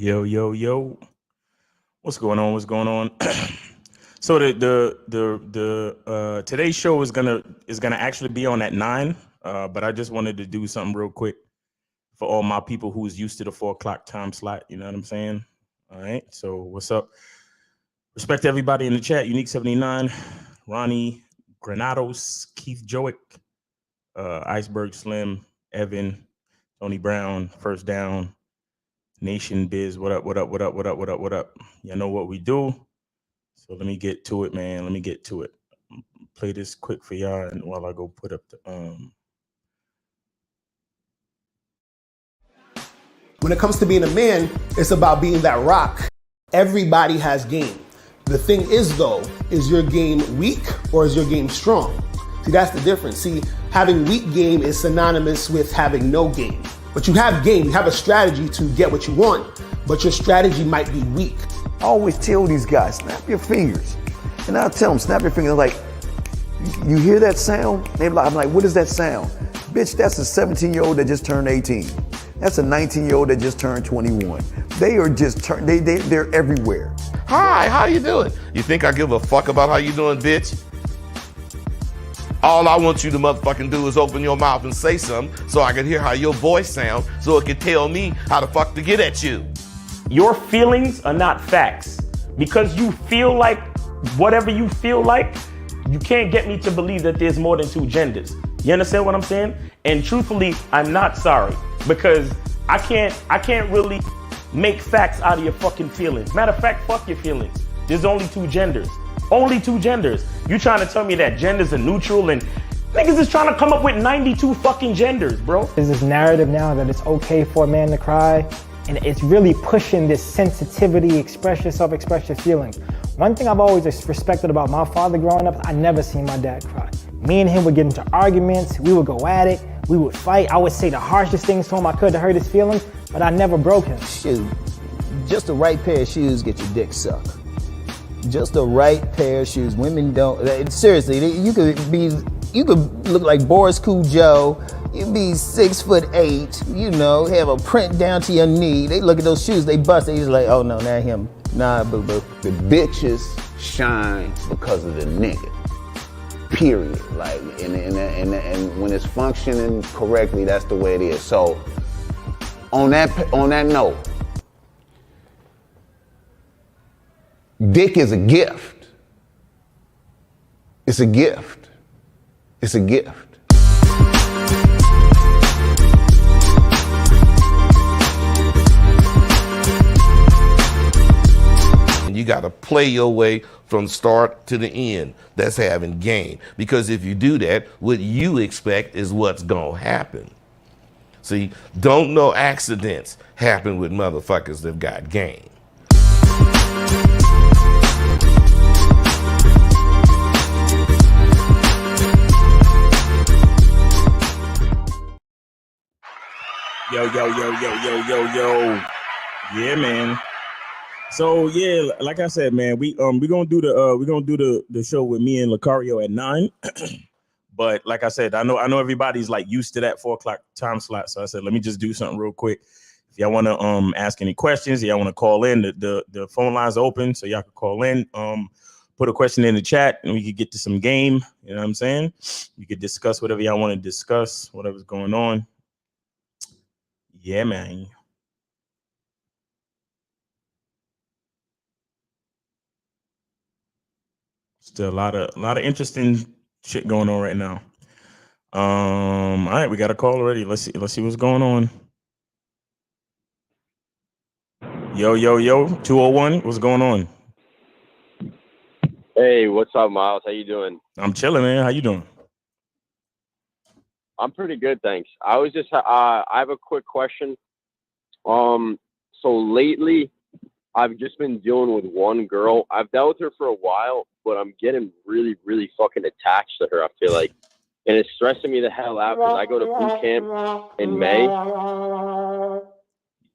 Yo, yo, yo. What's going on? What's going on? So the today's show is gonna actually be on at 9. But I just wanted to do something real quick for all my people who's used to the 4 o'clock time slot. You know what I'm saying? All right. So what's up? Respect to everybody in the chat. Unique 79, Ronnie, Granados, Keith Joick, Iceberg Slim, Evan, Tony Brown, First Down, Nation Biz. What up? What up? What up? What up? What up? What up? You know what we do. So let me get to it, man. Let me get to it. Play this quick for y'all, and while I go put up the When it comes to being a man, it's about being that rock. Everybody has game. The thing is, though, is your game weak or is your game strong? See, that's the difference. See, having weak game is synonymous with having no game. But you have game, you have a strategy to get what you want, but your strategy might be weak. I always tell these guys, snap your fingers. And I'll tell them, snap your fingers. Like, you hear that sound? I'm like, what is that sound? Bitch, that's a 17-year-old that just turned 18. That's a 19-year-old that just turned 21. They are just they're everywhere. Hi, how you doing? You think I give a fuck about how you doing, bitch? All I want you to motherfucking do is open your mouth and say something so I can hear how your voice sounds so it can tell me how the fuck to get at you. Your feelings are not facts. Because you feel like whatever you feel like, you can't get me to believe that there's more than two genders. You understand what I'm saying? And truthfully, I'm not sorry because I can't really make facts out of your fucking feelings. Matter of fact, fuck your feelings. There's only two genders. Only two genders. You trying to tell me that genders are neutral and niggas is trying to come up with 92 fucking genders, bro. There's this narrative now that it's okay for a man to cry, and it's really pushing this sensitivity, express yourself, express your feelings. One thing I've always respected about my father growing up, I never seen my dad cry. Me and him would get into arguments, we would go at it, we would fight. I would say the harshest things to him I could to hurt his feelings, but I never broke him. Shoot, just the right pair of shoes get your dick sucked. Just the right pair of shoes. Women don't, seriously, you could look like Boris Cujo, you be 6'8", you know, have a print down to your knee. They look at those shoes, they bust, they just like, oh no, not him. Nah, boo-boo. The bitches shine because of the nigga. Period. Like, and when it's functioning correctly, that's the way it is. So, on that note, dick is a gift. It's a gift. It's a gift. You got to play your way from start to the end. That's having game. Because if you do that, what you expect is what's going to happen. See, don't no accidents happen with motherfuckers that got game. Yo, yo, yo, yo, yo, yo, yo. Yeah, man. So yeah, like I said, man, we're gonna do the show with me and Lucario at 9. But like I said, I know everybody's like used to that 4 o'clock time slot. So I said, let me just do something real quick. If y'all want to ask any questions, y'all want to call in, the phone lines are open, so y'all can call in. Put a question in the chat and we could get to some game. You know what I'm saying? You could discuss whatever y'all want to discuss, whatever's going on. Yeah, man. Still a lot of interesting shit going on right now. All right, we got a call already. Let's see what's going on. Yo, yo, yo, 201, what's going on? Hey, what's up, Miles? How you doing? I'm chilling, man. How you doing? I'm pretty good, thanks. I was just I have a quick question. So lately I've just been dealing with one girl. I've dealt with her for a while, but I'm getting really, really fucking attached to her, I feel like. And it's stressing me the hell out because I go to boot camp in May.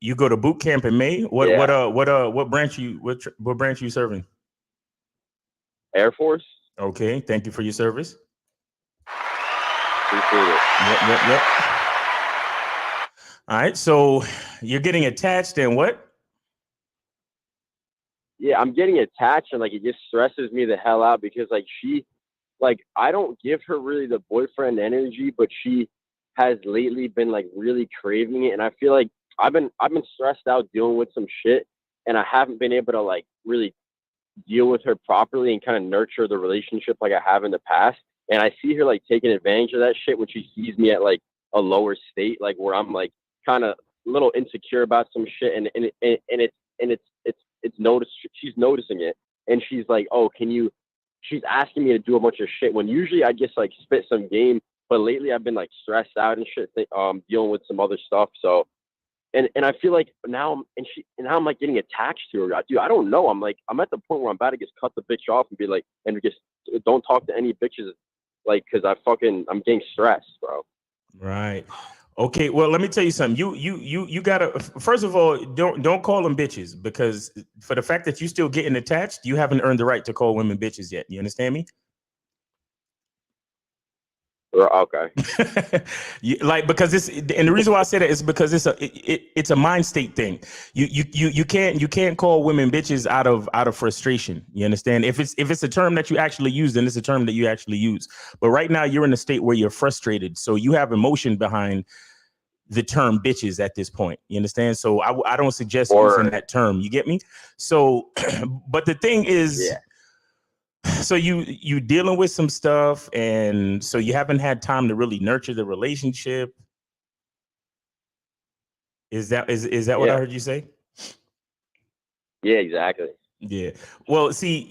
You go to boot camp in May? What branch you serving? Air Force. Okay, thank you for your service. Appreciate it. Yep. All right, so you're getting attached and what? yeah, I'm getting attached, and like it just stresses me the hell out because like I don't give her really the boyfriend energy, but she has lately been like really craving it, and I feel like I've been stressed out dealing with some shit, and I haven't been able to like really deal with her properly and kind of nurture the relationship like I have in the past. And I see her like taking advantage of that shit when she sees me at like a lower state, like where I'm like kind of a little insecure about some shit, and it's noticed. She's noticing it, and she's like, "Oh, can you?" She's asking me to do a bunch of shit when usually I just like spit some game, but lately I've been like stressed out and shit, dealing with some other stuff. So, and I feel like now I'm like getting attached to her. Dude, I don't know. I'm at the point where I'm about to just cut the bitch off and be like, and just don't talk to any bitches, like, cause I'm getting stressed, bro. Right. Okay. Well, let me tell you something. You gotta, first of all, don't call them bitches, because for the fact that you still getting attached, you haven't earned the right to call women bitches yet. You understand me? Okay. Because and the reason why I say that is because it's a mind state thing. You can't call women bitches out of frustration. You understand? If it's a term that you actually use, then it's a term that you actually use. But right now you're in a state where you're frustrated, so you have emotion behind the term bitches at this point. You understand? So I don't suggest using that term. You get me? So, but the thing is. Yeah. So you dealing with some stuff, and so you haven't had time to really nurture the relationship. Is that what I heard you say? Yeah, exactly. Yeah. Well, see,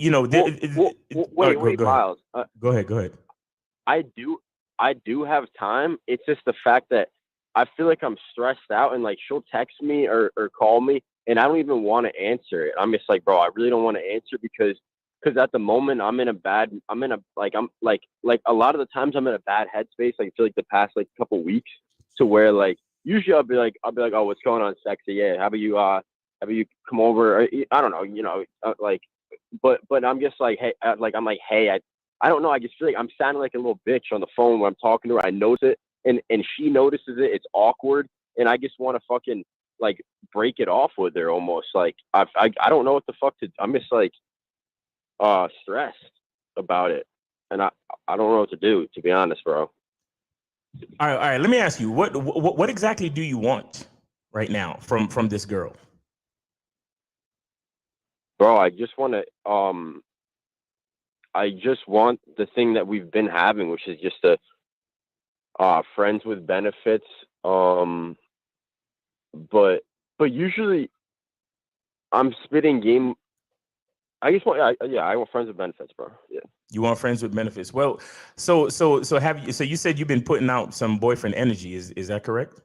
Wait, Miles. Go ahead. I do have time. It's just the fact that I feel like I'm stressed out, and like she'll text me or call me, and I don't even want to answer it. I'm just like, bro, I really don't want to answer because at the moment a lot of the times I'm in a bad headspace. Like I feel like the past like couple weeks, to where like usually I'll be like, oh, what's going on, sexy? Yeah, how about you come over? Or, I don't know, but I'm just like, hey, I don't know. I just feel like I'm sounding like a little bitch on the phone when I'm talking to her. I notice it, and she notices it. It's awkward, and I just want to fucking like break it off with her almost. Like I don't know what the fuck to. I'm just like stressed about it, and I don't know what to do, to be honest, bro. All right. Let me ask you, what exactly do you want right now from this girl? Bro, I just want the thing that we've been having, which is just friends with benefits. But usually I'm spitting game. I just want, I want friends with benefits, bro. Yeah. You want friends with benefits? Well, so you said you've been putting out some boyfriend energy. Is that correct?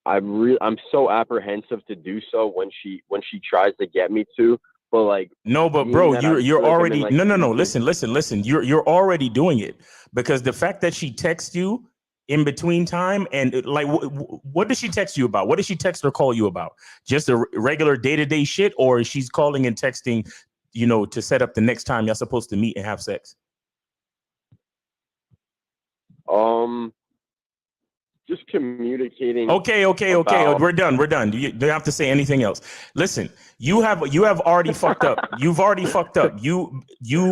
I'm so apprehensive to do so when she tries to get me to, but like no, but bro, you're already no. Listen. You're already doing it, because the fact that she texts you in between time, and what does she text you about? What does she text or call you about? Just a regular day-to-day shit, or she's calling and texting, to set up the next time y'all supposed to meet and have sex? Just communicating. Okay. We're done. You don't have to say anything else. Listen, you have already fucked up. You've already fucked up. You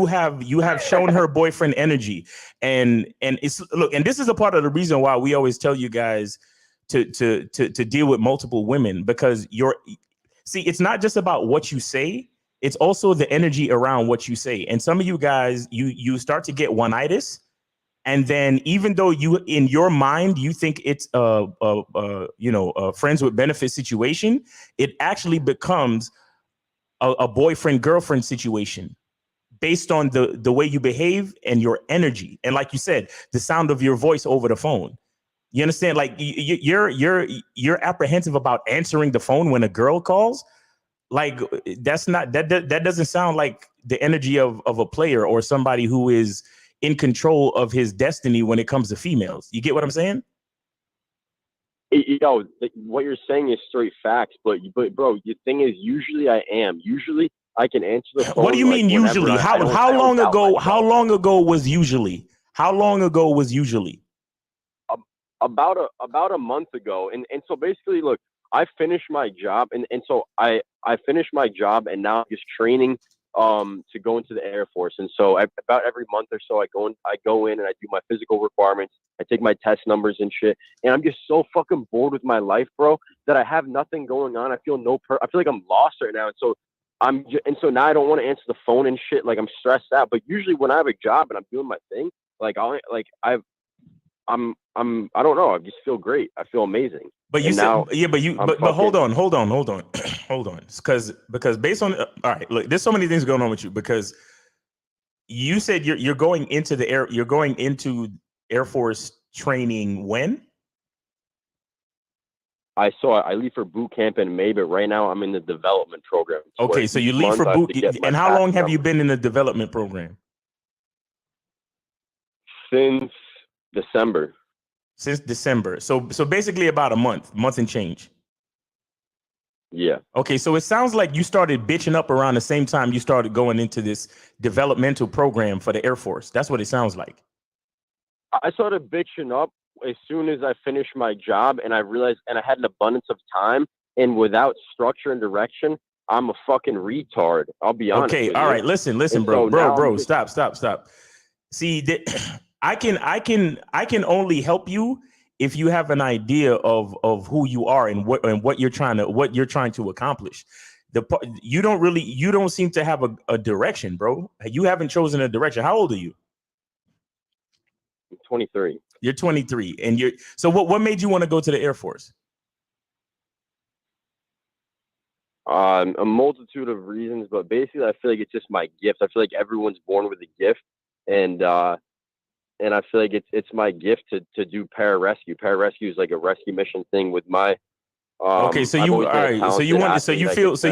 have shown her boyfriend energy, and this is a part of the reason why we always tell you guys to deal with multiple women, because it's not just about what you say, it's also the energy around what you say. And some of you guys, you start to get one-itis. And then, even though you, in your mind, you think it's a friends with benefits situation, it actually becomes a boyfriend girlfriend situation based on the way you behave and your energy. And like you said, the sound of your voice over the phone. You understand? Like you're apprehensive about answering the phone when a girl calls. Like that doesn't sound like the energy of a player or somebody who is in control of his destiny when it comes to females. You get what I'm saying? What you're saying is straight facts, but bro, the thing is, usually I can answer the phone. What do you mean usually? How long ago was usually? How long ago was usually? About a month ago. And so basically, look, I finished my job, and so I finished my job, and now I'm just training to go into the Air Force. And so about every month or so, I go in and I do my physical requirements. I take my test numbers and shit. And I'm just so fucking bored with my life, bro, that I have nothing going on. I feel like I'm lost right now. And so so now I don't want to answer the phone and shit. Like, I'm stressed out. But usually when I have a job and I'm doing my thing, I don't know. I just feel great. I feel amazing. But you and said, now but hold on, hold on. Because based on, all right, look, there's so many things going on with you, because you said you're going into Air Force training when? I leave for boot camp in May, but right now I'm in the development program. Okay, so you leave for boot, and how long have you been in the development program? Since December. Since December. So basically about a month and change. Yeah. Okay, so it sounds like you started bitching up around the same time you started going into this developmental program for the Air Force. That's what it sounds like. I started bitching up as soon as I finished my job, and I realized, and I had an abundance of time, and without structure and direction, I'm a fucking retard. I'll be honest. Okay, all right, listen, bro, stop. See, I can only help you if you have an idea of who you are and what you're trying to accomplish. You don't seem to have a direction, bro. You haven't chosen a direction. How old are you? I'm 23. You're 23, and so what made you want to go to the Air Force? A multitude of reasons, but basically I feel like it's just my gift. I feel like everyone's born with a gift, and I feel like it's my gift to do pararescue. Pararescue is like a rescue mission thing with my. Okay, so you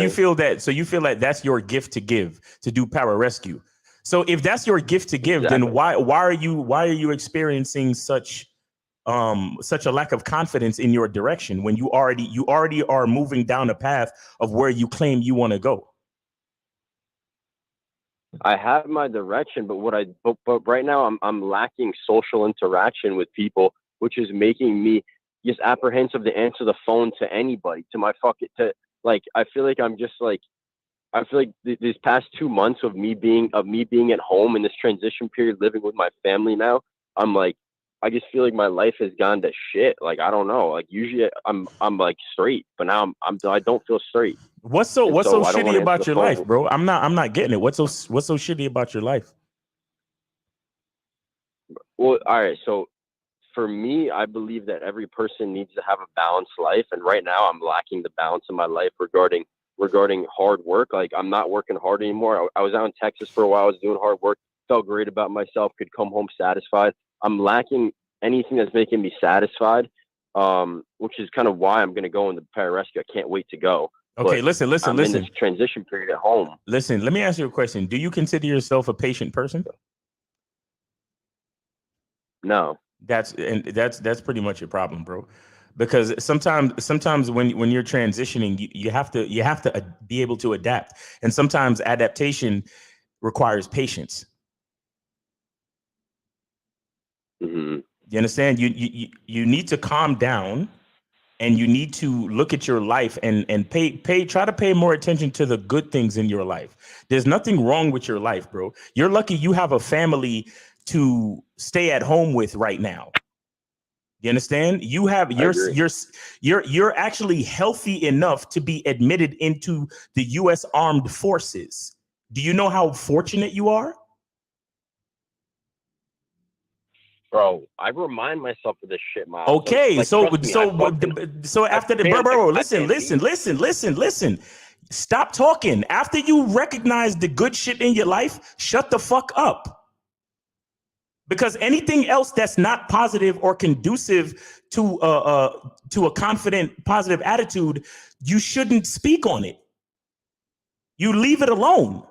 feel that that's your gift to give, to do pararescue. So if that's your gift to give, exactly. Then why are you experiencing such a lack of confidence in your direction when you already are moving down a path of where you claim you want to go? I have my direction, but right now I'm lacking social interaction with people, which is making me just apprehensive to answer the phone to anybody. I feel like I'm just like. I feel like these past 2 months of me being at home in this transition period, living with my family now, I just feel like my life has gone to shit. Like, I don't know. Like, usually I'm like straight, but now I don't feel straight. What's so shitty about your life, bro? I'm not getting it. What's so shitty about your life? Well, all right. So for me, I believe that every person needs to have a balanced life, and right now I'm lacking the balance in my life regarding hard work. Like, I'm not working hard anymore. I was out in Texas for a while. I was doing hard work, felt great about myself, could come home satisfied. I'm lacking anything that's making me satisfied, which is kind of why I'm going to go into pararescue. I can't wait to go. Okay, but listen. I'm in this transition period at home. Listen, let me ask you a question. Do you consider yourself a patient person? No. That's pretty much your problem, bro. Because sometimes when you're transitioning, you have to be able to adapt, and sometimes adaptation requires patience. Mm-hmm. You understand? You need to calm down, and you need to look at your life and try to pay more attention to the good things in your life. There's nothing wrong with your life, bro. You're lucky you have a family to stay at home with right now. You understand? You have you're actually healthy enough to be admitted into the U.S. Armed Forces. Do you know how fortunate you are? Bro, I remind myself of this shit, Miles. Okay, so after the bro, listen. Stop talking. After you recognize the good shit in your life, shut the fuck up. Because anything else that's not positive or conducive to a confident, positive attitude, you shouldn't speak on it. You leave it alone.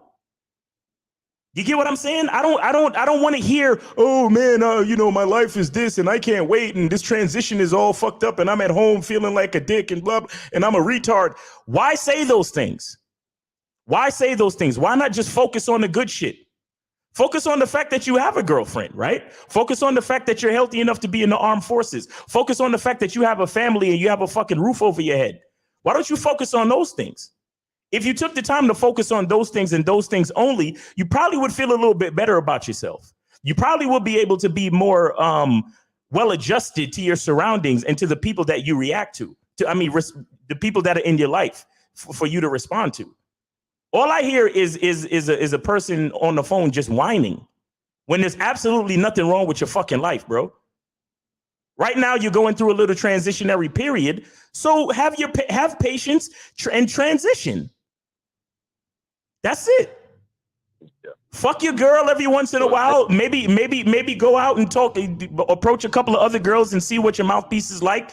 You get what I'm saying? I don't want to hear, oh man, my life is this and I can't wait and this transition is all fucked up and I'm at home feeling like a dick and blah, and I'm a retard. Why say those things? Why not just focus on the good shit? Focus on the fact that you have a girlfriend, right? Focus on the fact that you're healthy enough to be in the armed forces. Focus on the fact that you have a family and you have a fucking roof over your head. Why don't you focus on those things? If you took the time to focus on those things and those things only, you probably would feel a little bit better about yourself. You probably will be able to be more well adjusted to your surroundings and to the people that you react to. The people that are in your life for you to respond to. All I hear is a person on the phone just whining when there's absolutely nothing wrong with your fucking life, bro. Right now, you're going through a little transitionary period, so have patience and transition. That's it. Yeah. Fuck your girl every once in a while. Maybe go out and talk, approach a couple of other girls and see what your mouthpiece is like.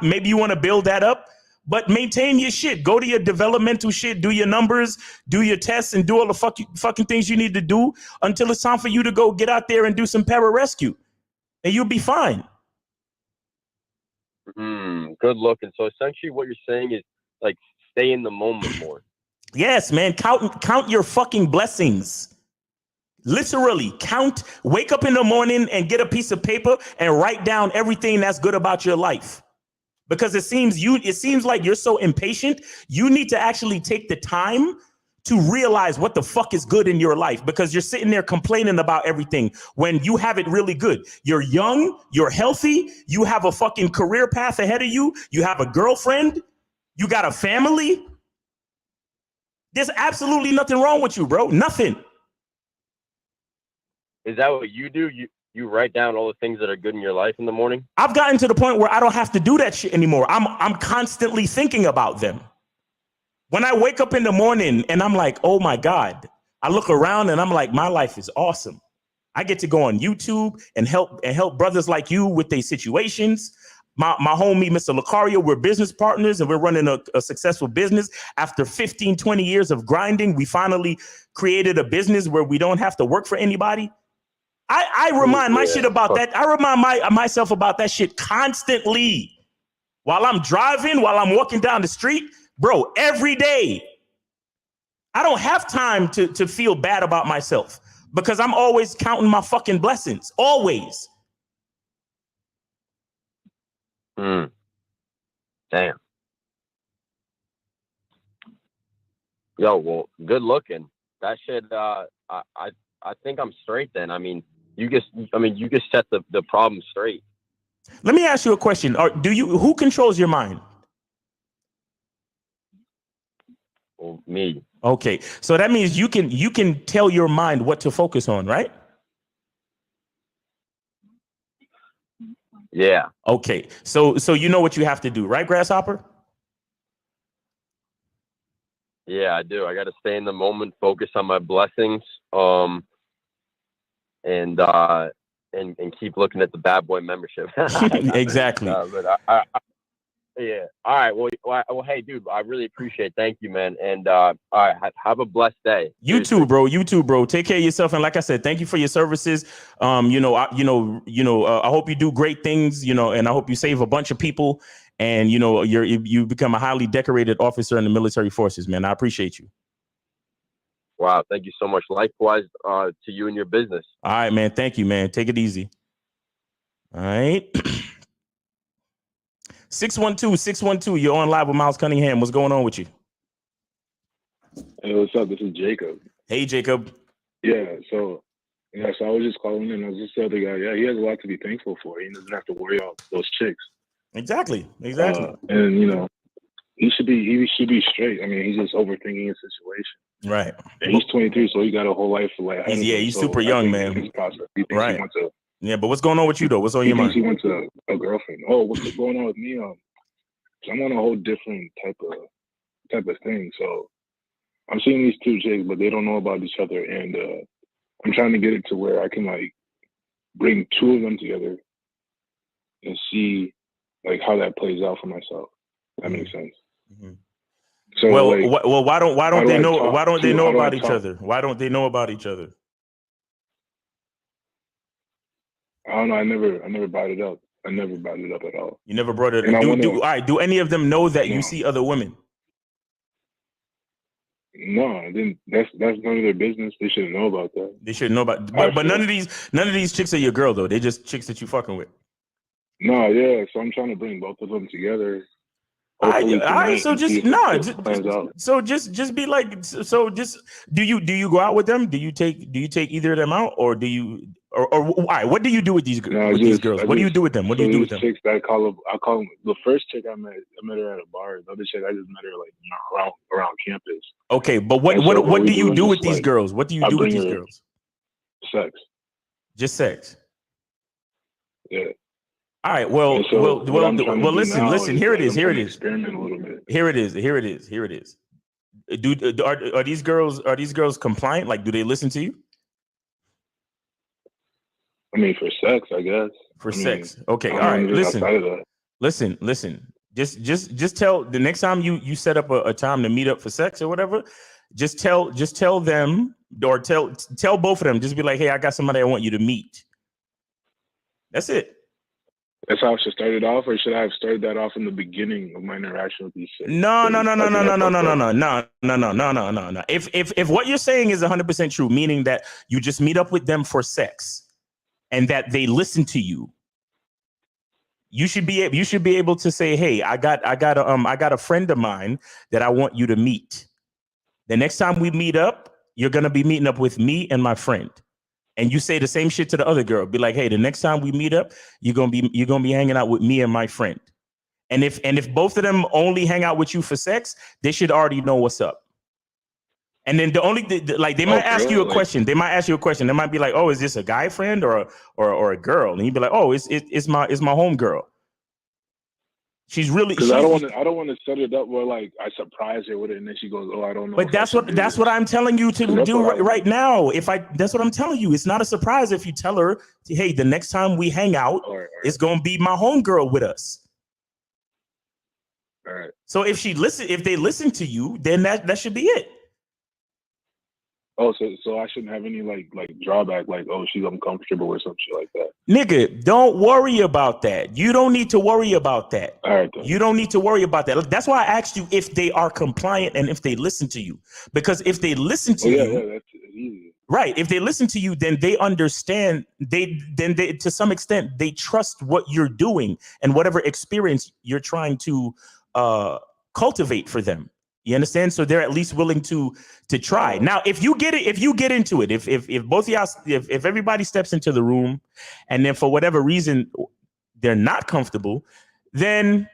Maybe you want to build that up, but maintain your shit. Go to your developmental shit, do your numbers, do your tests, and do all the fucking things you need to do until it's time for you to go get out there and do some pararescue, and you'll be fine. Good looking. So essentially what you're saying is like stay in the moment more. Yes, man. Count your fucking blessings. Literally wake up in the morning and get a piece of paper and write down everything that's good about your life. Because it seems like you're so impatient. You need to actually take the time to realize what the fuck is good in your life, because you're sitting there complaining about everything when you have it really good. You're young, you're healthy, you have a fucking career path ahead of you, you have a girlfriend, you got a family. There's absolutely nothing wrong with you, bro. Nothing. Is that what you do? You write down all the things that are good in your life in the morning? I've gotten to the point where I don't have to do that shit anymore. I'm constantly thinking about them. When I wake up in the morning and I'm like, oh my God, I look around and I'm like, my life is awesome. I get to go on YouTube and help brothers like you with their situations. My homie, Mr. Lucario, we're business partners and we're running a successful business. After 15, 20 years of grinding, we finally created a business where we don't have to work for anybody. I remind I remind myself about that shit constantly. While I'm driving, while I'm walking down the street, bro, every day. I don't have time to feel bad about myself because I'm always counting my fucking blessings. Always. Damn. Yo, well, good looking. That shit, I think I'm straight then. I mean, you just set the problem straight. Let me ask you a question. Who controls your mind? Well, me. Okay. So that means you can tell your mind what to focus on, right? Yeah. Okay. So you know what you have to do, right, Grasshopper? Yeah, I do. I got to stay in the moment, focus on my blessings, and keep looking at the Bad Boy membership. Exactly. Yeah. All right. Well, hey, dude, I really appreciate it. Thank you, man. And all right, have a blessed day. You too, bro. Take care of yourself. And like I said, thank you for your services. I hope you do great things, and I hope you save a bunch of people. And, you become a highly decorated officer in the military forces, man. I appreciate you. Wow. Thank you so much. Likewise to you and your business. All right, man. Thank you, man. Take it easy. All right. 612, you're on live with Miles Cunningham. What's going on with you? Hey, what's up? This is Jacob. Hey, Jacob. So I was just calling in. I was just the other guy. Yeah, he has a lot to be thankful for. He doesn't have to worry about those chicks. Exactly. And he should be straight. I mean, he's just overthinking his situation. Right. And he's 23, so he got a whole life to like. He's super young, man. He thinks Yeah, but what's going on with you though? What's on your mind? He wants a girlfriend. Oh, what's going on with me? I'm on a whole different type of thing. So I'm seeing these two chicks, but they don't know about each other, and I'm trying to get it to where I can like bring two of them together and see like how that plays out for myself. That makes sense. Mm-hmm. So why don't they know about each other? Why don't they know about each other? I don't know. I never brought it up. I never brought it up at all. You never brought it up. Do any of them know that you see other women? No, then that's none of their business. They shouldn't know about that. They shouldn't know about. But none of these chicks are your girl though. They're just chicks that you fucking with. No, yeah. So I'm trying to bring both of them together hopefully tonight so and see just if no, it plans out. so just be like, so just do you go out with them? Do you take either of them out, or do you or all right? What do you do with these No, these girls? What do you do with them? What do you do with them? Chicks that I call them, the first chick I met her at a bar. The other chick I just met her like around campus. Okay, but what And so what we do you is do with just, these like, girls? What do you I do with bring these her girls? sex. Just sex. Yeah. All right. Well, And so what I'm trying to do listen. now Listen. is, Here it like, is. I'm Here it trying to is. experiment a little bit. Here it is. Here it is. Here it is. Are these girls compliant? Like, do they listen to you? I mean, for sex, I guess. For I mean, sex. Okay. I All don't know right. anything Listen. outside of that. Listen. Just tell the next time you set up a time to meet up for sex or whatever. Just tell them, or tell both of them. Just be like, hey, I got somebody I want you to meet. That's it. That's how I should start it off, or should I have started that off in the beginning of my interaction with these chicks? No. I think I fucked up. No. If what you're saying is 100% true, meaning that you just meet up with them for sex and that they listen to you, you should be able to say, hey, I got a friend of mine that I want you to meet. The next time we meet up, you're gonna be meeting up with me and my friend. And you say the same shit to the other girl. Be like, hey, the next time we meet up, you're gonna be hanging out with me and my friend. And if both of them only hang out with you for sex, they should already know what's up. And then they might ask you a question. They might ask you a question. They might be like, oh, is this a guy friend or a girl? And you'd be like, oh, it's my home girl. She's really, because I don't want to set it up where, like, I surprise her with it and then she goes, oh, I don't know. But that's what I'm telling you to do right now. That's what I'm telling you. It's not a surprise if you tell her, hey, the next time we hang out, it's gonna be my homegirl with us. All right. So if they listen to you, then that should be it. Oh, so I shouldn't have any like drawback, like, oh, she's uncomfortable or some shit like that. Nigga, don't worry about that. You don't need to worry about that. All right, then. You don't need to worry about that. That's why I asked you if they are compliant and if they listen to you. Because if they listen to you, that's easy. Right. If they listen to you, then they understand. They to some extent they trust what you're doing and whatever experience you're trying to cultivate for them. You understand? So they're at least willing to try. Now, if you get into it, if both of y'all, if everybody steps into the room and then for whatever reason they're not comfortable, then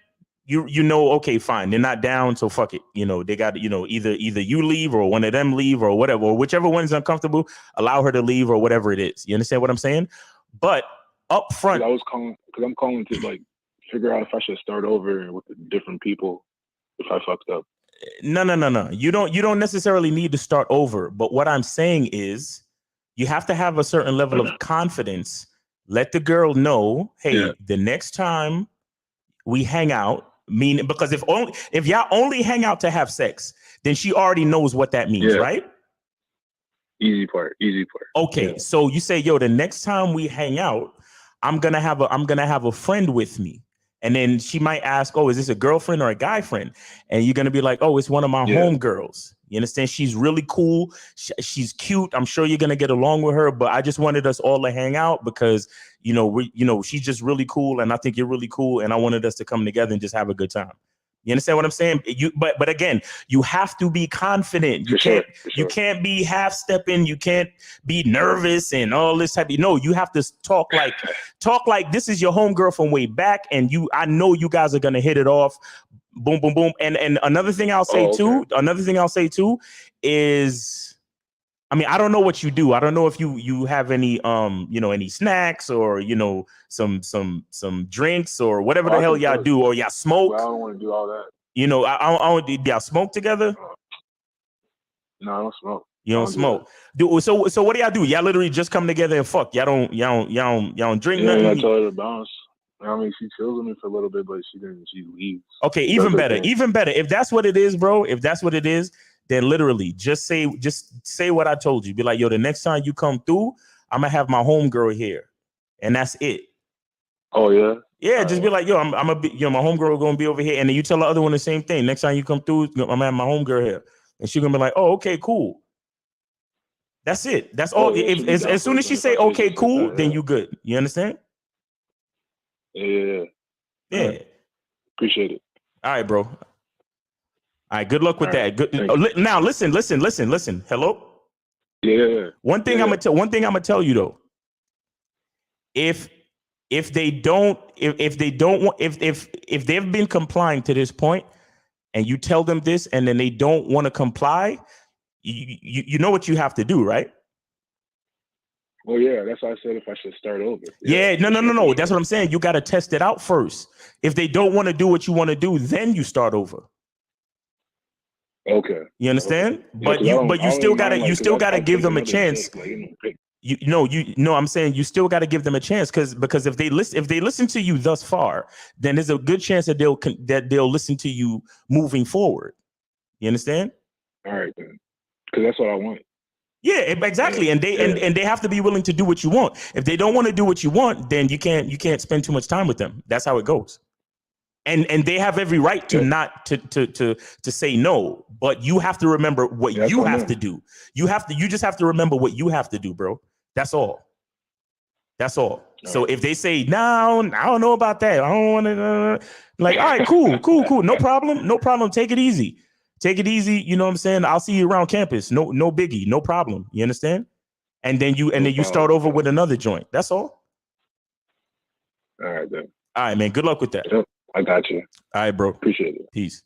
you know, okay, fine, they're not down, so fuck it. You know, they got, you know, either you leave or one of them leave or whatever, or whichever one's uncomfortable, allow her to leave or whatever it is. You understand what I'm saying? But up front, I'm calling to like figure out if I should start over with different people if I fucked up. No. You don't necessarily need to start over. But what I'm saying is you have to have a certain level of confidence. Let the girl know, hey, the next time we hang out, because if y'all only hang out to have sex, then she already knows what that means, right? Easy part. Okay, so you say, yo, the next time we hang out, I'm gonna have a friend with me. And then she might ask, oh, is this a girlfriend or a guy friend? And you're going to be like, oh, it's one of my homegirls. You understand? She's really cool. She's cute. I'm sure you're going to get along with her. But I just wanted us all to hang out because, she's just really cool. And I think you're really cool. And I wanted us to come together and just have a good time. You understand what I'm saying? But again, you have to be confident. You can't be half stepping. You can't be nervous and all this type of. No, you have to talk like this is your homegirl from way back, and I know you guys are gonna hit it off. Boom, boom, boom. And another thing I'll say too is, I mean, I don't know what you do. I don't know if you have any any snacks or some drinks or whatever the hell y'all do, or y'all smoke. Well, I don't want to do all that. Y'all smoke together? No, I don't smoke. You don't smoke. So what do y'all do? Y'all literally just come together and fuck. Y'all don't drink nothing. I told her to bounce. I mean, she chills with me for a little bit, but she leaves. Okay, even better. If that's what it is, bro. If that's what it is, then literally just say what I told you. Be like, yo, the next time you come through, I'm gonna have my homegirl here, and that's it. Oh yeah. Yeah, just be like, yo, I'm gonna be, my homegirl gonna be over here, and then you tell the other one the same thing. Next time you come through, I'm gonna have my homegirl here, and she's gonna be like, oh, okay, cool. That's it. That's all. As soon as she say okay, cool, then you good. You understand? Yeah. Yeah. Appreciate it. All right, bro. All right. Good luck with All right. that. Good. Thank Oh, you. now listen. Hello. Yeah. One thing Yeah. I'm gonna tell you though. If they don't want if they've been complying to this point, and you tell them this, and then they don't want to comply, you know what you have to do, right? Well, yeah, that's why I said if I should start over. Yeah, no. for sure. That's what I'm saying. You got to test it out first. If they don't want to do what you want to do, then you start over. Okay. You understand? Okay. But Yeah, 'cause I you don't still mind, gotta like, 'cause still gotta I'll give take them a another chance. chick, like, pick- I'm saying you still got to give them a chance because if they listen to you thus far, then there's a good chance that they'll listen to you moving forward. You understand? All right then, because that's what I want. Yeah, exactly. And they have to be willing to do what you want. If they don't want to do what you want, then you can't spend too much time with them. That's how it goes. And they have every right to not to say no, but you have to remember what you have to do. You just have to remember what you have to do, bro. That's all. That's all. So if they say no, I don't know about that. I don't want to. Like, all right, cool. No problem. Take it easy. You know what I'm saying? I'll see you around campus. No biggie. No problem. You understand? And then you start over with another joint. That's all. All right then. All right, man. Good luck with that. Yep, I got you. All right, bro. Appreciate it. Peace.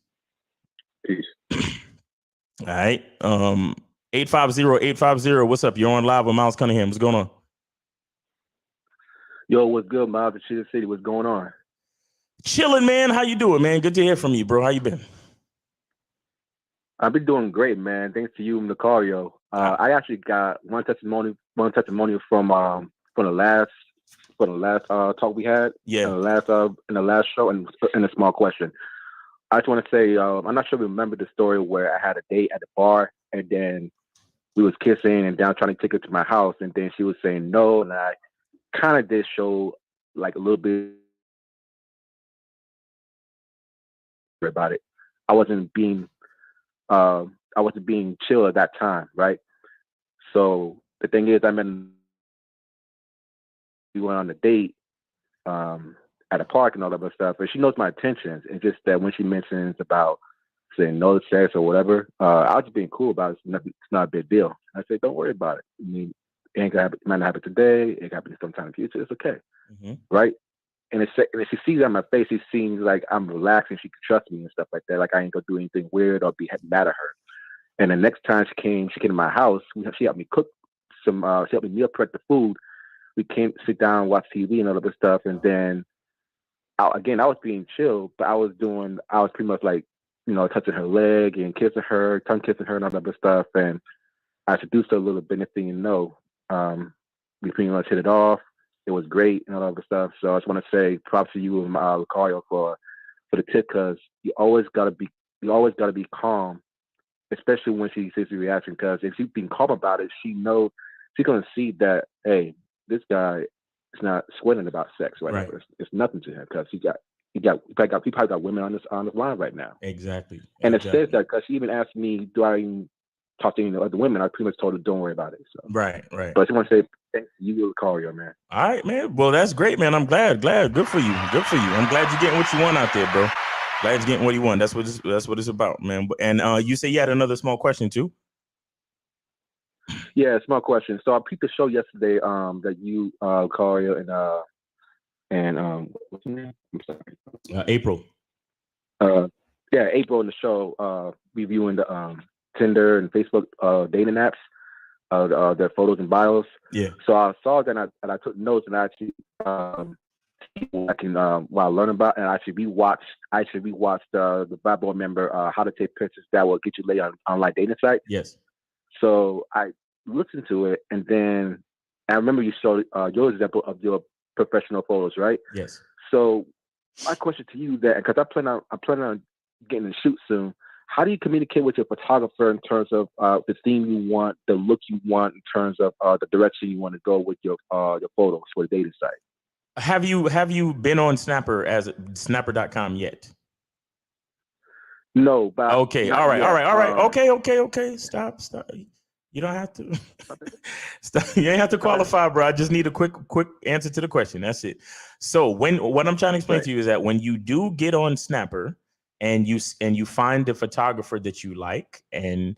Peace. All right. 850-850. What's up? You're on live with Miles Cunningham. What's going on? Yo, what's good, Miles in Cheetah City? What's going on? Chilling, man. How you doing, man? Good to hear from you, bro. How you been? I've been doing great, man. Thanks to you, Lucario. I actually got one testimony from the last talk we had. Yeah. In the last show, and a small question. I just want to say I'm not sure if you remember the story where I had a date at the bar, and then we was kissing, and then trying to take her to my house, and then she was saying no, and I kind of did show like a little bit about it. I wasn't being chill at that time, right? So the thing is, we went on a date at a park and all that other stuff, and she knows my intentions. It's just that when she mentions about saying no to sex or whatever, I was just being cool about it. It's not a big deal. I say, don't worry about it. I mean, it ain't gonna happen. It might not happen today. It can happen sometime in the future. It's okay, right? And if she sees it on my face, it seems like I'm relaxed and she can trust me and stuff like that. Like I ain't gonna do anything weird or be mad at her. And the next time she came to my house. She helped me cook some. She helped me meal prep the food. We came sit down, watch TV and all of this stuff. And then I was being chill, but I was pretty much like, touching her leg and kissing her, tongue kissing her and all that other stuff. And I introduced her a little bit, anything we pretty much hit it off. It was great and all that other stuff. So I just want to say props to you and Lucario for the tip, because you always gotta be calm, especially when she sees your reaction. Because if you've been calm about it, she's gonna see that, hey, this guy is not sweating about sex right now. It's nothing to him, because he probably got women on this line right now. Exactly. And it says that because she even asked me, do I even talk to any other women? I pretty much told her, don't worry about it. So Right. But I just want to say thanks to you, Lucario, man. All right, man. Well, that's great, man. I'm glad. Good for you. I'm glad you're getting what you want out there, bro. Glad you're getting what you want. That's what it's about, man. And you say you had another small question too? Yeah, small question. So I peeped the show yesterday. That you, Lucario, and what's her name? I'm sorry. April. April in the show, reviewing the Tinder and Facebook dating apps, their photos and bios. Yeah. So I saw that and I took notes, and I actually I can while I learn about, and I actually rewatched the Bad Boy member How to Take Pictures That Will Get You Laid on online dating site. Yes. So I listened to it, and then I remember you showed your example of your professional photos, right? Yes. So my question to you, that because I plan on getting a shoot soon, how do you communicate with your photographer in terms of the theme you want, the look you want, in terms of the direction you want to go with your photos for the dating site? Have you been on Snapper as Snapper.com yet? No, but okay, all right. Okay. Stop. You don't have to. Stop. You ain't have to qualify, bro. I just need a quick answer to the question. That's it. So what I'm trying to explain to you is that when you do get on Snapper, and you find the photographer that you like, and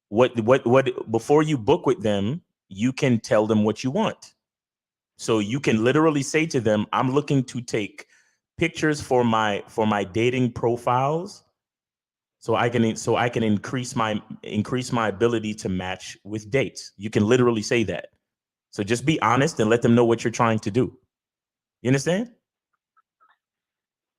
what before you book with them, you can tell them what you want. So you can literally say to them, I'm looking to take pictures for my dating profiles, so I can increase my ability to match with dates. You can literally say that. So just be honest and let them know what you're trying to do. You understand?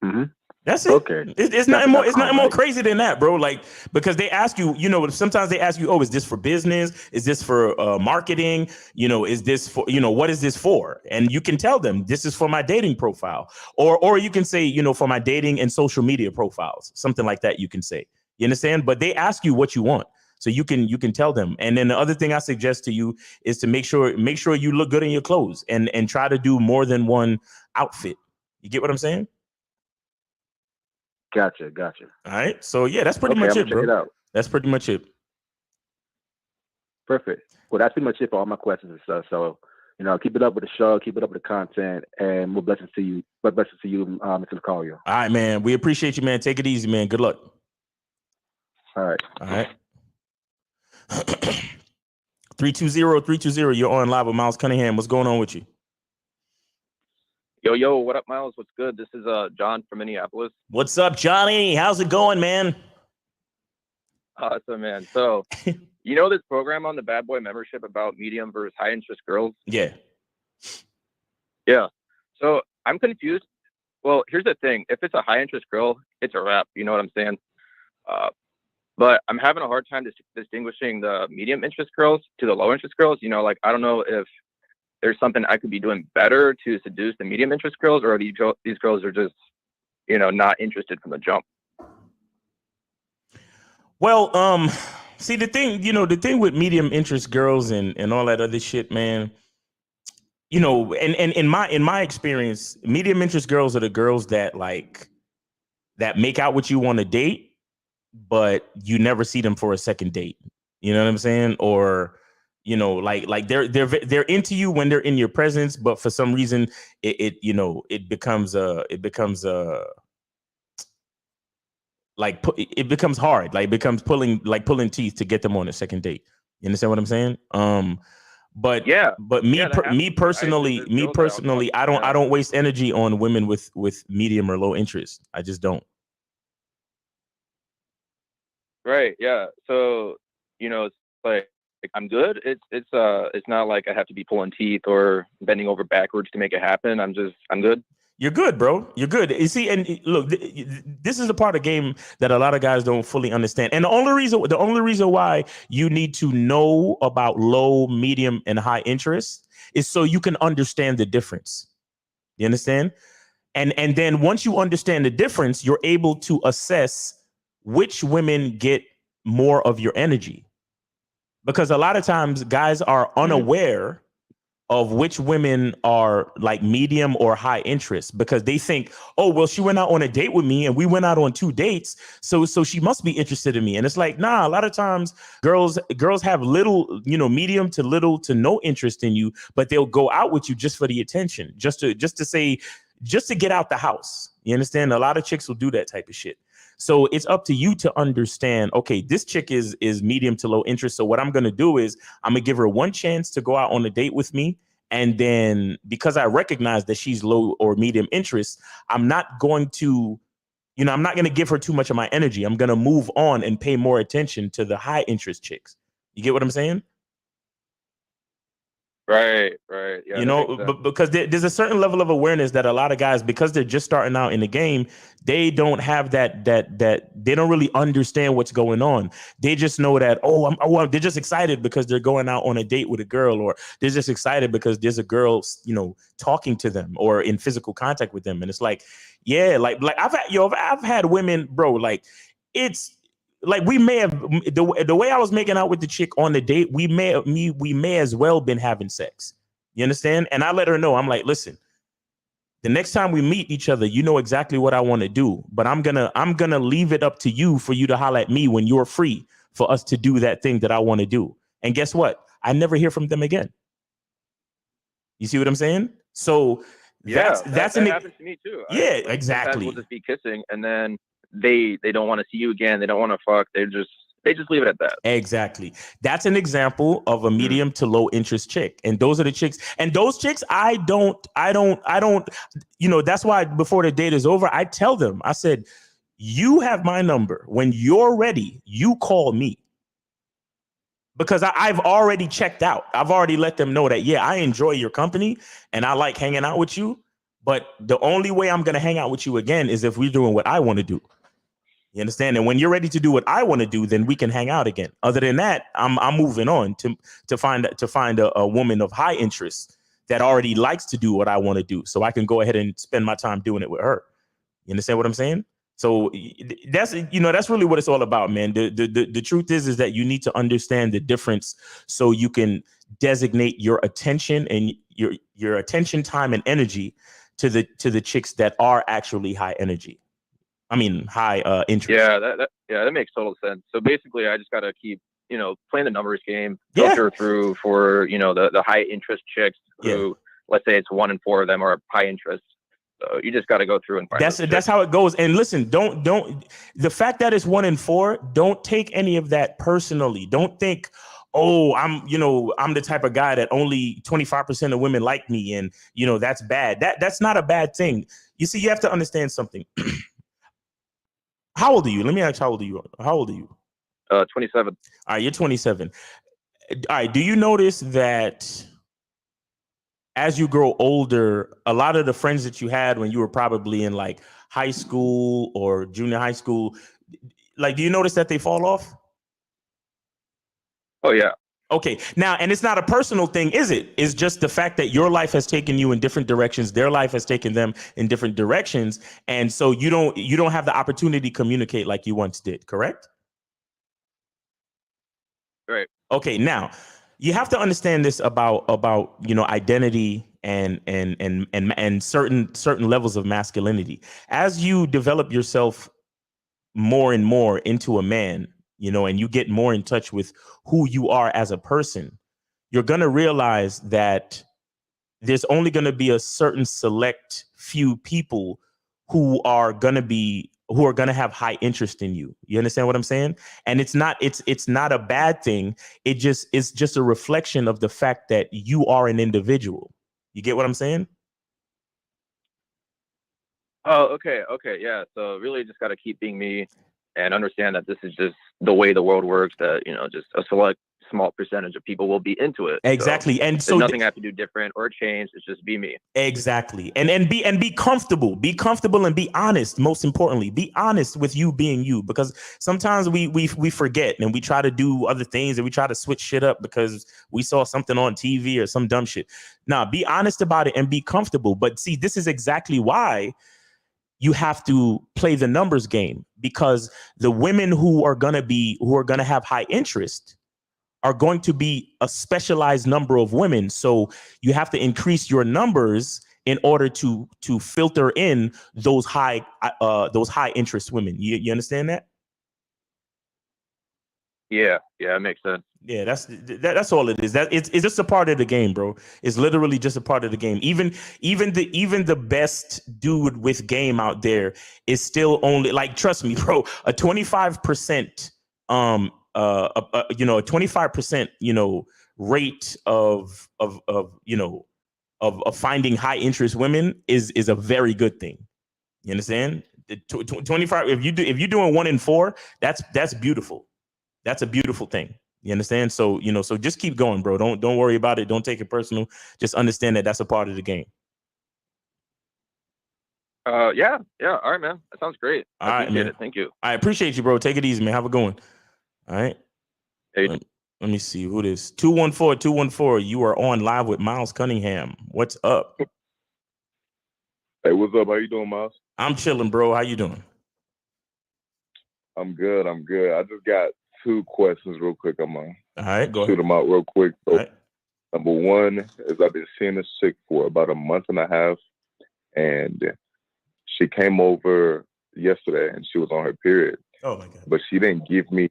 Mm-hmm. That's it. Okay. It's nothing more. It's nothing more crazy than that, bro. Like, because they ask you, sometimes they ask you, oh, is this for business? Is this for marketing? Is this for, what is this for? And you can tell them this is for my dating profile, or you can say, for my dating and social media profiles, something like that. You can say, you understand? But they ask you what you want, so you can tell them. And then the other thing I suggest to you is to make sure you look good in your clothes, and try to do more than one outfit. You get what I'm saying? Gotcha. All right. So yeah, that's pretty much it, bro. Check it out. That's pretty much it. Perfect. Well, that's pretty much it for all my questions and stuff. So, keep it up with the show, keep it up with the content, and more blessings to you. Blessings to you, Mr. Lucario. All right, man. We appreciate you, man. Take it easy, man. Good luck. All right. 320-320. You're on live with Miles Cunningham. What's going on with you? Yo, what up, Miles? What's good? This is John from Minneapolis. What's up, Johnny? How's it going, man? Awesome, man. So, this program on the Bad Boy membership about medium versus high interest girls? Yeah. Yeah. So I'm confused. Well, here's the thing. If it's a high interest girl, it's a wrap. You know what I'm saying? But I'm having a hard time distinguishing the medium interest girls to the low interest girls. I don't know if there's something I could be doing better to seduce the medium interest girls, or these girls are just, not interested from the jump. Well, see, the thing with medium interest girls and all that other shit, man, and in my experience, medium interest girls are the girls that make out with you on a date, but you never see them for a second date. You know what I'm saying? Or they're into you when they're in your presence, but for some reason it becomes hard. It becomes pulling teeth to get them on a second date. You understand what I'm saying? But me personally, I don't waste energy on women with medium or low interest. I just don't. Right. Yeah. So, it's like, I'm good. It's not like I have to be pulling teeth or bending over backwards to make it happen. I'm good. You're good, bro. You're good. You see, and look, this is a part of the game that a lot of guys don't fully understand. And the only reason why you need to know about low, medium, and high interest is so you can understand the difference. You understand? And then once you understand the difference, you're able to assess which women get more of your energy. Because a lot of times guys are unaware of which women are like medium or high interest, because they think, oh, well, she went out on a date with me and we went out on 2 dates. So she must be interested in me. And it's like, nah, a lot of times girls have little, medium to little to no interest in you, but they'll go out with you just for the attention, just to get out the house. You understand? A lot of chicks will do that type of shit. So it's up to you to understand, okay, this chick is medium to low interest. So what I'm going to do is I'm going to give her one chance to go out on a date with me. And then because I recognize that she's low or medium interest, I'm not going to give her too much of my energy. I'm going to move on and pay more attention to the high interest chicks. You get what I'm saying? Right. Yeah, because there's a certain level of awareness that a lot of guys, because they're just starting out in the game, they don't have that they don't really understand what's going on. They just know that, they're just excited because they're going out on a date with a girl, or they're just excited because there's a girl, talking to them or in physical contact with them. And it's like, yeah, like I've had women, bro, like it's like we may have the way I was making out with the chick on the date, we may as well been having sex. You understand? And I let her know, I'm like, listen, the next time we meet each other, you know exactly what I want to do, but I'm gonna leave it up to you for you to holler at me when you're free for us to do that thing that I want to do. And guess what? I never hear from them again. You see what I'm saying? So that happens to me too. Yeah, exactly. We'll just be kissing, and then they don't want to see you again. They don't want to fuck. They just leave it at that. Exactly. That's an example of a medium to low interest chick. And those are the chicks. And those chicks, I don't, that's why before the date is over, I tell them, I said, you have my number. When you're ready, you call me. Because I've already checked out. I've already let them know that, yeah, I enjoy your company and I like hanging out with you. But the only way I'm going to hang out with you again is if we're doing what I want to do. You understand? And when you're ready to do what I want to do, then we can hang out again. Other than that, I'm moving on to find a woman of high interest that already likes to do what I want to do, so I can go ahead and spend my time doing it with her. You understand what I'm saying? So that's really what it's all about, man. The truth is that you need to understand the difference so you can designate your attention and your attention, time, and energy to the chicks that are actually high energy. I mean, high interest. Yeah, that makes total sense. So basically, I just got to keep, playing the numbers game, filter through for, the high interest chicks who, let's say it's 1 in 4 of them are high interest. So you just got to go through and find that's how it goes. And listen, don't the fact that it's 1 in 4, don't take any of that personally. Don't think, oh, I'm the type of guy that only 25% of women like me, and that's bad. That's not a bad thing. You see, you have to understand something. How old are you? Let me ask, how old are you? 27. All right, you're 27. All right, do you notice that as you grow older, a lot of the friends that you had when you were probably in like high school or junior high school, like, do you notice that they fall off? Oh, yeah. Okay. Now, and it's not a personal thing, is it? It's just the fact that your life has taken you in different directions. Their life has taken them in different directions. And so you don't have the opportunity to communicate like you once did, correct? Right. Okay. Now, you have to understand this about identity and certain levels of masculinity. As you develop yourself more and more into a man, and you get more in touch with who you are as a person, you're going to realize that there's only going to be a certain select few people who are going to have high interest in you. You understand what I'm saying? And it's not a bad thing. It's just a reflection of the fact that you are an individual. You get what I'm saying? Oh, okay. Yeah. So really just got to keep being me and understand that this is just the way the world works, that, just a select small percentage of people will be into it. Exactly. So and so there's nothing I have to do different or change. It's just be me. Exactly. And be comfortable. Be comfortable and be honest. Most importantly, be honest with you being you, because sometimes we forget and we try to do other things and we try to switch shit up because we saw something on TV or some dumb shit. Nah, be honest about it and be comfortable. But see, this is exactly why you have to play the numbers game, because the women who are going to have high interest are going to be a specialized number of women. So you have to increase your numbers in order to filter in those high interest women. You understand that? Yeah, it makes sense. Yeah, that's all it is. That it's just a part of the game, bro. It's literally just a part of the game. Even the best dude with game out there is still only, like, trust me, bro, a 25% a 25% rate of finding high interest women is a very good thing. You understand? 25, if you're doing 1 in 4, that's beautiful. That's a beautiful thing. You understand? So, so just keep going, bro. Don't worry about it. Don't take it personal. Just understand that that's a part of the game. Yeah. All right, man. That sounds great. All right, man. It. Thank you. I appreciate you, bro. Take it easy, man. Have a good one. All right. Hey. Let me see who this 214. You are on live with Miles Cunningham. What's up? Hey, what's up? How you doing, Miles? I'm chilling, bro. How you doing? I'm good. I just got 2 questions real quick. I'm gonna shoot them out real quick. So, right. Number 1 is I've been seeing this chick for about a month and a half, and she came over yesterday and she was on her period. Oh my God. But she didn't give me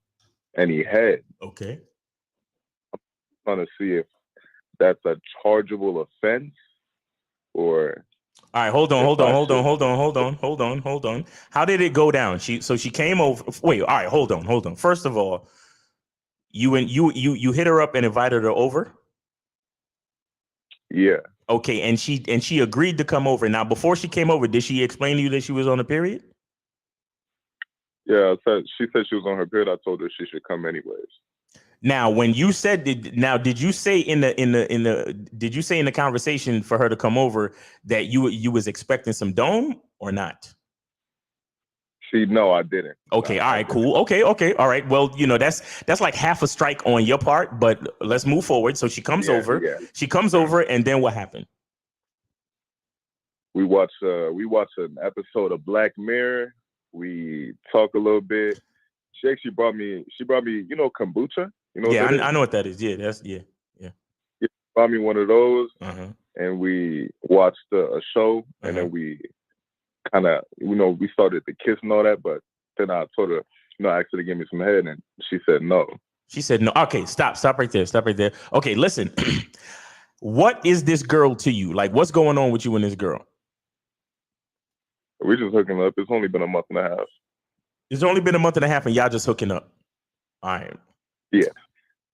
any head. Okay. I'm trying to see if that's a chargeable offense or All right, hold on. How did it go down? She came over. Wait, all right, hold on. First of all, you hit her up and invited her over. Yeah. Okay, and she agreed to come over. Now, before she came over, did she explain to you that she was on a period? Yeah, she said she was on her period. I told her she should come anyways. Now, when you said, did you say in the conversation for her to come over that you was expecting some dome or not? No, I didn't. Okay, all right, cool. Okay, all right. Well, that's like half a strike on your part, but let's move forward. So she comes over. Yeah. She comes over, and then what happened? We watched an episode of Black Mirror. We talk a little bit. She actually brought me, kombucha. Yeah, I know what that is. Yeah, yeah. She brought me one of those, and we watched a show, and then we kind of, we started to kiss and all that, but then I told her, I asked her to give me some head, and she said no. She said no. Okay, stop right there. Okay, listen. What is this girl to you? Like, what's going on with you and this girl? We're just hooking up. It's only been a month and a half. It's only been a month and a half, and y'all just hooking up. All right. Yeah.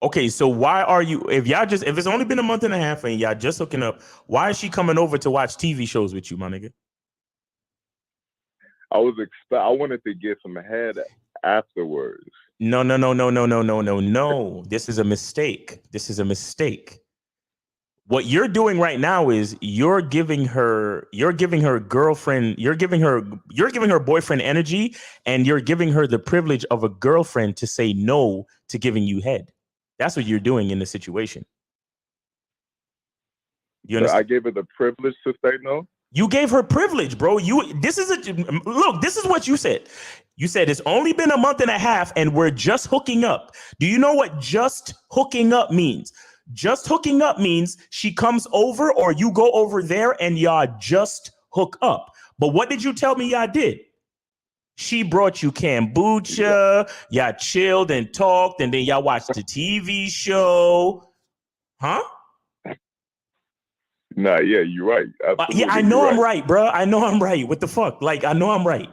Okay, so why are you? If it's only been a month and a half and y'all just hooking up, why is she coming over to watch TV shows with you, my nigga? I wanted to get some head afterwards. No. This is a mistake. What you're doing right now is you're giving her boyfriend energy, and you're giving her the privilege of a girlfriend to say no to giving you head. That's what you're doing in the situation. You understand? I gave her the privilege to say no. You gave her privilege, bro. This is what you said. You said it's only been a month and a half and we're just hooking up. Do you know what just hooking up means? Just hooking up means she comes over or you go over there and y'all just hook up. But what did you tell me y'all did? She brought you kombucha, y'all chilled and talked, and then y'all watched the TV show. Huh? Nah, yeah, you're right. Yeah, I know I'm right, bro. I know I'm right. What the fuck? Like, I know I'm right.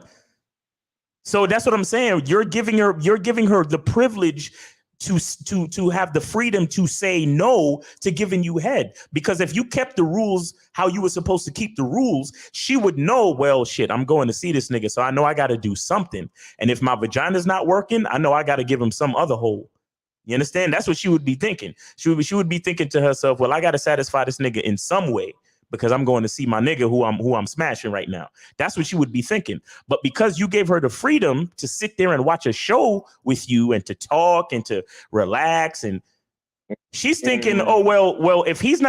So that's what I'm saying. You're giving her the privilege to have the freedom to say no to giving you head. Because if you kept the rules how you were supposed to keep the rules, she would know, well, shit, I'm going to see this nigga, so I know I got to do something. And if my vagina's not working, I know I got to give him some other hole. You understand? That's what she would be thinking. She would be thinking to herself, well, I got to satisfy this nigga in some way because I'm going to see my nigga who I'm smashing right now. That's what she would be thinking. But because you gave her the freedom to sit there and watch a show with you and to talk and to relax, and she's thinking, oh, well, if he's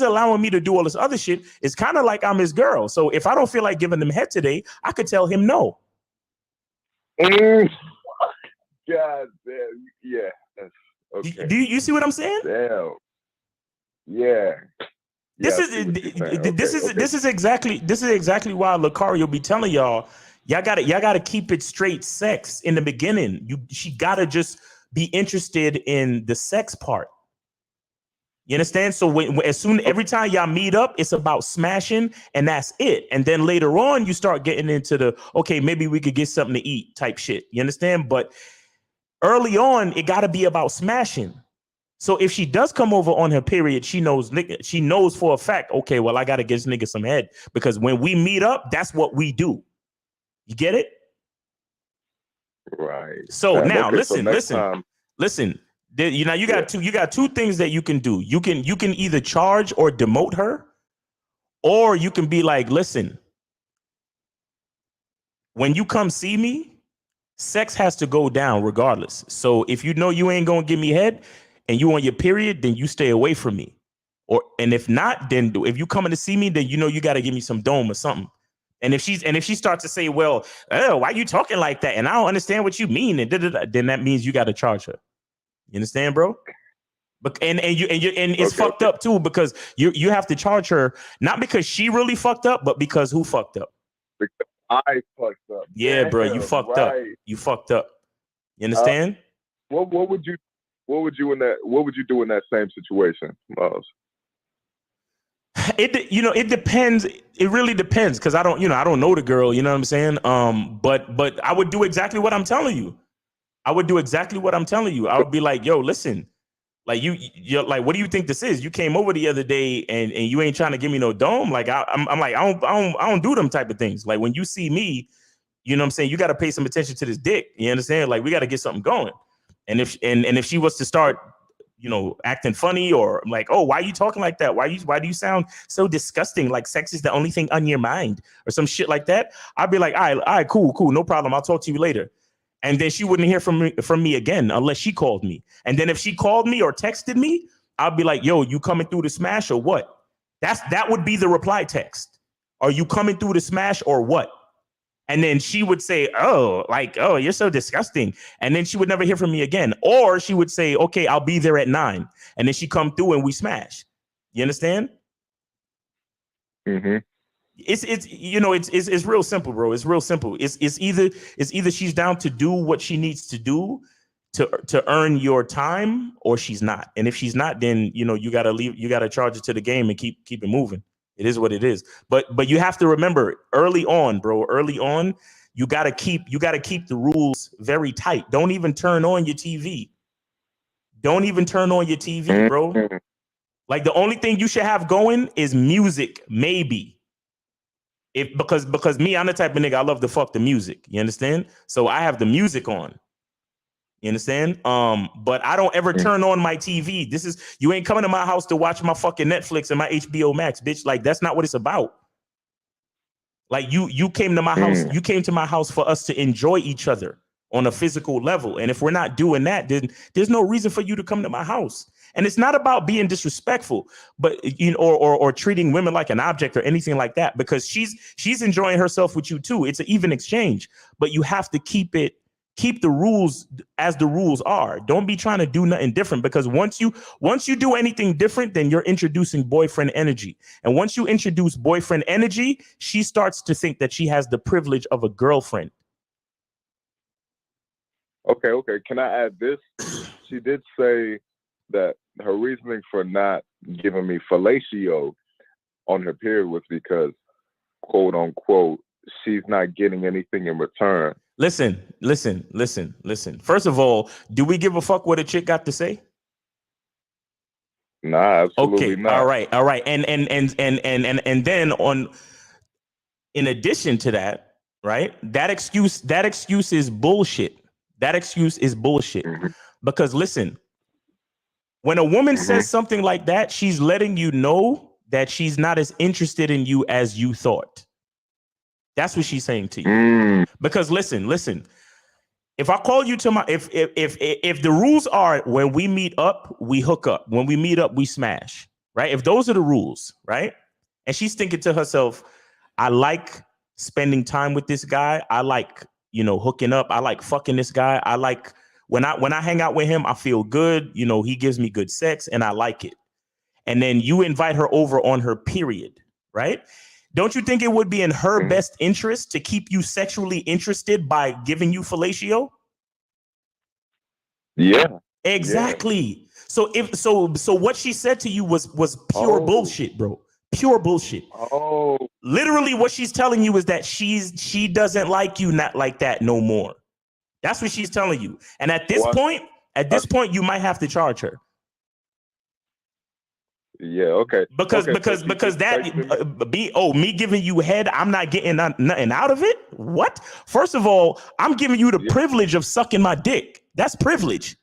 allowing me to do all this other shit, it's kind of like I'm his girl. So if I don't feel like giving him head today, I could tell him no. God damn, yeah. Okay. Do you see what I'm saying? Damn. Yeah. This is exactly why Lucario be telling y'all gotta keep it straight sex in the beginning. She gotta just be interested in the sex part. You understand? So every time y'all meet up, it's about smashing, and that's it. And then later on, you start getting into the okay, maybe we could get something to eat type shit. You understand? But early on, it got to be about smashing. So if she does come over on her period, she knows for a fact, okay, well, I got to get this nigga some head, because when we meet up, that's what we do. You get it? Right. So now listen. You got two things that you can do. You can either charge or demote her, or you can be like, listen, when you come see me, sex has to go down regardless. So if you know you ain't gonna give me head and you on your period, then you stay away from me. And if not, then if you coming to see me, then you know you got to give me some dome or something. And if she starts to say, well, why you talking like that? And I don't understand what you mean, and then that means you got to charge her. You understand, bro? But and it's fucked up too, because you have to charge her not because she really fucked up, but because who fucked up? Because I fucked up. Yeah, bro, you fucked up. You fucked up. You understand? What would you do in that same situation, Miles? it depends. It really depends because I don't know the girl. You know what I'm saying? But I would do exactly what I'm telling you. I would do exactly what I'm telling you. I would be like, yo, listen, like you're like, what do you think this is? You came over the other day and you ain't trying to give me no dome. Like I'm like, I don't do them type of things. Like when you see me, you know what I'm saying? You got to pay some attention to this dick. You understand? Like we got to get something going. And if she was to start, acting funny or like, oh, why are you talking like that? Why do you sound so disgusting? Like sex is the only thing on your mind or some shit like that. I'd be like, all right, cool. No problem. I'll talk to you later. And then she wouldn't hear from me again unless she called me. And then if she called me or texted me, I'd be like, yo, you coming through to smash or what? That would be the reply text. Are you coming through to smash or what? And then she would say, oh, you're so disgusting. And then she would never hear from me again. Or she would say, okay, I'll be there at 9. And then she come through and we smash. You understand? Mm-hmm. It's real simple, bro. It's real simple. It's either she's down to do what she needs to do to earn your time, or she's not. And if she's not, then you gotta charge it to the game and keep it moving. It is what it is. But you have to remember early on, bro. Early on, you gotta keep the rules very tight. Don't even turn on your TV. Don't even turn on your TV, bro. Like the only thing you should have going is music, maybe. Because me, I'm the type of nigga, I love to fuck the music. You understand? So I have the music on. You understand? But I don't ever turn on my TV. You ain't coming to my house to watch my fucking Netflix and my HBO Max, bitch. Like that's not what it's about. Like you came to my house. You came to my house for us to enjoy each other on a physical level. And if we're not doing that, then there's no reason for you to come to my house. And it's not about being disrespectful, but or treating women like an object or anything like that, because she's enjoying herself with you too. It's an even exchange, but you have to keep the rules as the rules are. Don't be trying to do nothing different, because once you do anything different, then you're introducing boyfriend energy. And once you introduce boyfriend energy, she starts to think that she has the privilege of a girlfriend. Okay. Can I add this? She did say that her reasoning for not giving me fellatio on her period was because, quote unquote, she's not getting anything in return. Listen. First of all, do we give a fuck what a chick got to say? Nah, absolutely okay, not. All right. And then in addition to that, right? That excuse is bullshit. That excuse is bullshit. Because listen, when a woman says something like that, she's letting you know that she's not as interested in you as you thought. That's what she's saying to you. Because listen. If I call you to if the rules are when we meet up, we hook up. When we meet up, we smash. Right? If those are the rules, right? And she's thinking to herself, I like spending time with this guy. I like, hooking up. I like fucking this guy. I like when I hang out with him, I feel good. He gives me good sex and I like it. And then you invite her over on her period, right? Don't you think it would be in her best interest to keep you sexually interested by giving you fellatio? Yeah. Exactly. Yeah. So what she said to you was pure bullshit, bro. Pure bullshit. Oh. Literally what she's telling you is that she doesn't like you not like that no more. That's what she's telling you. And at this point, you might have to charge her. Yeah, okay. Because me giving you head, I'm not getting nothing out of it. What? First of all, I'm giving you the privilege of sucking my dick. That's privilege.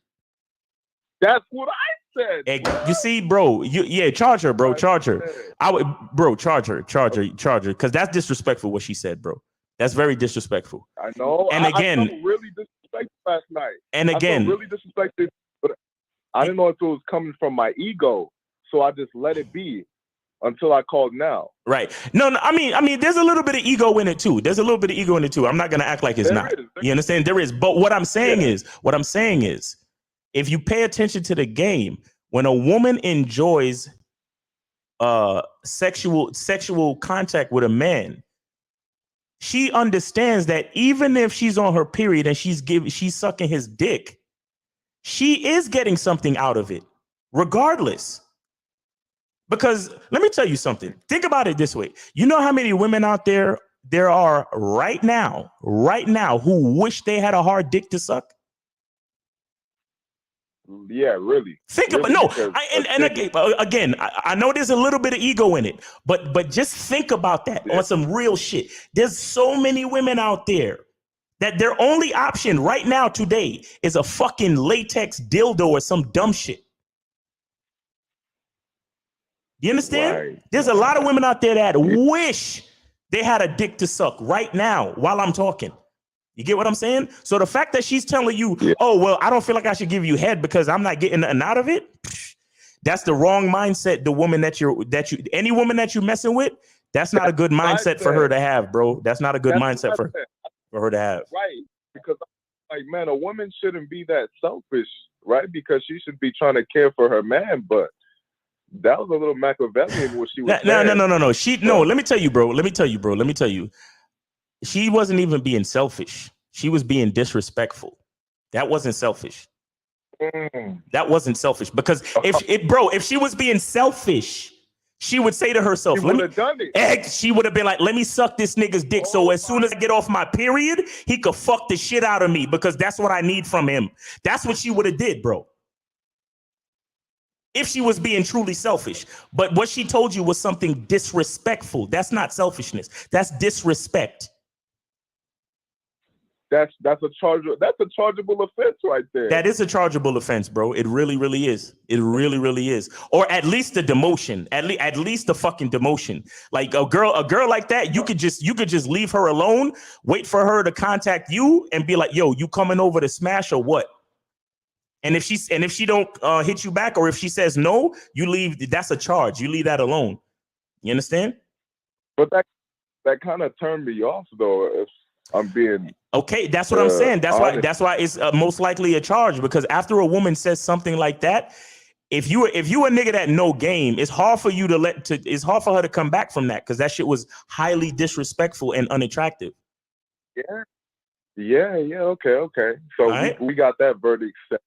That's what I said. And you see, bro. Charge her, bro. Charge her. Charge her. Because that's disrespectful. What she said, bro. That's very disrespectful. I know. And again, I felt really disrespected last night. And again, I felt really disrespected, but I didn't know if it was coming from my ego. So I just let it be until I called now. Right. No, I mean, there's a little bit of ego in it too. I'm not gonna act like it's not. You understand? There is. But what I'm saying is, if you pay attention to the game, when a woman enjoys sexual contact with a man, she understands that even if she's on her period and she's sucking his dick, she is getting something out of it, regardless. Because let me tell you something. Think about it this way. You know how many women out there are right now, who wish they had a hard dick to suck? Yeah, really. Think really, about again, I know there's a little bit of ego in it, but just think about that on some real shit. There's so many women out there that their only option right now today is a fucking latex dildo or some dumb shit. You understand? Right. There's a lot of women out there that wish they had a dick to suck right now while I'm talking. You get what I'm saying? So the fact that she's telling you, oh, well, I don't feel like I should give you head because I'm not getting nothing out of it. That's the wrong mindset. The woman any woman that you're messing with, that's not a good mindset for her to have, bro. That's not a good mindset for her to have. Right. Because like, man, a woman shouldn't be that selfish, right? Because she should be trying to care for her man, but that was a little Machiavellian what she was saying. No. Let me tell you, bro. She wasn't even being selfish. She was being disrespectful. That wasn't selfish. That wasn't selfish because if she was being selfish, she would say to herself, she would have been like, let me suck this nigga's dick. So as soon as I get off my period, he could fuck the shit out of me because that's what I need from him. That's what she would have did, bro. If she was being truly selfish. But what she told you was something disrespectful. That's not selfishness. That's disrespect. That's a chargeable offense right there. That is a chargeable offense, bro. It really, really is. It really, really is. Or at least the demotion. At least the fucking demotion. Like a girl like that, you could just leave her alone, wait for her to contact you and be like, yo, you coming over to smash or what? And if she don't hit you back, or if she says no, you leave. That's a charge. You leave that alone. You understand? But that kind of turned me off, though. If I'm being okay, that's what I'm saying. That's why it's most likely a charge, because after a woman says something like that, if you a nigga that no game, it's hard for you it's hard for her to come back from that, because that shit was highly disrespectful and unattractive. Yeah. Okay. So right. we got that verdict set.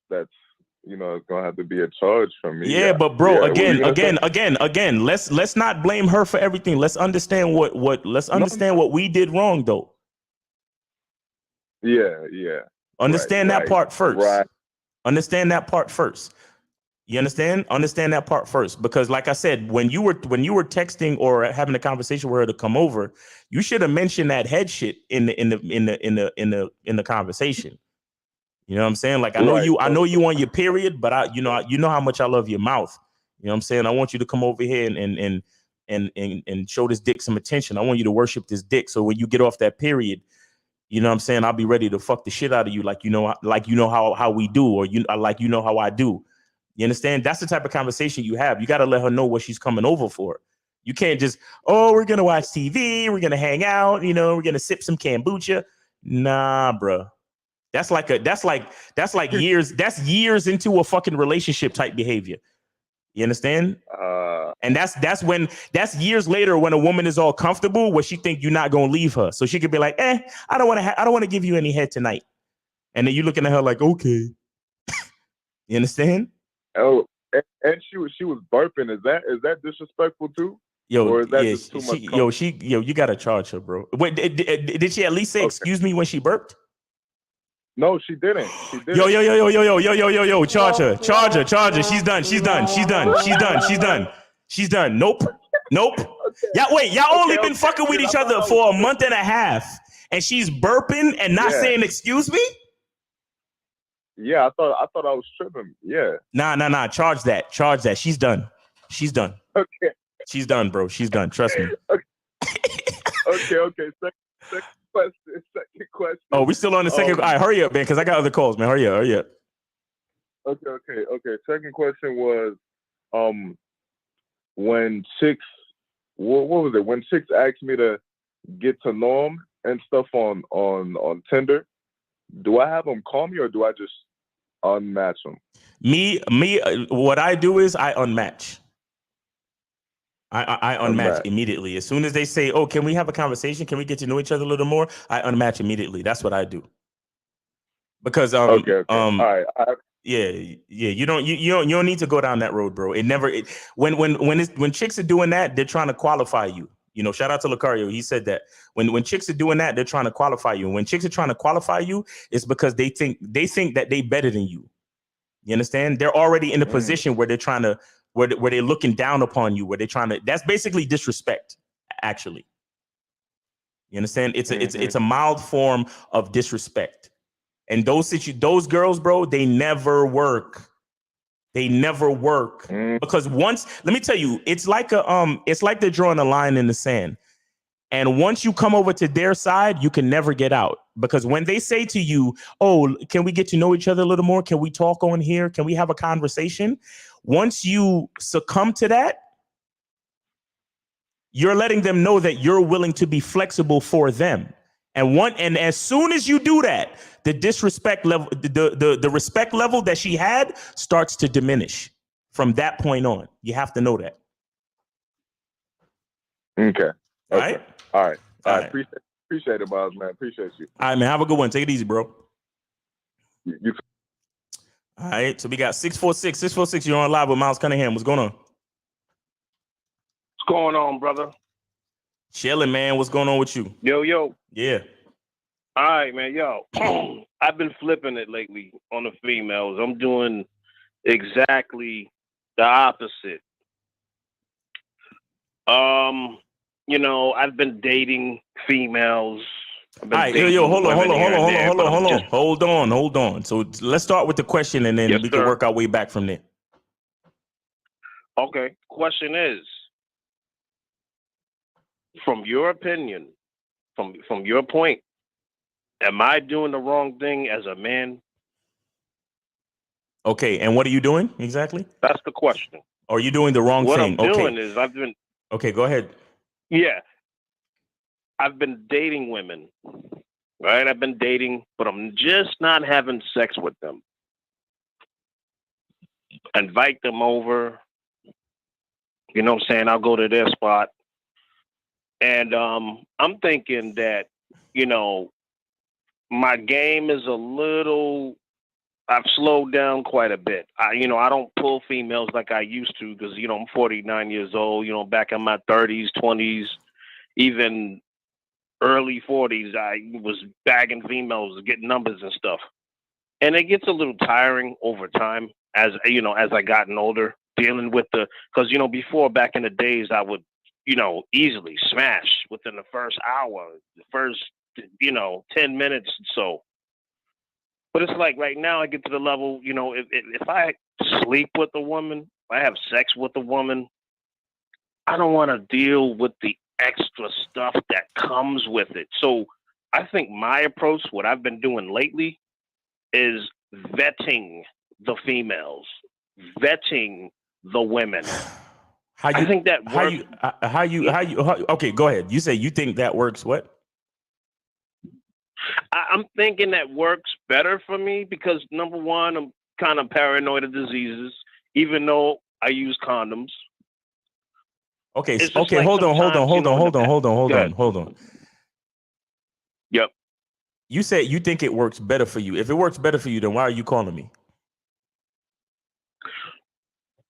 That's, it's gonna have to be a charge from me. Yeah, but bro, again, let's not blame her for everything. Let's understand what we did wrong, though. Yeah. Understand that part first. Right. Understand that part first. You understand? Understand that part first, because like I said, when you were texting or having a conversation with her to come over, you should have mentioned that head shit in the conversation. You know what I'm saying? Like, I know you on your period, but you know how much I love your mouth. You know what I'm saying? I want you to come over here and show this dick some attention. I want you to worship this dick. So when you get off that period, you know what I'm saying, I'll be ready to fuck the shit out of you, like how we do, or how I do. You understand? That's the type of conversation you have. You got to let her know what she's coming over for. You can't just, we're gonna watch TV, we're gonna hang out, we're gonna sip some kombucha. Nah, bro. That's years into a fucking relationship type behavior. You understand? And that's years later when a woman is all comfortable where she think you're not gonna leave her, so she could be like, I don't want to give you any head tonight, and then you looking at her like, okay. You understand? Oh, and she was burping. Is that disrespectful too? Yo, or is that just too much you gotta charge her, bro. Wait, did she at least say excuse me when she burped? No, she didn't. Yo, charge her. She's done. Nope. Y'all only been fucking with each other for a month and a half, and she's burping and not saying excuse me? Yeah, I thought I was tripping. Yeah. Nah. Charge that. She's done. Okay. She's done, bro. She's done. Trust me. Okay. Second question. Oh, we still on the second. All right, hurry up, man, because I got other calls, man. Hurry up. Okay. Second question was, when chicks, what was it? When chicks asked me to get to know them and stuff on Tinder, do I have them call me or do I just unmatch them? Me. What I do is I unmatch. I unmatch immediately. As soon as they say, oh, can we have a conversation? Can we get to know each other a little more? I unmatch immediately. That's what I do. Because okay. All right. Yeah, yeah. You don't need to go down that road, bro. When chicks are doing that, they're trying to qualify you. Shout out to Lucario. He said that when chicks are doing that, they're trying to qualify you. And when chicks are trying to qualify you, it's because they think that they better than you. You understand? They're already in a position where they're trying to where they're looking down upon you, where they're trying to. That's basically disrespect, actually. You understand? It's a mild form of disrespect. And those girls, bro, they never work. They never work because let me tell you, it's like they're drawing a line in the sand. And once you come over to their side, you can never get out, because when they say to you, "Oh, can we get to know each other a little more? Can we talk on here? Can we have a conversation?" Once you succumb to that, you're letting them know that you're willing to be flexible for them. And as soon as you do that, the disrespect level, the respect level that she had starts to diminish from that point on. You have to know that. Okay. All right. All right. Appreciate it, boss, man. Appreciate you. All right, man. Have a good one. Take it easy, bro. You. All right. So we got 646. You're on live with Miles Cunningham. What's going on? What's going on, brother? Chilling, man. What's going on with you? Yo. Yeah. All right, man. Yo, I've been flipping it lately on the females. I'm doing exactly the opposite. I've been dating females. All right, hold on. So let's start with the question, and then we can work our way back from there. Okay. Question is, from your opinion, from your point, am I doing the wrong thing as a man? Okay, and what are you doing exactly? That's the question. Are you doing the wrong thing? What I'm doing is I've been... Okay, go ahead. Yeah. I've been dating women, right? I've been dating, but I'm just not having sex with them. Invite them over. You know what I'm saying? I'll go to their spot. And I'm thinking that, my game is a little... I've slowed down quite a bit. I don't pull females like I used to because, I'm 49 years old. Back in my 30s, 20s, even early 40s, I was bagging females, getting numbers and stuff. And it gets a little tiring over time as I gotten older, dealing with because, before, back in the days, I would, easily smash within the first hour, the first, 10 minutes or so. But it's like right now I get to the level, if I sleep with a woman, if I have sex with a woman, I don't want to deal with the extra stuff that comes with it. So I think my approach, what I've been doing lately, is vetting the females, vetting the women. I think that works. Okay, go ahead. You say you think that works what? I'm thinking that works better for me because, number one, I'm kind of paranoid of diseases, even though I use condoms. Okay. Hold on. Yep. You said you think it works better for you. If it works better for you, then why are you calling me?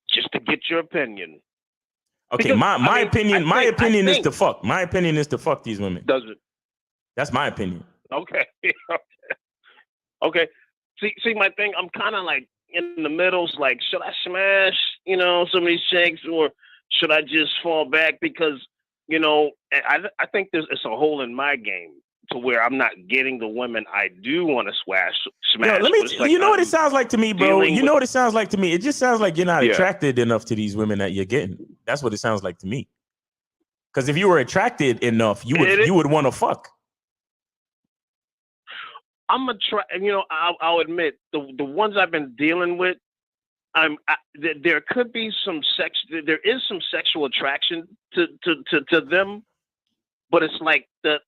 Just to get your opinion. Okay. Because, my opinion is to fuck. My opinion is to fuck these women. Does it? That's my opinion. Okay. Okay. See, my thing, I'm kind of like in the middle. It's like, should I smash, some of these chicks, or should I just fall back? Because, I think it's a hole in my game to where I'm not getting the women I do want to smash. You know what it sounds like to me, bro? What it sounds like to me? It just sounds like you're not attracted enough to these women that you're getting. That's what it sounds like to me. Because if you were attracted enough, you would want to fuck. I'm I'll admit the ones I've been dealing with, there could be some there is some sexual attraction to them, but it's like the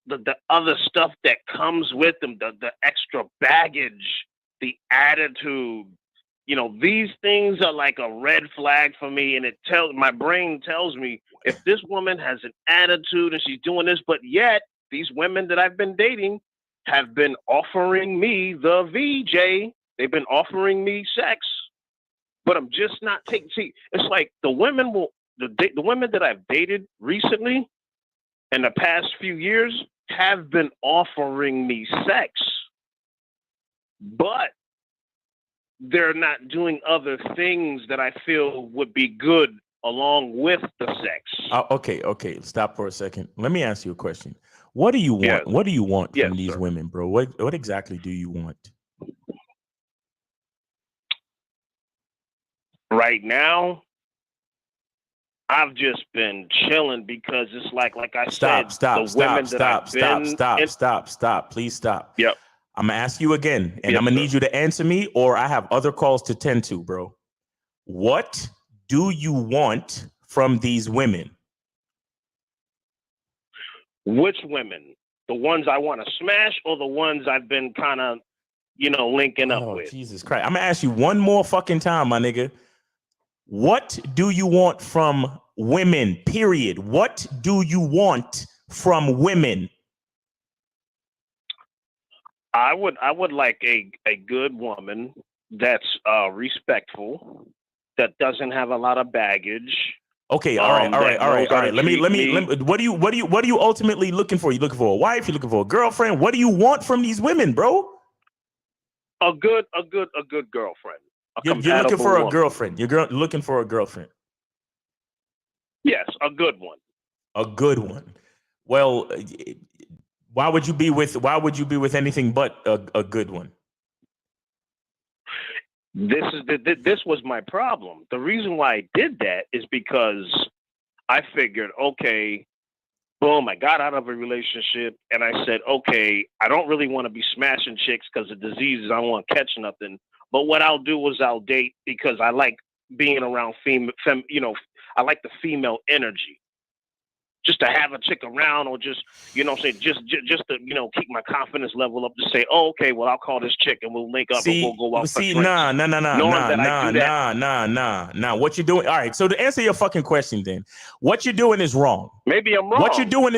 other stuff that comes with them, the extra baggage, the attitude. These things are like a red flag for me, and my brain tells me if this woman has an attitude and she's doing this, but yet these women that I've been dating have been offering me the VJ They've been offering me sex, but I'm just not taking. See, it's like the women the women that I've dated recently in the past few years have been offering me sex, but they're not doing other things that I feel would be good along with the sex. Okay. Stop for a second. Let me ask you a question. What do you want? Yes. What do you want Yes, from these sir. women, bro? What exactly do you want? Right now, I've just been chilling because it's like I said, the women that I've been Stop. Please stop. Yep. I'm gonna ask you again, and Yes, I'm gonna sir. need you to answer me, or I have other calls to tend to, bro. What do you want from these women? Which women? The ones I want to smash, or the ones I've been kind of, linking up with? Jesus Christ. I'm gonna ask you one more fucking time, my nigga. What do you want from women? Period. What do you want from women? I would like a good woman that's respectful, that doesn't have a lot of baggage. Okay, all right. Let me. me. What are you ultimately looking for? You looking for a wife? You looking for a girlfriend? What do you want from these women, bro? A good girlfriend. You're looking for a woman. girlfriend. You're looking for a girlfriend. Yes, a good one. A good one. Well, why would you be with anything but a good one? This was my problem. The reason why I did that is because I figured, okay, boom, I got out of a relationship and I said, okay, I don't really want to be smashing chicks because of diseases. I don't want to catch nothing. But what I'll do is I'll date because I like being around I like the female energy. Just to have a chick around, or just, just to, keep my confidence level up to say, oh, okay, well, I'll call this chick and we'll link up and we'll go out for drinks. Nah. What you're doing? All right. So to answer your fucking question, then, what you're doing is wrong. Maybe I'm wrong. What you're doing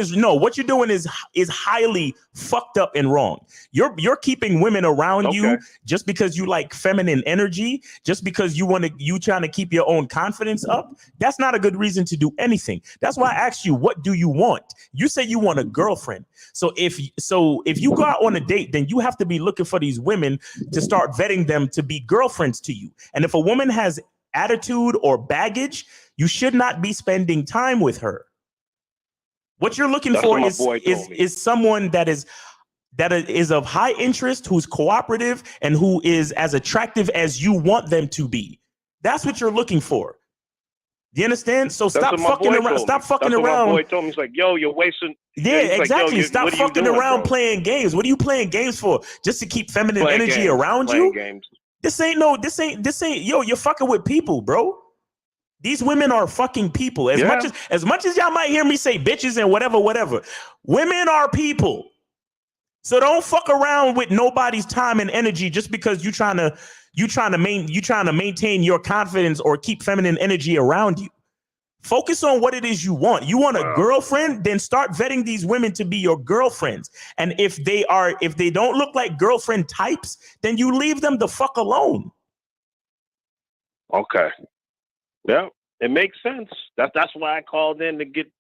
is highly fucked up and wrong. You're keeping women around you just because you like feminine energy, just because you trying to keep your own confidence up. That's not a good reason to do anything. That's why I asked you, what do you want? You say you want a girlfriend. So if you go out on a date, then you have to be looking for these women to start vetting them to be girlfriends to you. And if a woman has attitude or baggage, you should not be spending time with her. What you're looking for is someone that is of high interest, who's cooperative, and who is as attractive as you want them to be. That's what you're looking for. You understand? So stop fucking around. Stop fucking around. My boy told me, he's like, yo, you're wasting. Yeah, exactly. Stop fucking around playing games. What are you playing games for? Just to keep feminine energy around you? This ain't, yo, you're fucking with people, bro. These women are fucking people. As much as y'all might hear me say bitches and whatever. Women are people. So don't fuck around with nobody's time and energy just because you trying to maintain your confidence or keep feminine energy around you. Focus on what it is you want. You want a girlfriend, then start vetting these women to be your girlfriends. And if they don't look like girlfriend types, then you leave them the fuck alone. Okay. Yeah, it makes sense. That's why I called in to get.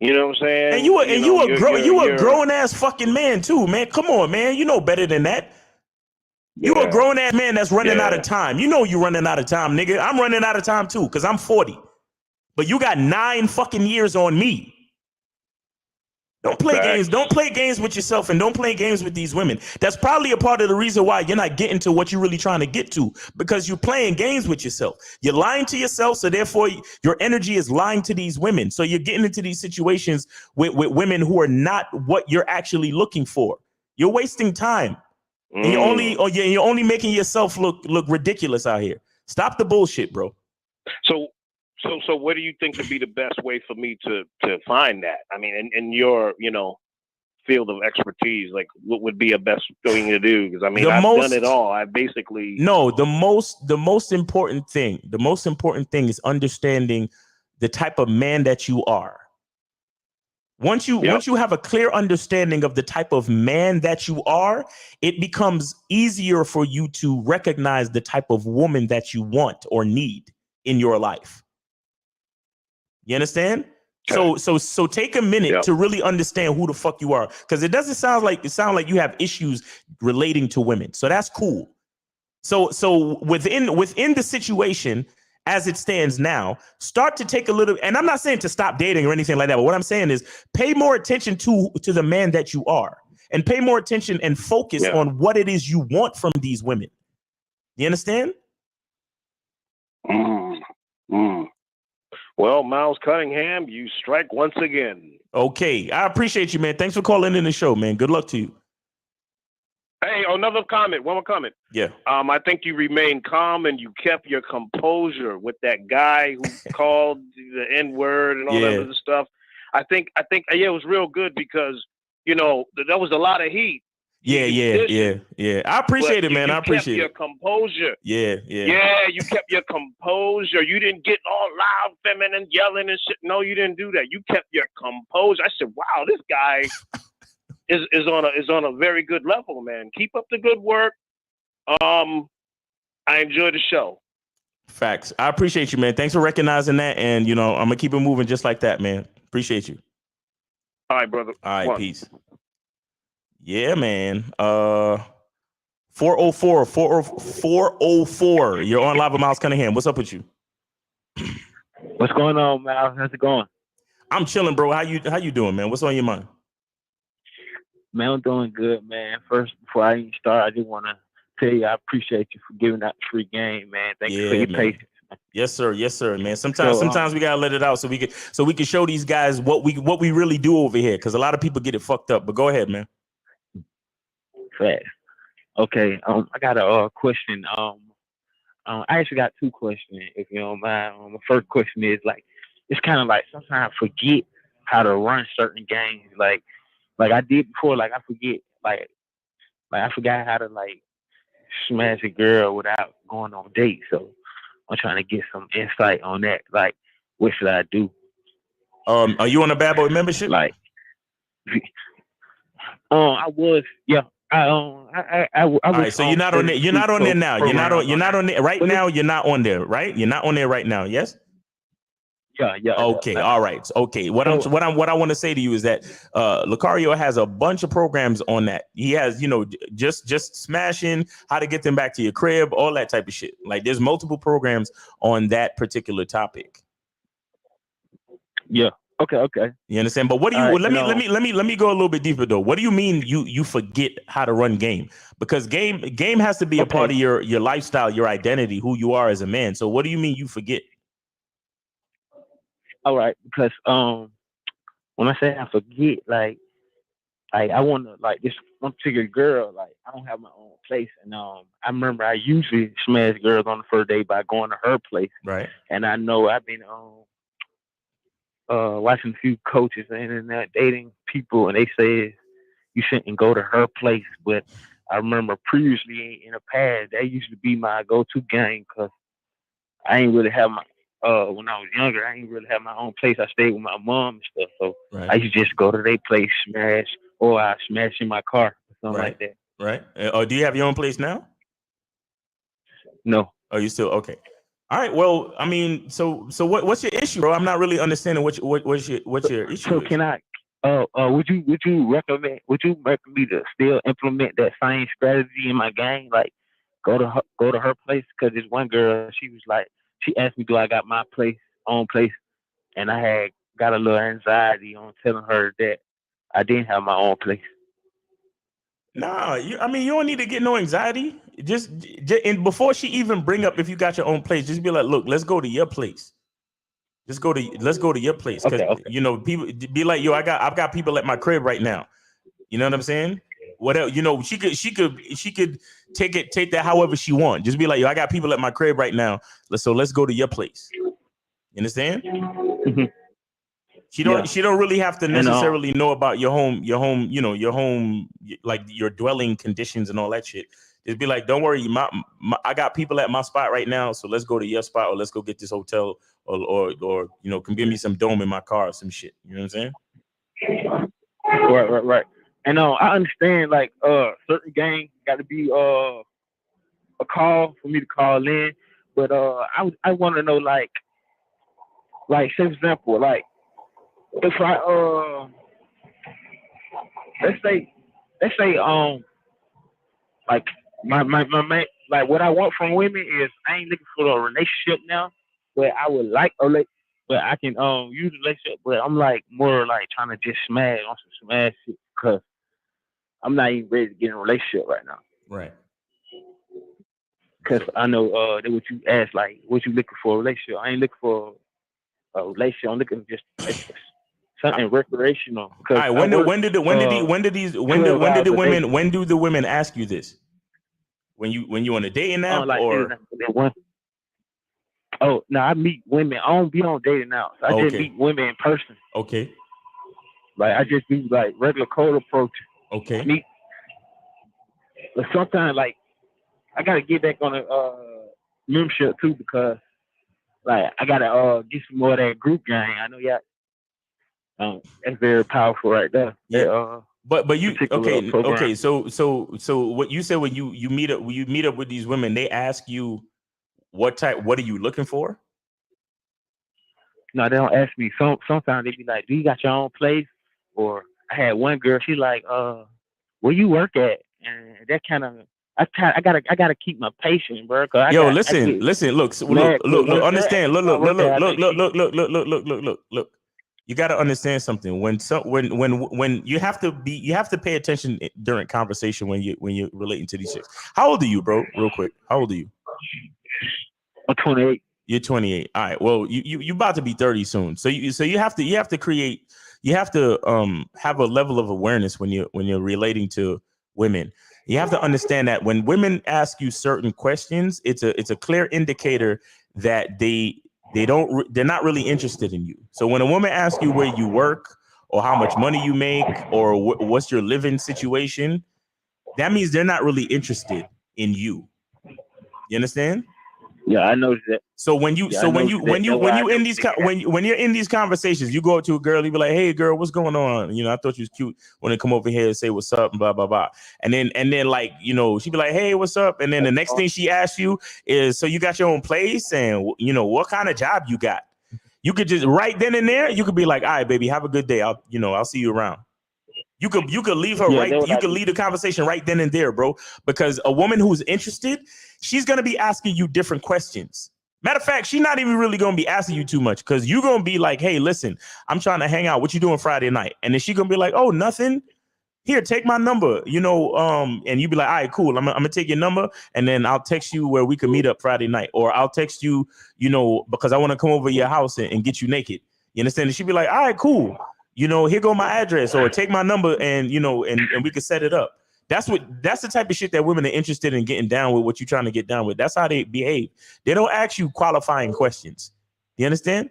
You know what I'm saying? And you a grown ass fucking man too, man. Come on, man. You know better than that. You a grown ass man that's running out of time. You know you running out of time, nigga. I'm running out of time too, because I'm 40. But you got 9 fucking years on me. Don't play games. Don't play games with yourself, and don't play games with these women. That's probably a part of the reason why you're not getting to what you're really trying to get to, because you're playing games with yourself. You're lying to yourself, so therefore your energy is lying to these women. So you're getting into these situations with women who are not what you're actually looking for. You're wasting time. And you're only making yourself look ridiculous out here. Stop the bullshit, bro. So what do you think would be the best way for me to find that? I mean, in your, field of expertise, like what would be a best thing to do? Because I mean, I've done it all. I basically the most important thing is understanding the type of man that you are. Once you have a clear understanding of the type of man that you are, it becomes easier for you to recognize the type of woman that you want or need in your life. You understand? So take a minute to really understand who the fuck you are, because it doesn't sound like you have issues relating to women. So that's cool. So within the situation as it stands now, start to take a little, and I'm not saying to stop dating or anything like that, but what I'm saying is pay more attention to the man that you are, and pay more attention and focus on what it is you want from these women. You understand? Well, Miles Cunningham, you strike once again. Okay, I appreciate you, man. Thanks for calling in the show, man. Good luck to you. Hey, another comment. One more comment. Yeah. I think you remained calm and you kept your composure with that guy who called the N-word and all that other stuff. I think it was real good because, you know, there was a lot of heat. Yeah. I appreciate it, man. I appreciate your composure. Yeah. You kept your composure. You didn't get all loud, feminine, yelling and shit. No, you didn't do that. You kept your composure. I said, wow, this guy is on a very good level, man. Keep up the good work. I enjoy the show. Facts. I appreciate you, man. Thanks for recognizing that. And, you know, I'm going to keep it moving just like that, man. Appreciate you. All right, brother. All right, peace. Yeah, man. 404. You're on live with Miles Cunningham. What's up with you? What's going on, Miles? How's it going? I'm chilling, bro. How you doing, man? What's on your mind? Man, I'm doing good, man. First, before I even start, I just want to tell you I appreciate you for giving out the free game, man. Thank you for your patience. Yes, sir, man. Sometimes we gotta let it out so we can show these guys what we really do over here, because a lot of people get it fucked up. But go ahead, man. Fast. Okay. I got a question. I actually got two questions, if you don't mind. The first question is it's kind of like sometimes I forget how to run certain games, like I did before. Like I forget, like I forgot how to smash a girl without going on dates. So I'm trying to get some insight on that. Like, what should I do? Are you on a Bad Boy membership? I was, yeah. I All right, so you're not on there. You're not on there now. You're not on there right now. You're not on there, right? You're not on there right now. Yes. Yeah. Okay. All right. Okay. What I want to say to you is that Lucario has a bunch of programs on that. He has, just smashing, how to get them back to your crib, all that type of shit. Like, there's multiple programs on that particular topic. Yeah. Okay. You understand? But what do you? Let me go a little bit deeper though. What do you mean you forget how to run game? Because game has to be a part of your lifestyle, your identity, who you are as a man. So what do you mean you forget? All right, because when I say I forget, I want to this one particular girl. I don't have my own place, and I remember I usually smash girls on the first day by going to her place. Right. And I know I've been watching a few coaches on the internet dating people, and they say you shouldn't go to her place. But I remember previously in the past that used to be my go-to game, because I ain't really have my when I was younger, I ain't really have my own place. I stayed with my mom and stuff, so I used to just go to their place, smash, or I smash in my car or something like that. Right. Do you have your own place now? No. Oh, you still okay? All right. Well, I mean, so what's your issue, bro? I'm not really understanding what's your issue. So can I? Would you recommend me to still implement that same strategy in my game? Like, go to her place, because this one girl, she was like, she asked me, do I got my own place? And I had got a little anxiety on telling her that I didn't have my own place. Nah, you don't need to get no anxiety. Just and before she even bring up if you got your own place, just be like, look, let's go to your place. Let's go to your place. Because people be like, yo, I've got people at my crib right now. You know what I'm saying? Whatever, she could take that however she want. Just be like, yo, I got people at my crib right now. So let's go to your place. You understand? Mm-hmm. She don't really have to necessarily know about your home, like your dwelling conditions and all that shit. Just be like, don't worry, I got people at my spot right now, so let's go to your spot, or let's go get this hotel, or can give me some dome in my car or some shit. You know what I'm saying? Right. And I understand like certain games got to be a call for me to call in, but I want to know like say for example like if I let's say like my man, like what I want from women is I ain't looking for a relationship now, but I would like a but I can use a relationship, but I'm like more like trying to just smash on some smash shit because I'm not even ready to get in a relationship right now. Right. Because I know that what you asked, like what you looking for a relationship. I ain't looking for a relationship. I'm looking just something recreational. All right. When do the women ask you this? When you on a dating app like or? Oh no, I meet women. I don't be on dating apps. I just meet women in person. Okay. Like I just do like regular cold approach. Okay. But sometimes like I gotta get back on a membership too because like I gotta get some more of that group gang. I know y'all. That's very powerful right there. Yeah. But you okay. So what you said when you meet up with these women, they ask you what are you looking for? No, they don't ask me. Sometimes they be like, "Do you got your own place?" Or I had one girl. She like, "Where you work at?" And that kind of, I gotta keep my patience, bro. Listen. Look. Understand. Look. You got to understand something. When you have to pay attention during conversation when you're relating to these chicks. How old are you, bro? Real quick. How old are you? I'm 28. You're 28. All right. Well, you about to be 30 soon. So you have to create. You have to have a level of awareness when you're relating to women. You have to understand that when women ask you certain questions, it's a clear indicator that they're not really interested in you. So when a woman asks you where you work or how much money you make or what's your living situation, that means they're not really interested in you. You understand? Yeah, I know that. So when you're in these conversations, you go up to a girl, you be like, "Hey, girl, what's going on? You know, I thought you was cute when they come over here and say what's up and blah blah blah." And then like she be like, "Hey, what's up?" And then the next thing she asks you is, "So you got your own place and what kind of job you got?" You could just right then and there, you could be like, "All right, baby, have a good day. I'll see you around." You could leave her you could leave the conversation right then and there, bro. Because a woman who's interested, she's gonna be asking you different questions. Matter of fact, she's not even really gonna be asking you too much because you're gonna be like, "Hey, listen, I'm trying to hang out. What you doing Friday night?" And then she's gonna be like, "Oh, nothing. Here, take my number." And you be like, "All right, cool. I'm gonna take your number, and then I'll text you where we can meet up Friday night, or I'll text you, because I want to come over to your house and get you naked." You understand? And she'd be like, "All right, cool. Here go my address, or take my number, and and we could set it up." That's the type of shit that women are interested in getting down with. What you're trying to get down with. That's how they behave. They don't ask you qualifying questions. You understand?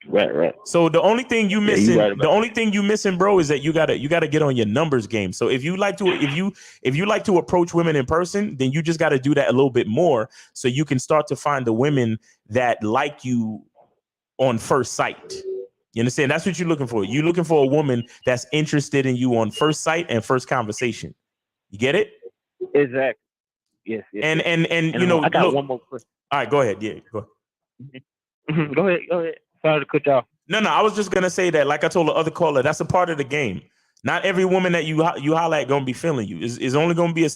Right. So the only thing you missing, bro, is that you gotta get on your numbers game. So if you like to approach women in person, then you just got to do that a little bit more, so you can start to find the women that like you on first sight. You understand? That's what you're looking for. You're looking for a woman that's interested in you on first sight and first conversation. You get it? Exactly. Yes. And I got one more question. All right, go ahead. Yeah, go ahead. Go ahead. Sorry to cut you off. No, I was just gonna say that, like I told the other caller, that's a part of the game. Not every woman that you holler at gonna be feeling you. Is only gonna be a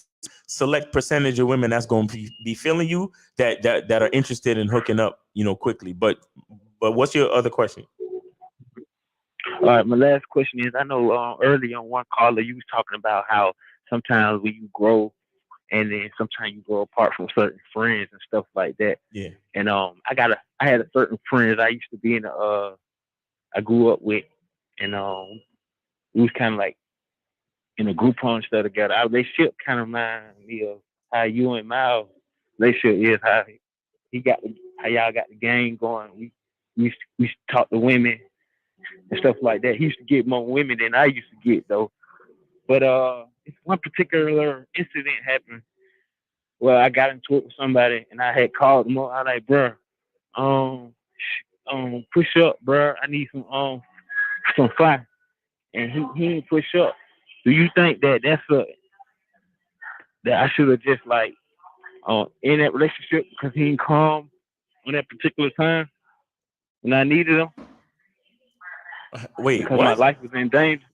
select percentage of women that's gonna be feeling you that are interested in hooking up, quickly. But what's your other question? All right, my last question is, I know early on one caller you was talking about how sometimes when you grow and then sometimes you grow apart from certain friends and stuff like that. Yeah. And I had a certain friends I used to be I grew up with, and we was kind of like in a group home stuff together. Our relationship kind of remind me of how you and Miles' relationship is, how y'all got the game going. We used to talk to women and stuff like that. He used to get more women than I used to get, though. But one particular incident happened where I got into it with somebody, and I had called them up. I was like, "Bro, push up, bro. I need some some fly, and he didn't push up. Do you think that that I should have just like in that relationship because he didn't come on that particular time when I needed him? Wait, because what? my life was in danger.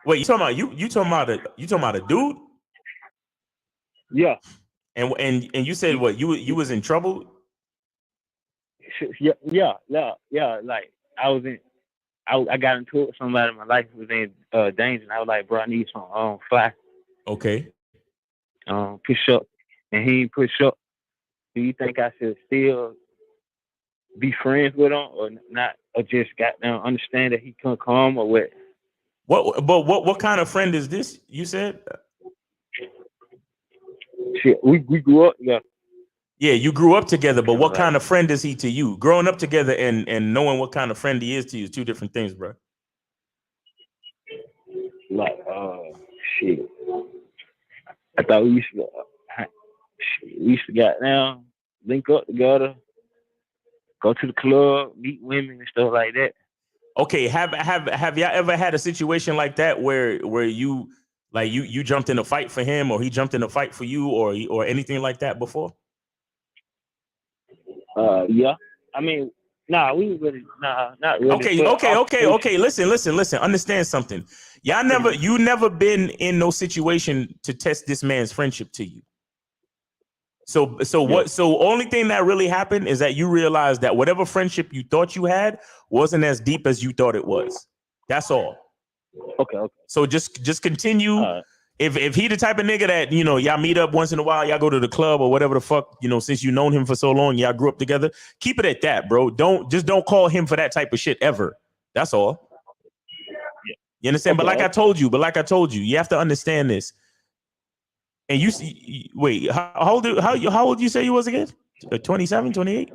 Wait, you talking about you talking about a dude? Yeah. And you said what? You was in trouble? Yeah. Like I got into it with somebody. My life was in danger, and I was like, bro, I need some fly. Okay. Push up, and he didn't push up. Do you think I should still be friends with him, or not, or just understand that he couldn't come, or what? What kind of friend is this? You said? Shit, we grew up together. Yeah, you grew up together, but what kind of friend is he to you? Growing up together and knowing what kind of friend he is to you is two different things, bro. Like, shit. I thought we used to get down, link up together, go to the club, meet women and stuff like that. Okay, have y'all ever had a situation like that where you like you jumped in a fight for him, or he jumped in a fight for you, or anything like that before? Yeah. I mean, not really. Okay. Listen. Understand something. You never been in no situation to test this man's friendship to you. So only thing that really happened is that you realized that whatever friendship you thought you had wasn't as deep as you thought it was. That's all. Okay. So just continue. If he the type of nigga that, y'all meet up once in a while, y'all go to the club or whatever the fuck, since you known him for so long, y'all grew up together, keep it at that, bro. Don't call him for that type of shit ever. That's all. Yeah. You understand? Okay. But like I told you, you have to understand this. And wait, how old you say you was again? 27, 28?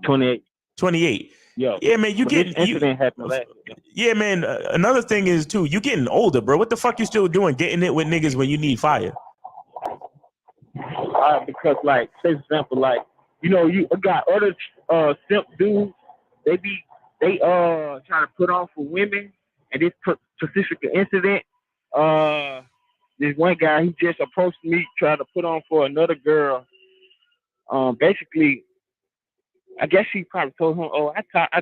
28. 28. Yeah, man, incident happened last year. Yeah, man. Another thing is too, you getting older, bro. What the fuck you still doing? Getting it with niggas when you need fire? Because, like, say for example, like, you got other simp dudes. They try to put on for women, and this specific incident, this one guy, he just approached me, trying to put on for another girl. Basically, I guess she probably told him, "Oh,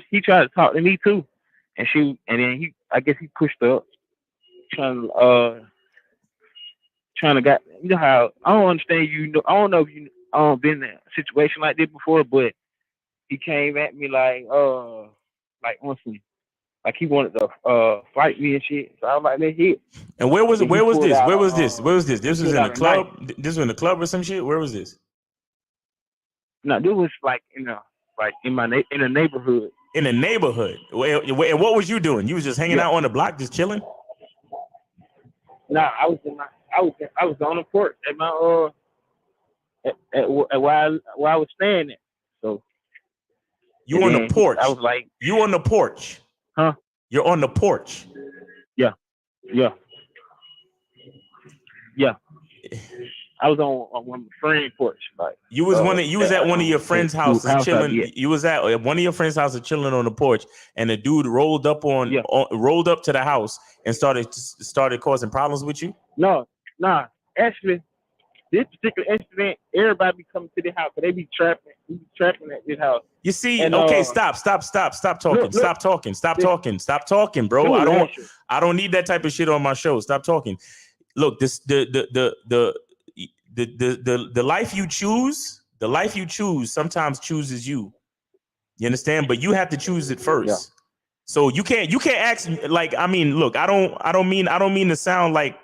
he tried to talk to me too," and I guess he pushed her up, trying to get. You know how I don't understand. I don't know if you been in a situation like this before, but he came at me like honestly, like he wanted to fight me and shit. So I was like, let's hit. And where was this? This was in the club. This was in the club or some shit. Where was this? No, this was like in the neighborhood. In the neighborhood. And what was you doing? You was just hanging out on the block, just chilling? Nah, I was on the porch at my where I was staying at. So you on the porch? I was like, you on the porch? Huh? You're on the porch? Yeah. I was on one of my friend's porch. Like you was at one of your friends' houses chilling. You was at one of your friends' houses chilling on the porch, and the dude rolled up to the house and started causing problems with you. No, actually, this particular incident, everybody be coming to the house, but they be trapping. We be trapping at this house. You see? And, okay, stop talking. Stop talking, bro. I don't need that type of shit on my show. Stop talking. Look, the life you choose sometimes chooses you. You understand? But you have to choose it first. Yeah. So you can't ask, like, I mean, look, I don't mean to sound like,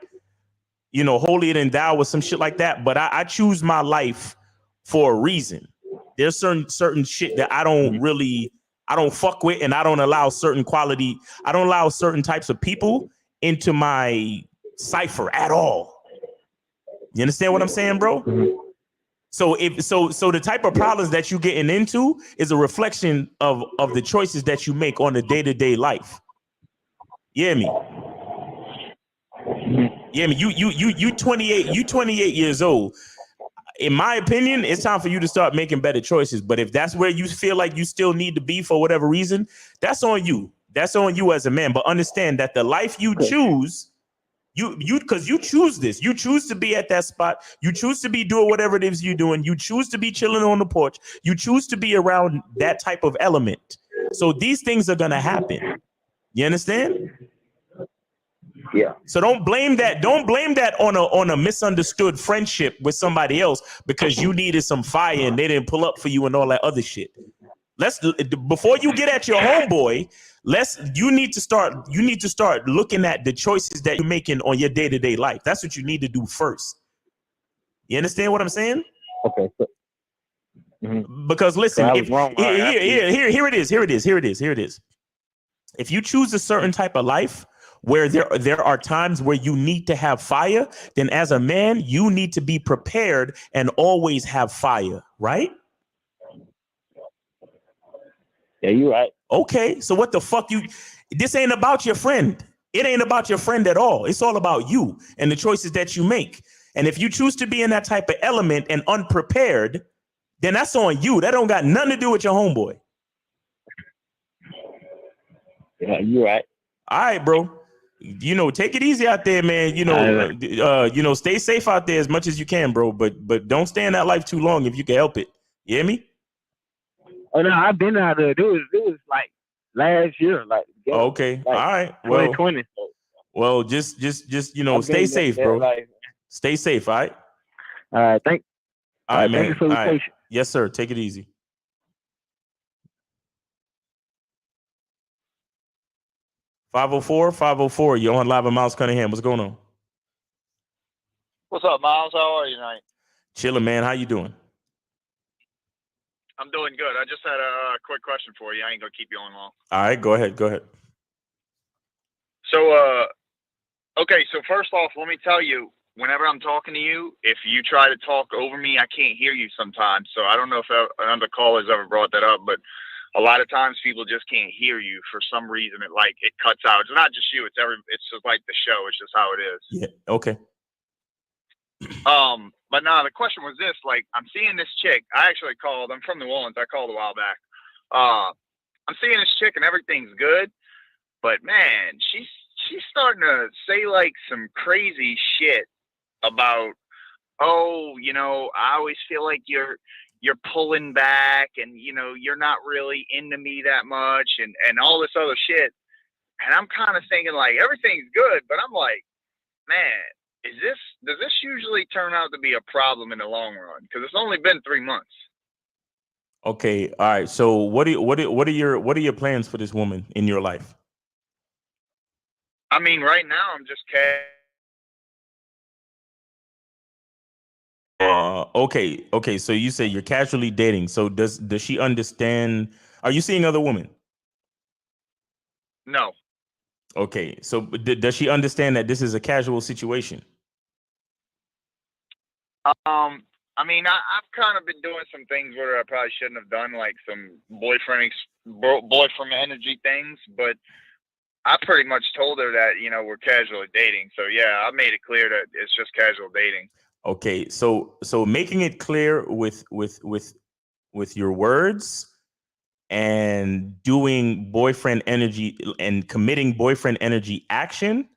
holier than thou with some shit like that, but I choose my life for a reason. There's certain shit that I don't fuck with, and I don't allow certain types of people into my cipher at all. You understand what I'm saying, bro? Mm-hmm. So the type of problems that you're getting into is a reflection of the choices that you make on the day-to-day life. Yeah, me. Yeah, me. You 28 years old. In my opinion, it's time for you to start making better choices. But if that's where you feel like you still need to be for whatever reason, that's on you. That's on you as a man. But understand that the life you choose, because you choose this. You choose to be at that spot. You choose to be doing whatever it is you're doing. You choose to be chilling on the porch. You choose to be around that type of element. So these things are gonna happen. You understand? Yeah. So don't blame that. Don't blame that on a misunderstood friendship with somebody else because you needed some fire and they didn't pull up for you and all that other shit. Before you get at your homeboy, you need to start looking at the choices that you're making on your day-to-day life. That's what you need to do first. You understand what I'm saying? Okay. Because listen, So I was wrong. here it is. If you choose a certain type of life where there are times where you need to have fire, then as a man, you need to be prepared and always have fire, right? Yeah, you're right. Okay, so what the fuck this ain't about your friend. It ain't about your friend at all. It's all about you and the choices that you make. And if you choose to be in that type of element and unprepared, then that's on you. That don't got nothing to do with your homeboy. Yeah, you're right. All right, bro. Take it easy out there, man. Stay safe out there as much as you can, bro. But don't stay in that life too long if you can help it. You hear me? Oh no, I've been out there. It was like last year, like. Okay. Like all right. Well, 2020. So. Well, just stay safe, bro. Stay safe. All right. All right. All right, man. Thank you for the all right. patience. Yes, sir. Take it easy. $504. You're on Live with Miles Cunningham. What's going on? What's up, Miles? How are you tonight? Chilling, man. How you doing? I'm doing good. I just had a quick question for you. I ain't gonna keep you on long. All right, go ahead. So, okay. So first off, let me tell you, whenever I'm talking to you, if you try to talk over me, I can't hear you sometimes. So I don't know if another caller's ever brought that up, but a lot of times people just can't hear you for some reason. It cuts out. It's not just you. It's just like the show. It's just how it is. Yeah. Okay. But no, the question was this, like, I'm seeing this chick. I actually called. I'm from New Orleans. I called a while back. I'm seeing this chick and everything's good. But man, she's starting to say like some crazy shit about, I always feel like you're pulling back and, you're not really into me that much and all this other shit. And I'm kind of thinking like everything's good, but I'm like, man, does this usually turn out to be a problem in the long run? Because it's only been 3 months. Okay. All right. So what are your plans for this woman in your life? I mean, right now I'm just Okay. So you say you're casually dating. So does she understand? Are you seeing other women? No. Okay. So does she understand that this is a casual situation? I mean, I've kind of been doing some things where I probably shouldn't have done, like some boyfriend energy things, but I pretty much told her that, we're casually dating. So yeah, I made it clear that it's just casual dating. Okay. So making it clear with your words and doing boyfriend energy and committing boyfriend energy action.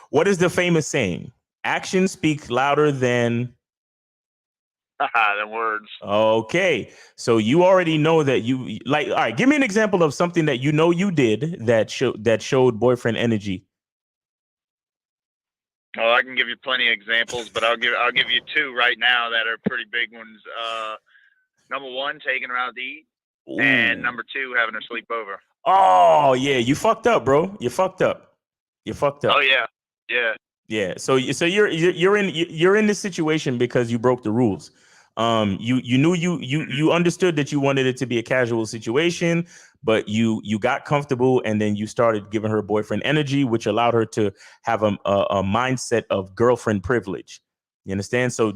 What is the famous saying? Actions speak louder than the words. Okay. So you already know that you like, all right, give me an example of something that you did that showed boyfriend energy. Oh, I can give you plenty of examples, but I'll give you 2 right now that are pretty big ones. Number 1, taking her out to eat. Ooh. And number 2, having her sleep over. Oh yeah, you fucked up, bro. You fucked up. Oh yeah. Yeah. Yeah. So you're in this situation because you broke the rules. You knew you understood that you wanted it to be a casual situation, but you got comfortable and then you started giving her boyfriend energy, which allowed her to have a mindset of girlfriend privilege. You understand? So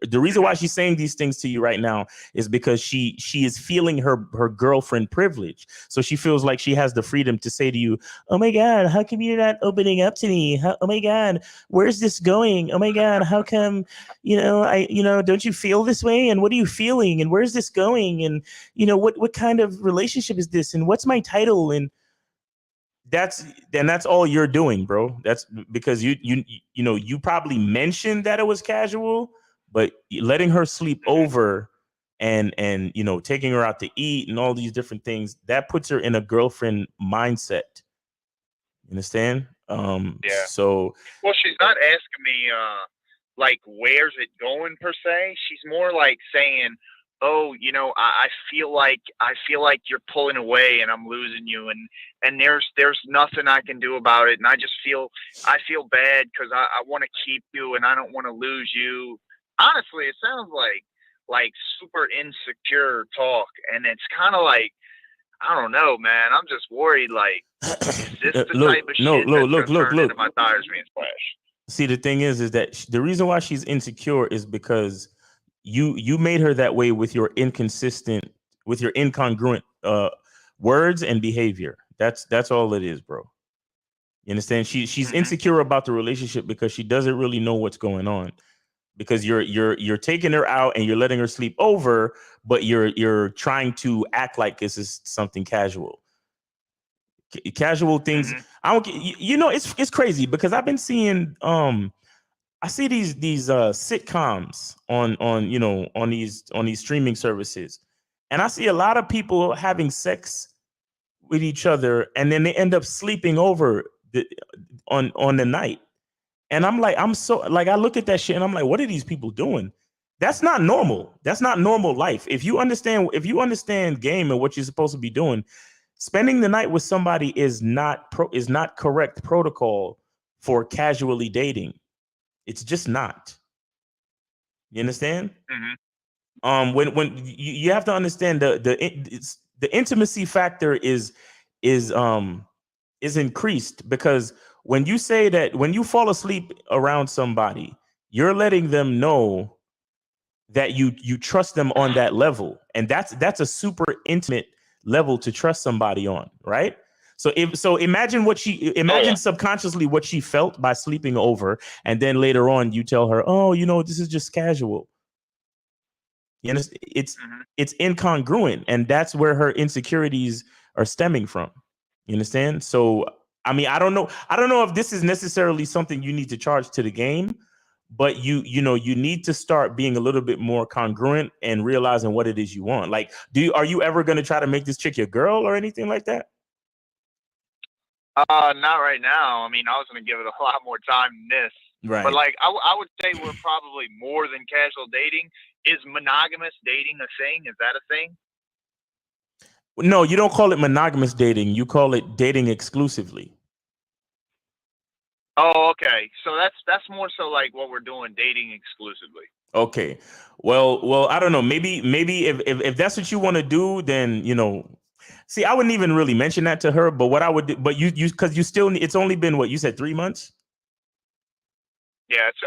the reason why she's saying these things to you right now is because she is feeling her girlfriend privilege. So she feels like she has the freedom to say to you, "Oh my God, how come you're not opening up to me? Oh my God, where's this going? Oh my God, how come, don't you feel this way? And what are you feeling? And where's this going? And what kind of relationship is this? And what's my title?" And that's all you're doing, bro. That's because you probably mentioned that it was casual, but letting her sleep over and taking her out to eat and all these different things, that puts her in a girlfriend mindset. You understand? Yeah. So Well, she's not asking me like where's it going per se. She's more like saying, "Oh, I feel like you're pulling away and I'm losing you, and there's nothing I can do about it, and I feel bad because I want to keep you and I don't want to lose you." Honestly, it sounds like super insecure talk, and it's kind of like, I don't know, man. I'm just worried. Like, is this the type of shit that's gonna turn into my tires being splashed? See, the thing is that the reason why she's insecure is because you made her that way with your incongruent words and behavior. That's all it is, bro. You understand? She's insecure about the relationship because she doesn't really know what's going on. Because you're taking her out and you're letting her sleep over, but you're trying to act like this is something casual. Casual things. I don't. It's crazy because I've been seeing I see these sitcoms on these streaming services, and I see a lot of people having sex with each other, and then they end up sleeping over on the night. And I'm like, I look at that shit and I'm like, what are these people doing? That's not normal. That's not normal life. If you understand game and what you're supposed to be doing, spending the night with somebody is not correct protocol for casually dating. It's just not. You understand? When you have to understand the intimacy factor is increased because when you say that when you fall asleep around somebody, you're letting them know that you trust them on that level, and that's a super intimate level to trust somebody on, right? So imagine subconsciously what she felt by sleeping over, and then later on you tell her, "Oh, this is just casual." You understand? It's incongruent, and that's where her insecurities are stemming from. You understand? So I mean, I don't know if this is necessarily something you need to charge to the game, but you need to start being a little bit more congruent and realizing what it is you want. Like, are you ever going to try to make this chick your girl or anything like that? Not right now. I mean, I was going to give it a lot more time than this. Right. But like, I would say we're probably more than casual dating. Is monogamous dating a thing? Is that a thing? No, you don't call it monogamous dating. You call it dating exclusively. Oh, okay. So that's more so like what we're doing, dating exclusively. Okay. Well, I don't know. Maybe if that's what you want to do, then see, I wouldn't even really mention that to her. But what I would do, but because it's only been what you said, 3 months. Yeah, it's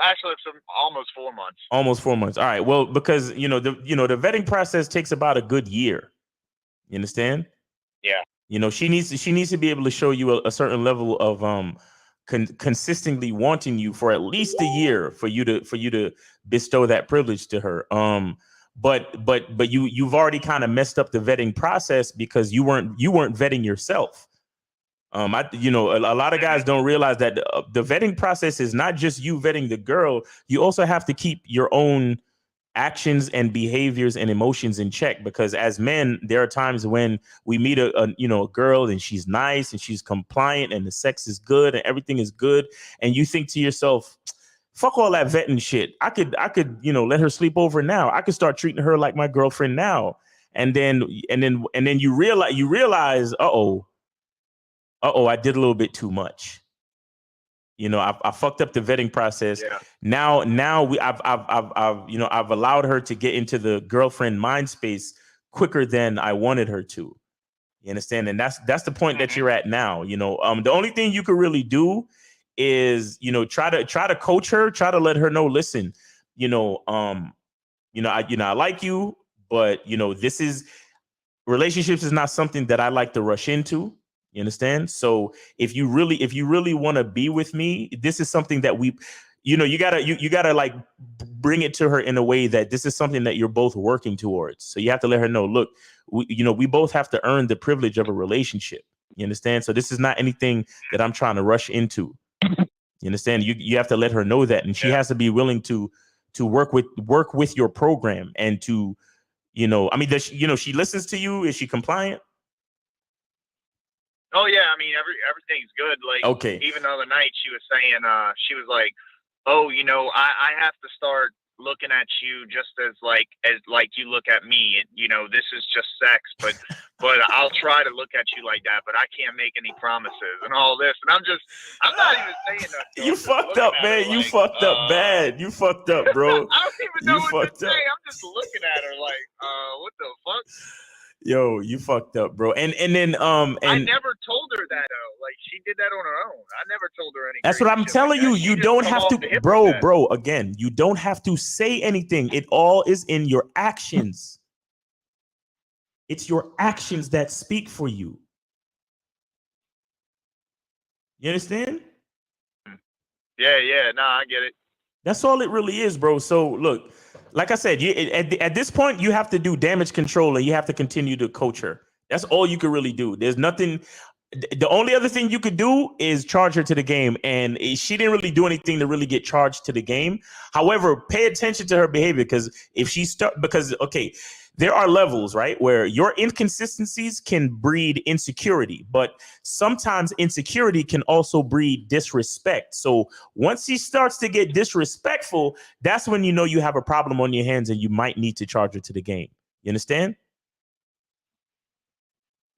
almost 4 months. Almost 4 months. All right. Well, because the vetting process takes about a good year. You understand? Yeah. She needs to be able to show you a certain level of consistently wanting you for at least a year for you to bestow that privilege to her. But you've already kind of messed up the vetting process because you weren't vetting yourself. A lot of guys don't realize that the vetting process is not just you vetting the girl. You also have to keep your own actions and behaviors and emotions in check, because as men, there are times when we meet a girl and she's nice and she's compliant and the sex is good and everything is good, and you think to yourself, fuck all that vetting shit. I could let her sleep over now. I could start treating her like my girlfriend now. And then you realize, I did a little bit too much. I fucked up the vetting process. Yeah. Now I've allowed her to get into the girlfriend mind space quicker than I wanted her to. You understand? And that's the point that you're at now. The only thing you could really do is, try to coach her, try to let her know, listen, I like you, but relationships is not something that I like to rush into. You understand? So if you really want to be with me, this is something that you gotta like bring it to her in a way that this is something that you're both working towards. So you have to let her know, look, we both have to earn the privilege of a relationship. You understand? So this is not anything that I'm trying to rush into. You understand? You have to let her know that, and she has to be willing to work with your program and to, does she listens to you? Is she compliant? Oh yeah, I mean everything's good. Like okay. Even the other night she was saying, she was like, oh, I have to start looking at you just as you look at me, and this is just sex, but I'll try to look at you like that, but I can't make any promises and all this, and I'm not even saying that. You fucked up, man. You fucked up bad. You fucked up, bro. I don't even know what to say. Up. I'm just looking at her like, what the fuck? Yo, you fucked up, bro. And then I never told her that though. Like she did that on her own. I never told her anything. That's what I'm telling you. You don't have to, bro. Again, you don't have to say anything. It all is in your actions. It's your actions that speak for you. You understand? Yeah. Nah, I get it. That's all it really is, bro. So look, like I said, at this point, you have to do damage control and you have to continue to coach her. That's all you can really do. There's nothing. The only other thing you could do is charge her to the game. And she didn't really do anything to really get charged to the game. However, pay attention to her behavior, because there are levels, right, where your inconsistencies can breed insecurity, but sometimes insecurity can also breed disrespect. So once she starts to get disrespectful, that's when you have a problem on your hands and you might need to charge her to the game. You understand?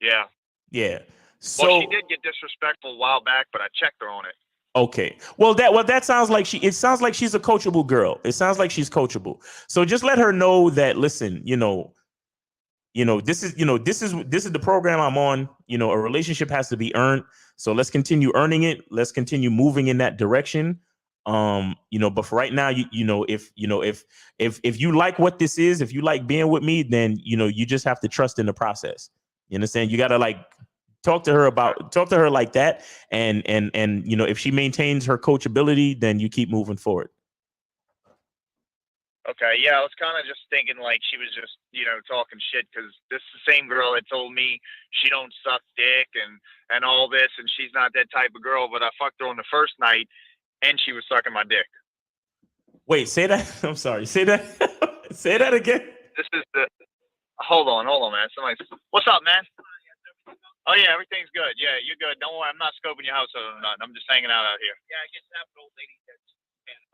Yeah. Yeah. So well, she did get disrespectful a while back, but I checked her on it. Okay. Well, that sounds like it sounds like she's a coachable girl. It sounds like she's coachable. So just let her know that, listen, this is the program I'm on. A relationship has to be earned. So let's continue earning it. Let's continue moving in that direction. But for right now, if you like what this is, if you like being with me, then, you just have to trust in the process. You understand? You got to talk to her like that. And if she maintains her coachability, then you keep moving forward. Okay, yeah, I was kind of just thinking like she was just, talking shit, because this is the same girl that told me she don't suck dick and all this, and she's not that type of girl, but I fucked her on the first night, and she was sucking my dick. Wait, say that. I'm sorry. Say that. Say that again. This is hold on, man. What's up, man? Oh, yeah, everything's good. Yeah, you're good. Don't worry, I'm not scoping your house or nothing. I'm just hanging out here. Yeah, I guess that old lady.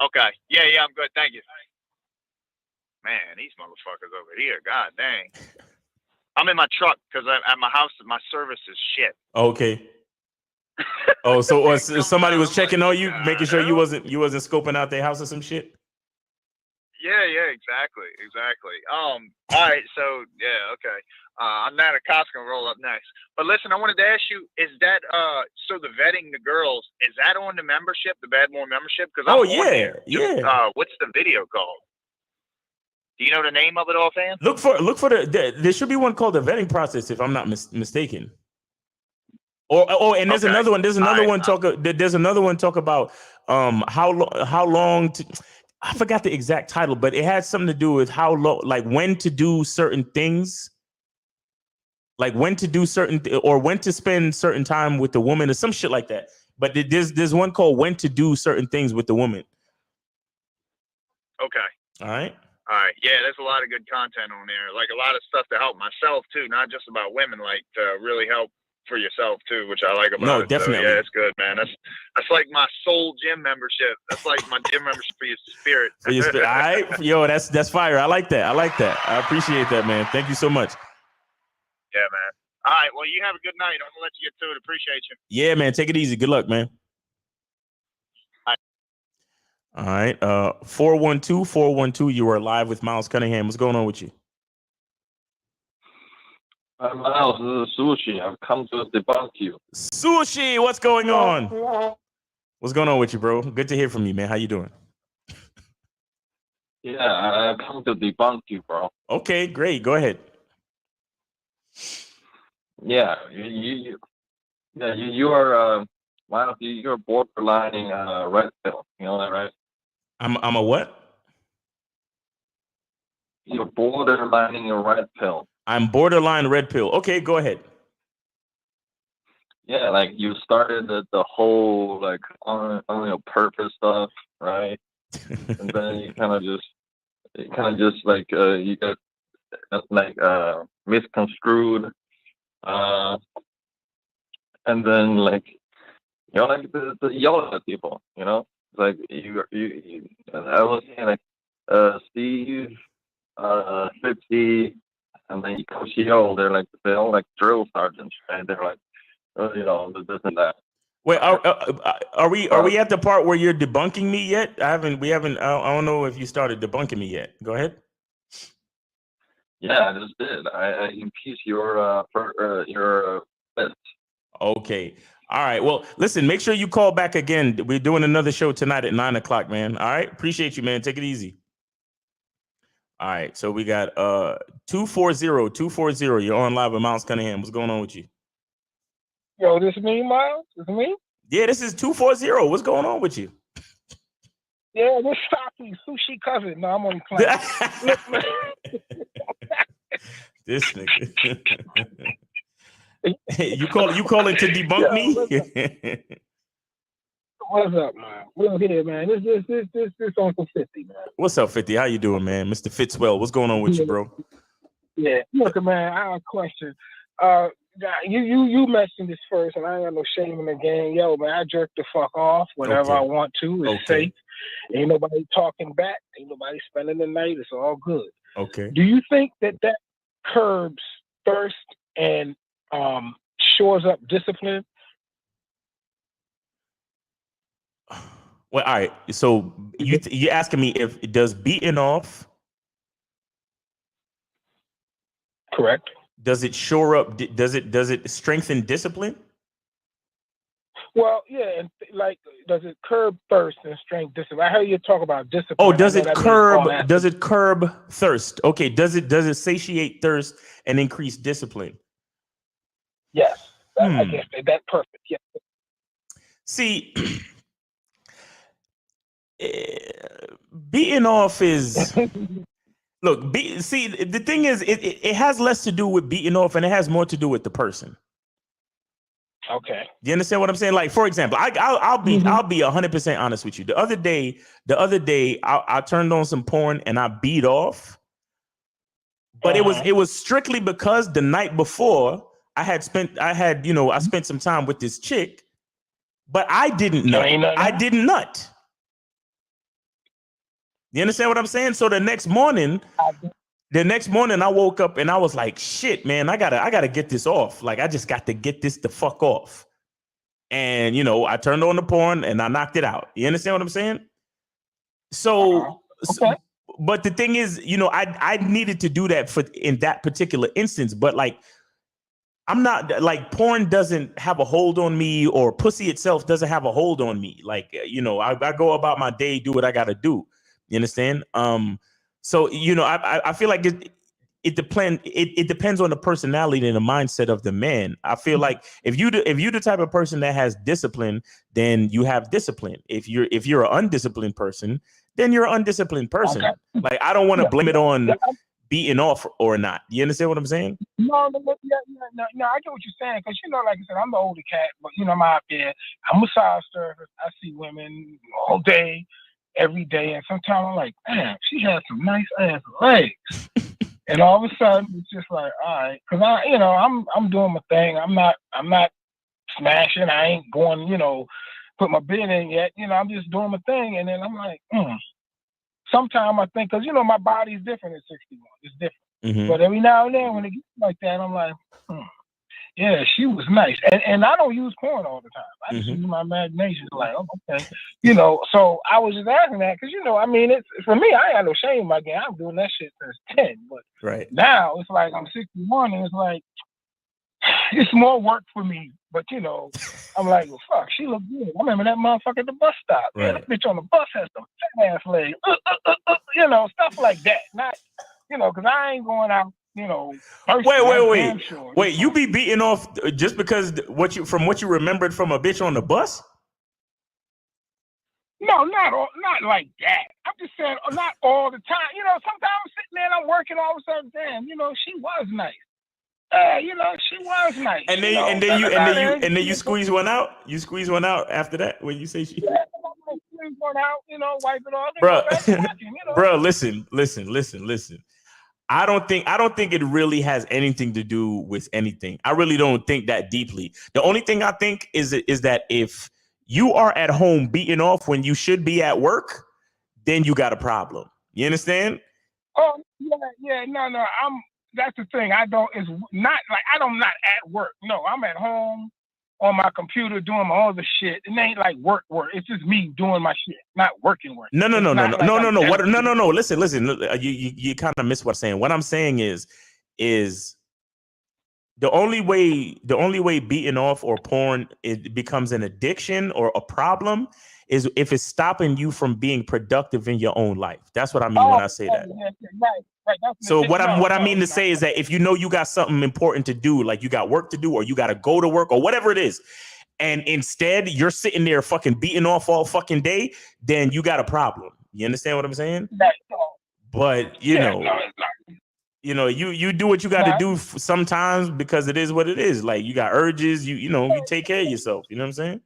Okay. Yeah, I'm good. Thank you. Man, these motherfuckers over here, god dang. I'm in my truck because at my house, my service is shit. Okay. Oh, so somebody was checking on you, making sure you wasn't scoping out their house or some shit? Yeah, exactly. All right, so yeah, okay. Nana Cott's gonna roll up next. But listen, I wanted to ask you, is that so the vetting the girls, is that on the membership, the Badmore membership? Because yeah. What's the video called? Do you know the name of it offhand? Look for there should be one called the vetting process, if I'm not mistaken. And there's another one. There's another one talk about how long to. I forgot the exact title, but it had something to do with how long, like when to do certain things, like when to do or when to spend certain time with the woman or some shit like that. But there's one called when to do certain things with the woman. Okay. All right. Yeah, there's a lot of good content on there. Like a lot of stuff to help myself too, not just about women. Like to really help for yourself too, which I like about it. No, definitely. So, yeah, it's good, man. That's like my soul gym membership. That's like my gym membership for your spirit. For your spirit. All right, yo, that's fire. I like that. I appreciate that, man. Thank you so much. Yeah, man. All right, well, you have a good night. I'm gonna let you get to it. Appreciate you. Yeah, man. Take it easy. Good luck, man. All right. 412, you are live with Miles Cunningham. What's going on with you? Miles, this is Sushi. I've come to debunk you. Sushi, what's going on? What's going on with you, bro? Good to hear from you, man. How you doing? Yeah, I come to debunk you, bro. Okay, great. Go ahead. Yeah, you are wow, you're borderlining red pill. You know that, right? I'm a what? You're borderlining a red pill. I'm borderline red pill. Okay, go ahead. Yeah, like you started the whole like on your purpose stuff, right? And then you kind of just like you get like misconstrued, and then like like the yell at people, like you I was saying like Steve, 50, and then Coach Yo, they're all like drill sergeants, right? They're like this and that. Wait, are we at the part where you're debunking me yet? We haven't. I don't know if you started debunking me yet. Go ahead. Yeah, I just did. I impeached your list. Okay. All right. Well, listen. Make sure you call back again. We're doing another show tonight at 9:00, man. All right. Appreciate you, man. Take it easy. All right. So we got 240. You're on live with Miles Cunningham. What's going on with you? Yo, this is me, Miles? This is me? Yeah, this is 240. What's going on with you? Yeah, this Saki, sushi cousin. No, I'm only playing. This nigga. you calling to debunk me? What's up, man? We're here, man. This Uncle 50, man. What's up, 50? How you doing, man? Mr. Fitzwell, what's going on with you, bro? Yeah, look, man, I have a question. You mentioned this first, and I ain't got no shame in the game. Yo, man, I jerk the fuck off whenever I want to. It's safe. Ain't nobody talking back. Ain't nobody spending the night. It's all good. Okay. Do you think that curbs thirst and shores up discipline? Well, all right. So you're asking me if it does beating off? Correct. Does it shore up? Does it strengthen discipline? Well, yeah, and does it curb thirst and strength discipline? I heard you talk about discipline. Oh, does it curb? Does it curb thirst? Okay. Does it satiate thirst and increase discipline? Yes, I guess that's perfect. Yeah. See, beating off is. Look, the thing is, it has less to do with beating off, and it has more to do with the person. Okay. You understand what I'm saying? Like, for example, I'll be 100% honest with you. The other day, I turned on some porn and I beat off, but it was strictly because the night before I spent some time with this chick, but I didn't nut. I didn't nut. You understand what I'm saying? So the next morning I woke up and I was like, shit, man, I gotta get this off. Like, I just got to get this the fuck off. And, I turned on the porn and I knocked it out. You understand what I'm saying? So, but the thing is, I needed to do that in that particular instance, but like, I'm not like, porn doesn't have a hold on me, or pussy itself doesn't have a hold on me. Like, I go about my day, do what I got to do. You understand? So, I feel like it depends on the personality and the mindset of the man. I feel like if you're the type of person that has discipline, then you have discipline. If you're an undisciplined person, then you're an undisciplined person. Okay. Like, I don't want to blame it on beating off or not. You understand what I'm saying? No, I get what you're saying, because like I said, I'm the older cat, but I'm out there. I'm a side surfer. I see women all day, every day, and sometimes I'm like, damn, she has some nice ass legs. And all of a sudden, it's just like, all right, because I'm doing my thing. I'm not smashing. I ain't going, put my bid in yet. I'm just doing my thing, and then I'm like, Sometimes I think, because my body's different at 61. It's different. Mm-hmm. But every now and then, when it gets like that, I'm like, yeah, she was nice. And I don't use porn all the time. I just use my imagination. Like, oh, okay. So I was just asking that because, it's for me, I ain't got no shame in my game. I'm doing that shit since 10. But now it's like I'm 61 and it's like, it's more work for me. But, I'm like, well, fuck, she look good. I remember that motherfucker at the bus stop. Right. Man, that bitch on the bus has some fat ass legs. stuff like that. Not, because I ain't going out, Wait, you be beating off just because from what you remembered from a bitch on the bus? No, not like that. I'm just saying, not all the time. Sometimes I'm sitting there and I'm working, all of a sudden, damn, she was nice. She was nice. And then you squeeze one out. You squeeze one out after that when you say she. Yeah, squeeze one out. Wipe it off. Bro, listen. I don't think it really has anything to do with anything. I really don't think that deeply. The only thing I think is that if you are at home beating off when you should be at work, then you got a problem. You understand? Oh yeah. No. That's the thing. It's not like I'm not at work. No, I'm at home on my computer doing my other shit. It ain't like work. It's just me doing my shit, not working work. No. Listen. You kind of miss what I'm saying. What I'm saying is the only way beating off or porn it becomes an addiction or a problem is if it's stopping you from being productive in your own life. That's what I mean when I say that. Right. So what I mean to say is that if you got something important to do, like you got work to do or you got to go to work or whatever it is, and instead you're sitting there fucking beating off all fucking day, then you got a problem. You understand what I'm saying? But you do what you got to do sometimes because it is what it is. Like you got urges, you take care of yourself. You know what I'm saying?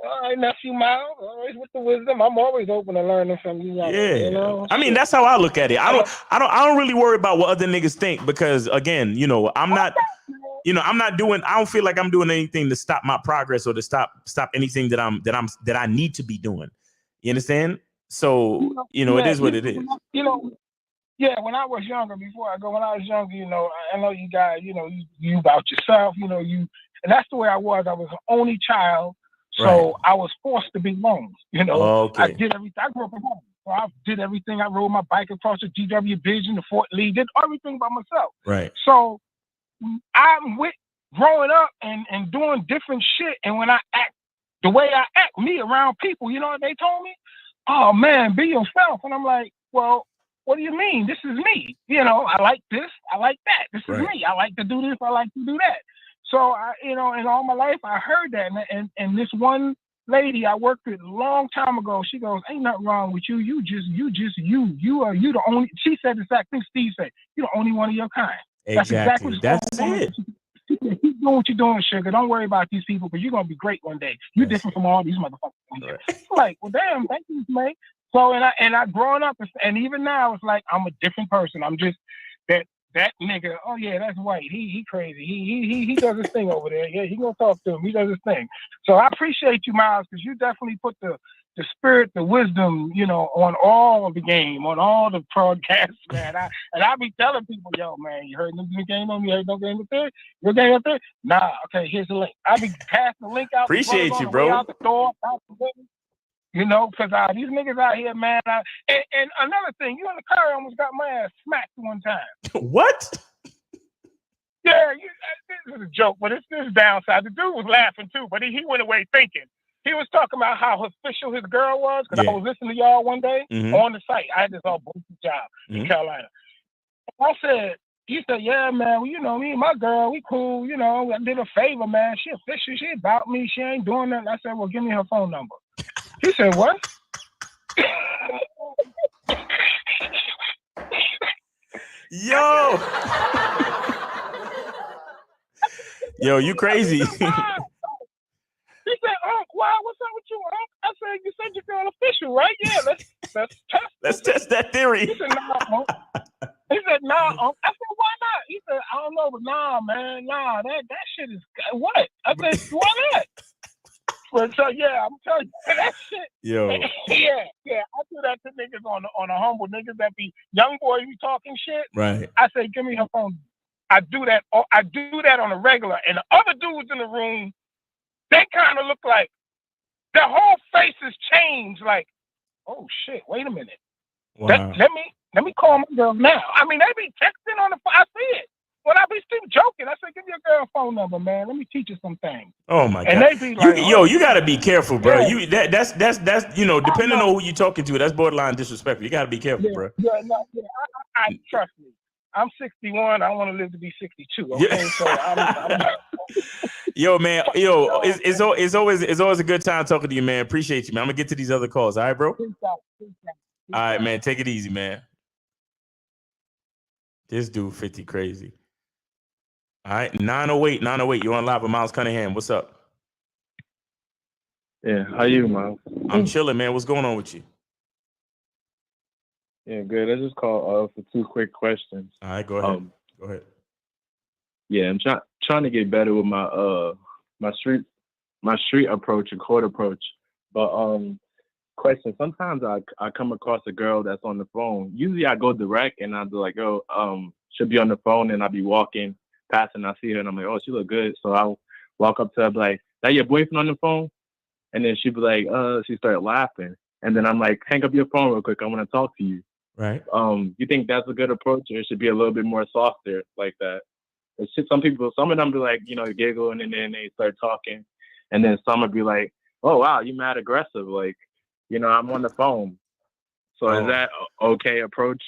All right, nephew Miles, always with the wisdom. I'm always open to learning from you. Yeah, I mean that's how I look at it. I don't really worry about what other niggas think because again, I'm not doing. I don't feel like I'm doing anything to stop my progress or to stop anything that I need to be doing. You understand? So it is what it is. Yeah, when I was younger, I know you guys, you about yourself, and that's the way I was. I was an only child. So I was forced to be alone, Okay. I did everything. I grew up at home. So I did everything. I rode my bike across the GW Bridge in the Fort Lee, did everything by myself. Right. So I'm growing up and doing different shit. And when I act the way I act, me around people, you know what they told me? Oh man, be yourself. And I'm like, well, what do you mean? This is me. I like this. I like that. This is me. I like to do this. I like to do that. So I, in all my life, I heard that, and this one lady I worked with a long time ago, she goes, "Ain't nothing wrong with you. You the only." She said the exact thing Steve said. You're the only one of your kind. Exactly. That's it. Keep doing what you're doing, sugar. Don't worry about these people because you're gonna be great one day. You're different from all these motherfuckers. Right. I'm like, well, damn, thank you, mate. So and I growing up, and even now, it's like I'm a different person. I'm just that nigga, oh yeah, that's white. He crazy. He does his thing over there. Yeah, he gonna talk to him. He does his thing. So I appreciate you, Miles, because you definitely put the spirit, the wisdom, on all the game, on all the broadcasts, man. I be telling people, yo, man, you heard the game on me? You heard no game up there? Your game up there? Nah, okay, here's the link. I be passing the link out. Appreciate you, bro. Out the door, out the window. Because these niggas out here, man. And another thing, you in the car almost got my ass smacked one time. What? Yeah, this is a joke, but it's this downside. The dude was laughing too, but he went away thinking. He was talking about how official his girl was, because I was listening to y'all one day on the site. I had this all bullshit job in Carolina. He said, yeah, man, well, me and my girl, we cool, I did a favor, man. She official, she about me, she ain't doing nothing. I said, well, give me her phone number. He said, what? Yo, you crazy. He said, wow, what's up with you, Unc? I said, you said your girl official, right? Yeah, let's test. Let's test that theory. He said, nah, Unc. He said, nah, Unc. I said, why not? He said, I don't know, but nah, man, that shit is what? I said, why not? But so yeah, I'm telling you that shit. Yo. Yeah. I do that to niggas on a humble niggas that be young boys be talking shit. Right. I say, give me her phone. I do that on a regular. And the other dudes in the room, they kind of look like their whole faces change. Like, oh shit, wait a minute. Wow. Let me call my girl now. I mean, they be texting on the phone. I see it. Well, I be still joking. I said, give your girl a phone number, man. Let me teach you some things. Oh my And God! they be like, You gotta be careful, bro. Yeah. You that's depending on who you're talking to, that's borderline disrespectful. You gotta be careful, bro. I trust me. I'm 61. I want to live to be 62. Okay, Yeah. so I'm Yo, man. Yo, it's always a good time talking to you, man. Appreciate you, man. I'm gonna get to these other calls. All right, bro. All right, man. Take it easy, man. This dude 50 crazy. All right, 908. You're on live with Miles Cunningham. What's up? Yeah, how you, Miles? I'm chilling, man. What's going on with you? Yeah, good. I just called for 2 quick questions. All right, go ahead. Go ahead. Yeah, I'm trying to get better with my my street approach and court approach. But question, sometimes I come across a girl that's on the phone. Usually I go direct and I'll be like, she'll be on the phone and I'll be walking past and I see her and I'm like, oh, she look good. So I'll walk up to her, be like, that your boyfriend on the phone? And then she'd be like, she started laughing. And then I'm like, hang up your phone real quick. I want to talk to you. Right. You think that's a good approach, or it should be a little bit more softer like that? It's just some of them be like, giggle and then they start talking. And then some would be like, oh, wow, you mad aggressive. Like, I'm on the phone. So is that okay approach?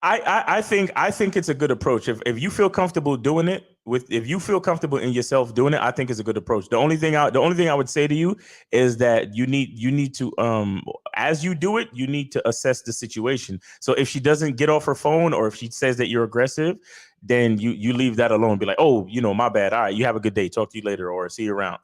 I think it's a good approach. If you feel comfortable doing it if you feel comfortable in yourself doing it, I think it's a good approach. The only thing I would say to you is that you need to as you do it, you need to assess the situation. So if she doesn't get off her phone or if she says that you're aggressive, then you leave that alone. Be like, oh, my bad. All right, you have a good day. Talk to you later or see you around.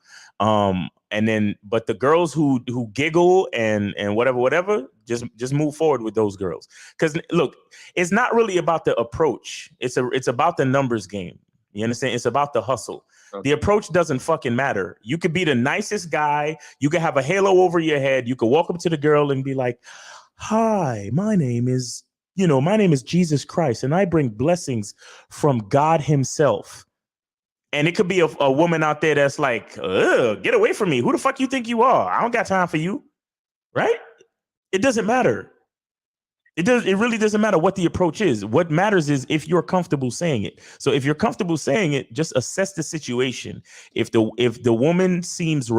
And then, but the girls who giggle and whatever, just move forward with those girls. Because look, it's not really about the approach. It's about the numbers game. You understand? It's about the hustle. Okay. The approach doesn't fucking matter. You could be the nicest guy. You could have a halo over your head. You could walk up to the girl and be like, hi, my name is Jesus Christ, and I bring blessings from God himself. And it could be a woman out there that's like, get away from me. Who the fuck you think you are? I don't got time for you. Right? It doesn't matter. It really doesn't matter what the approach is. What matters is if you're comfortable saying it. So if you're comfortable saying it, just assess the situation. If the woman seems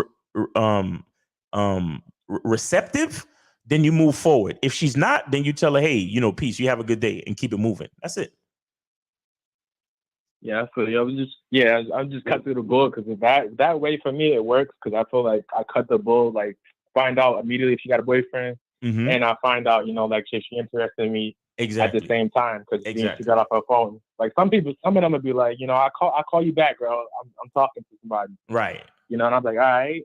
receptive, then you move forward. If she's not, then you tell her, hey, peace, you have a good day, and keep it moving. That's it. Yeah, I feel you. I'm just cut through the bull because that way for me it works because I feel like I cut the bull, like find out immediately if she got a boyfriend, and I find out, like if she interested in me at the same time because she got off her phone. Like some of them would be like, I call you back, girl. I'm talking to somebody, right? And I'm like, all right.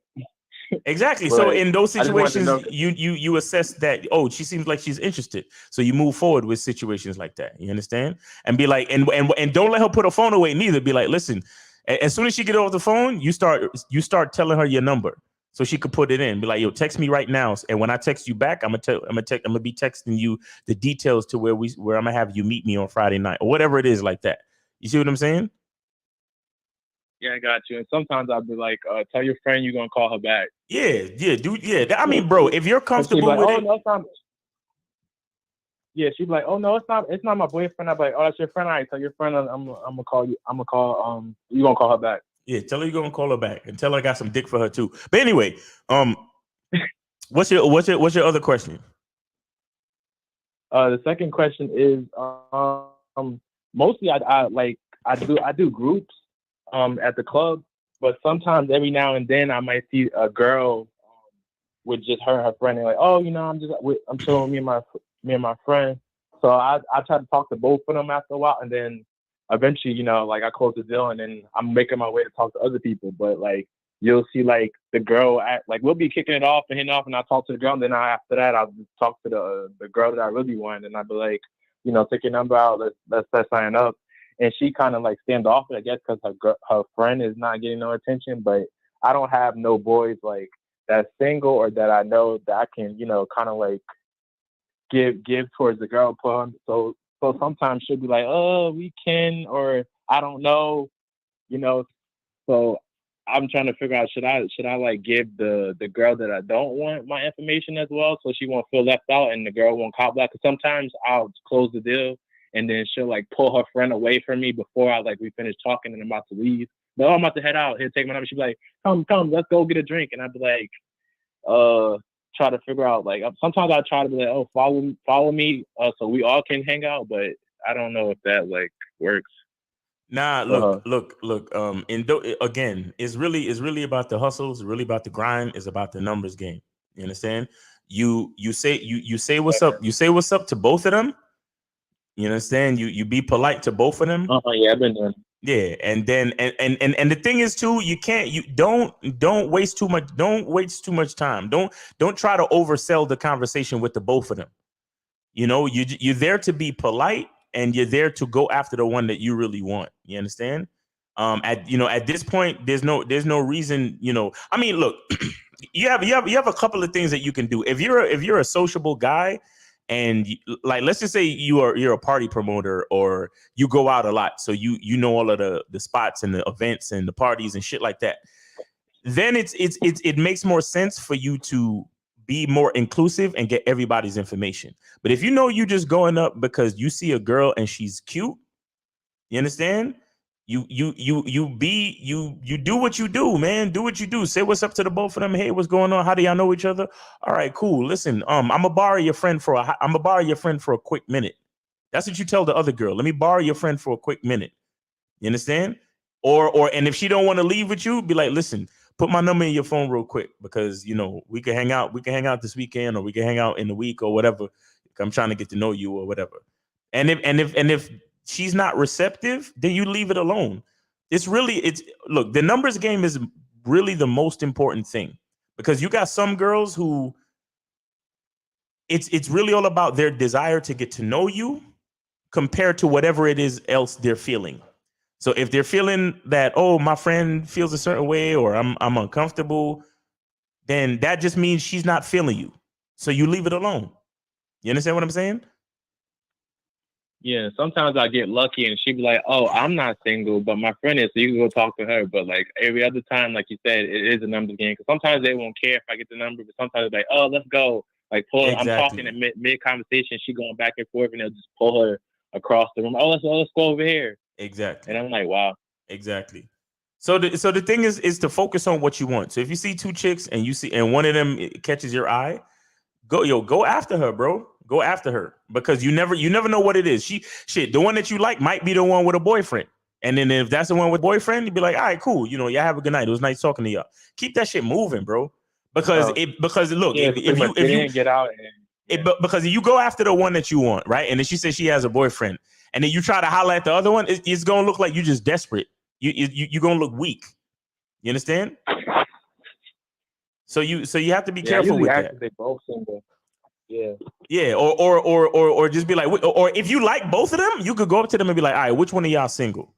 Exactly. So in those situations, you assess that, oh, she seems like she's interested. So you move forward with situations like that. You understand? And be like, and don't let her put her phone away neither. Be like, listen, as soon as she get off the phone, you start telling her your number so she could put it in. Be like, yo, text me right now. And when I text you back, I'm gonna be texting you the details to where I'm gonna have you meet me on Friday night or whatever it is like that. You see what I'm saying? Yeah, I got you. And sometimes I'll be like, tell your friend you're gonna call her back. Yeah, dude. Yeah, I mean, bro, if you're comfortable with it. No, it's not. Yeah, she'd be like, oh no, it's not my boyfriend. I'm like, oh, that's your friend. All right, tell your friend I'm gonna call you. I'm gonna call you gonna call her back. Yeah, tell her you're gonna call her back and tell her I got some dick for her too. But anyway, what's your other question? The second question is mostly I do groups at the club, but sometimes every now and then I might see a girl with just her and her friend, and like, oh, I'm chilling with me and my friend. So I try to talk to both of them after a while, and then eventually, I close the deal, and then I'm making my way to talk to other people. But like, you'll see like the girl we'll be kicking it off and hitting off, and I'll talk to the girl, and then after that I'll talk to the girl that I really want, and I'll be like, take your number out, let's sign up. And she kind of like standoffish, I guess, because her friend is not getting no attention. But I don't have no boys like that's single or that I know that I can, kind of like give towards the girl. So sometimes she'll be like, oh, we can, or I don't know, So I'm trying to figure out should I like give the girl that I don't want my information as well, so she won't feel left out and the girl won't call back. Because sometimes I'll close the deal and then she'll like pull her friend away from me before we finish talking and I'm about to leave. But I'm about to head out. He'll take my number. She'll be like, come, let's go get a drink. And I'd be like, try to figure out, like, sometimes I try to be like, oh, follow me so we all can hang out. But I don't know if that like works. Nah, look. Again, it's really about the hustle. It's really about the grind. It's about the numbers game. You understand? You say what's up. You say what's up to both of them. You understand? You be polite to both of them. Yeah, I've been doing. Yeah, and then and the thing is too, don't waste too much. Don't waste too much time. Don't try to oversell the conversation with the both of them. You know, you're there to be polite, and you're there to go after the one that you really want. You understand? At this point, there's no reason. You know, I mean, look, you have a couple of things that you can do if you're a sociable guy. And like, let's just say you're a party promoter or you go out a lot, so you know all of the spots and the events and the parties and shit like that. Then it makes more sense for you to be more inclusive and get everybody's information. But if you know you just going up because you see a girl and she's cute, you understand? You do what you do, man. Do what you do. Say what's up to the both of them. Hey, what's going on? How do y'all know each other? All right, cool. Listen, I'm gonna borrow your friend for a quick minute. That's what you tell the other girl. Let me borrow your friend for a quick minute. You understand? And if she don't want to leave with you, be like, listen, put my number in your phone real quick because we can hang out. We can hang out this weekend, or we can hang out in the week or whatever. I'm trying to get to know you or whatever. And if she's not receptive, then you leave it alone. Look, the numbers game is really the most important thing, because you got some girls who it's really all about their desire to get to know you compared to whatever it is else they're feeling. So if they're feeling that, oh, my friend feels a certain way or I'm uncomfortable, then that just means she's not feeling you. So you leave it alone. You understand what I'm saying? Yeah, sometimes I get lucky and she'd be like, oh, I'm not single, but my friend is, so you can go talk to her. But like every other time, like you said, it is a numbers game. Because sometimes they won't care if I get the number, but sometimes they're like, oh, let's go. Like I'm talking in mid conversation, she going back and forth, and they'll just pull her across the room. Oh, let's go over here. Exactly. And I'm like, wow. Exactly. So the thing is to focus on what you want. So if you see two chicks and one of them catches your eye, go after her, bro. Go after her, because you never know what it is. The one that you like might be the one with a boyfriend. And then if that's the one with boyfriend, you'd be like, all right, cool. Y'all have a good night. It was nice talking to y'all. Keep that shit moving, bro. Because look, if you get out, because if you go after the one that you want, right? And then she says she has a boyfriend, and then you try to holler at the other one, it's gonna look like you just desperate. You're gonna look weak. You understand? So you have to be careful with that. They both single. Yeah. Yeah, or just be like, or if you like both of them, you could go up to them and be like, all right, which one of y'all single?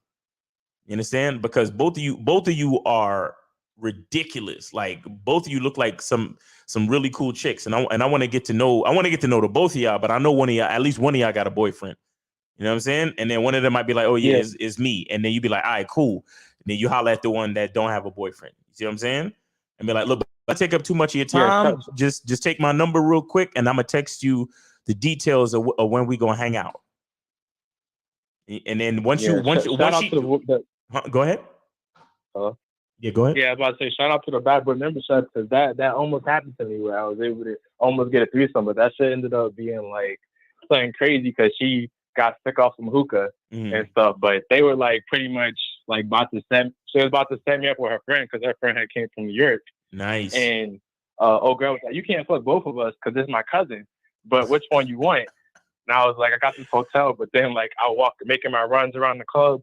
You understand? Because both of you are ridiculous. Like both of you look like some really cool chicks, and I want to get to know the both of y'all, but I know at least one of y'all got a boyfriend. You know what I'm saying? And then one of them might be like, oh yeah, it's me, and then you be like, all right, cool. And then you holler at the one that don't have a boyfriend. You see what I'm saying? And be like, look, I take up too much of your time. Just take my number real quick, and I'm gonna text you the details of when we gonna hang out. And then go ahead. Yeah, go ahead. Yeah, I was about to say shout out to the Bad Boy membership, because that almost happened to me where I was able to almost get a threesome, but that shit ended up being like something crazy because she got sick off some hookah and stuff. But they were like pretty much like she was about to set me up with her friend because her friend had came from New York. Nice. And old girl was like, you can't fuck both of us because this is my cousin, but which one you want? And I was like, I got this hotel, but then like I walked making my runs around the club,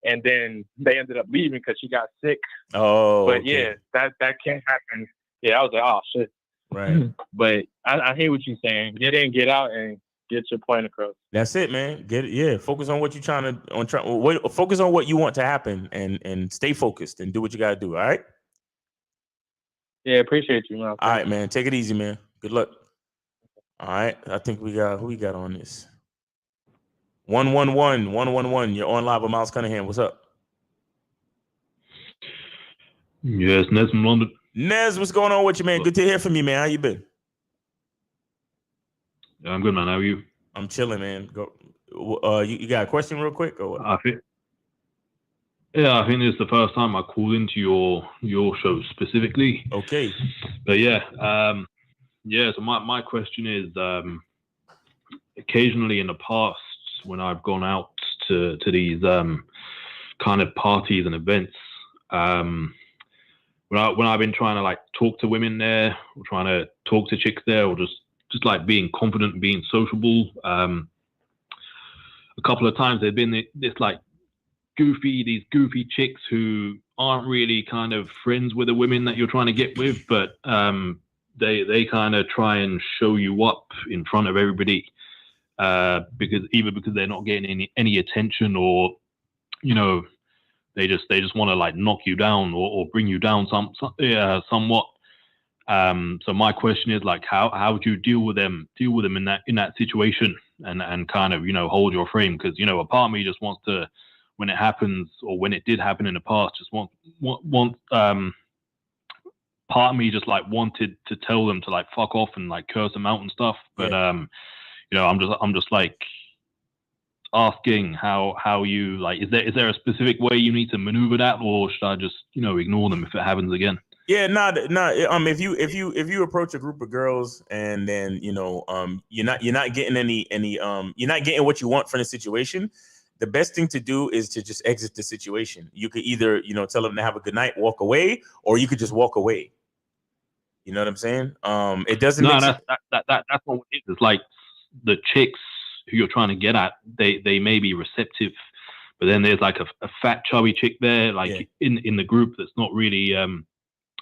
and then they ended up leaving because she got sick. Oh, but okay. Yeah, that can't happen. Yeah, I was like, oh shit. Right. But I hear what you're saying. Get in, get out, and get your point across. That's it, man. Get it. Yeah. Focus on what you're focus on what you want to happen, and stay focused and do what you got to do. All right. Yeah, appreciate you, man. All right, man. Take it easy, man. Good luck. All right. I think who we got on this? 111. You're on live with Miles Cunningham. What's up? Yes, Nez from London. Nez, what's going on with you, man? Good to hear from you, man. How you been? Yeah, I'm good, man. How are you? I'm chilling, man. Go. You got a question real quick or what? I think this is the first time I called into your show specifically. Okay. But yeah. So my question is, occasionally in the past when I've gone out to these kind of parties and events, when I've been trying to like talk to women there, or trying to talk to chicks there, or just like being confident and being sociable, a couple of times there've been these goofy chicks who aren't really kind of friends with the women that you're trying to get with, but they kind of try and show you up in front of everybody, because they're not getting any attention, or they just want to like knock you down or bring you down somewhat. So my question is like, how would you deal with them in that situation, and kind of hold your frame, because a part of me just wants to, when it happens, or when it did happen in the past, just want part of me just like wanted to tell them to like fuck off and like curse them out and stuff, but I'm just like asking how you like, is there a specific way you need to maneuver that, or should I just ignore them if it happens again? Yeah, if you approach a group of girls and then you're not getting any you're not getting what you want from the situation, the best thing to do is to just exit the situation. You could either tell them to have a good night, walk away, or you could just walk away. You know what I'm saying? It doesn't. No, that's not what it is. It's like the chicks who you're trying to get at, they may be receptive, but then there's like a fat chubby chick there, like in the group that's not really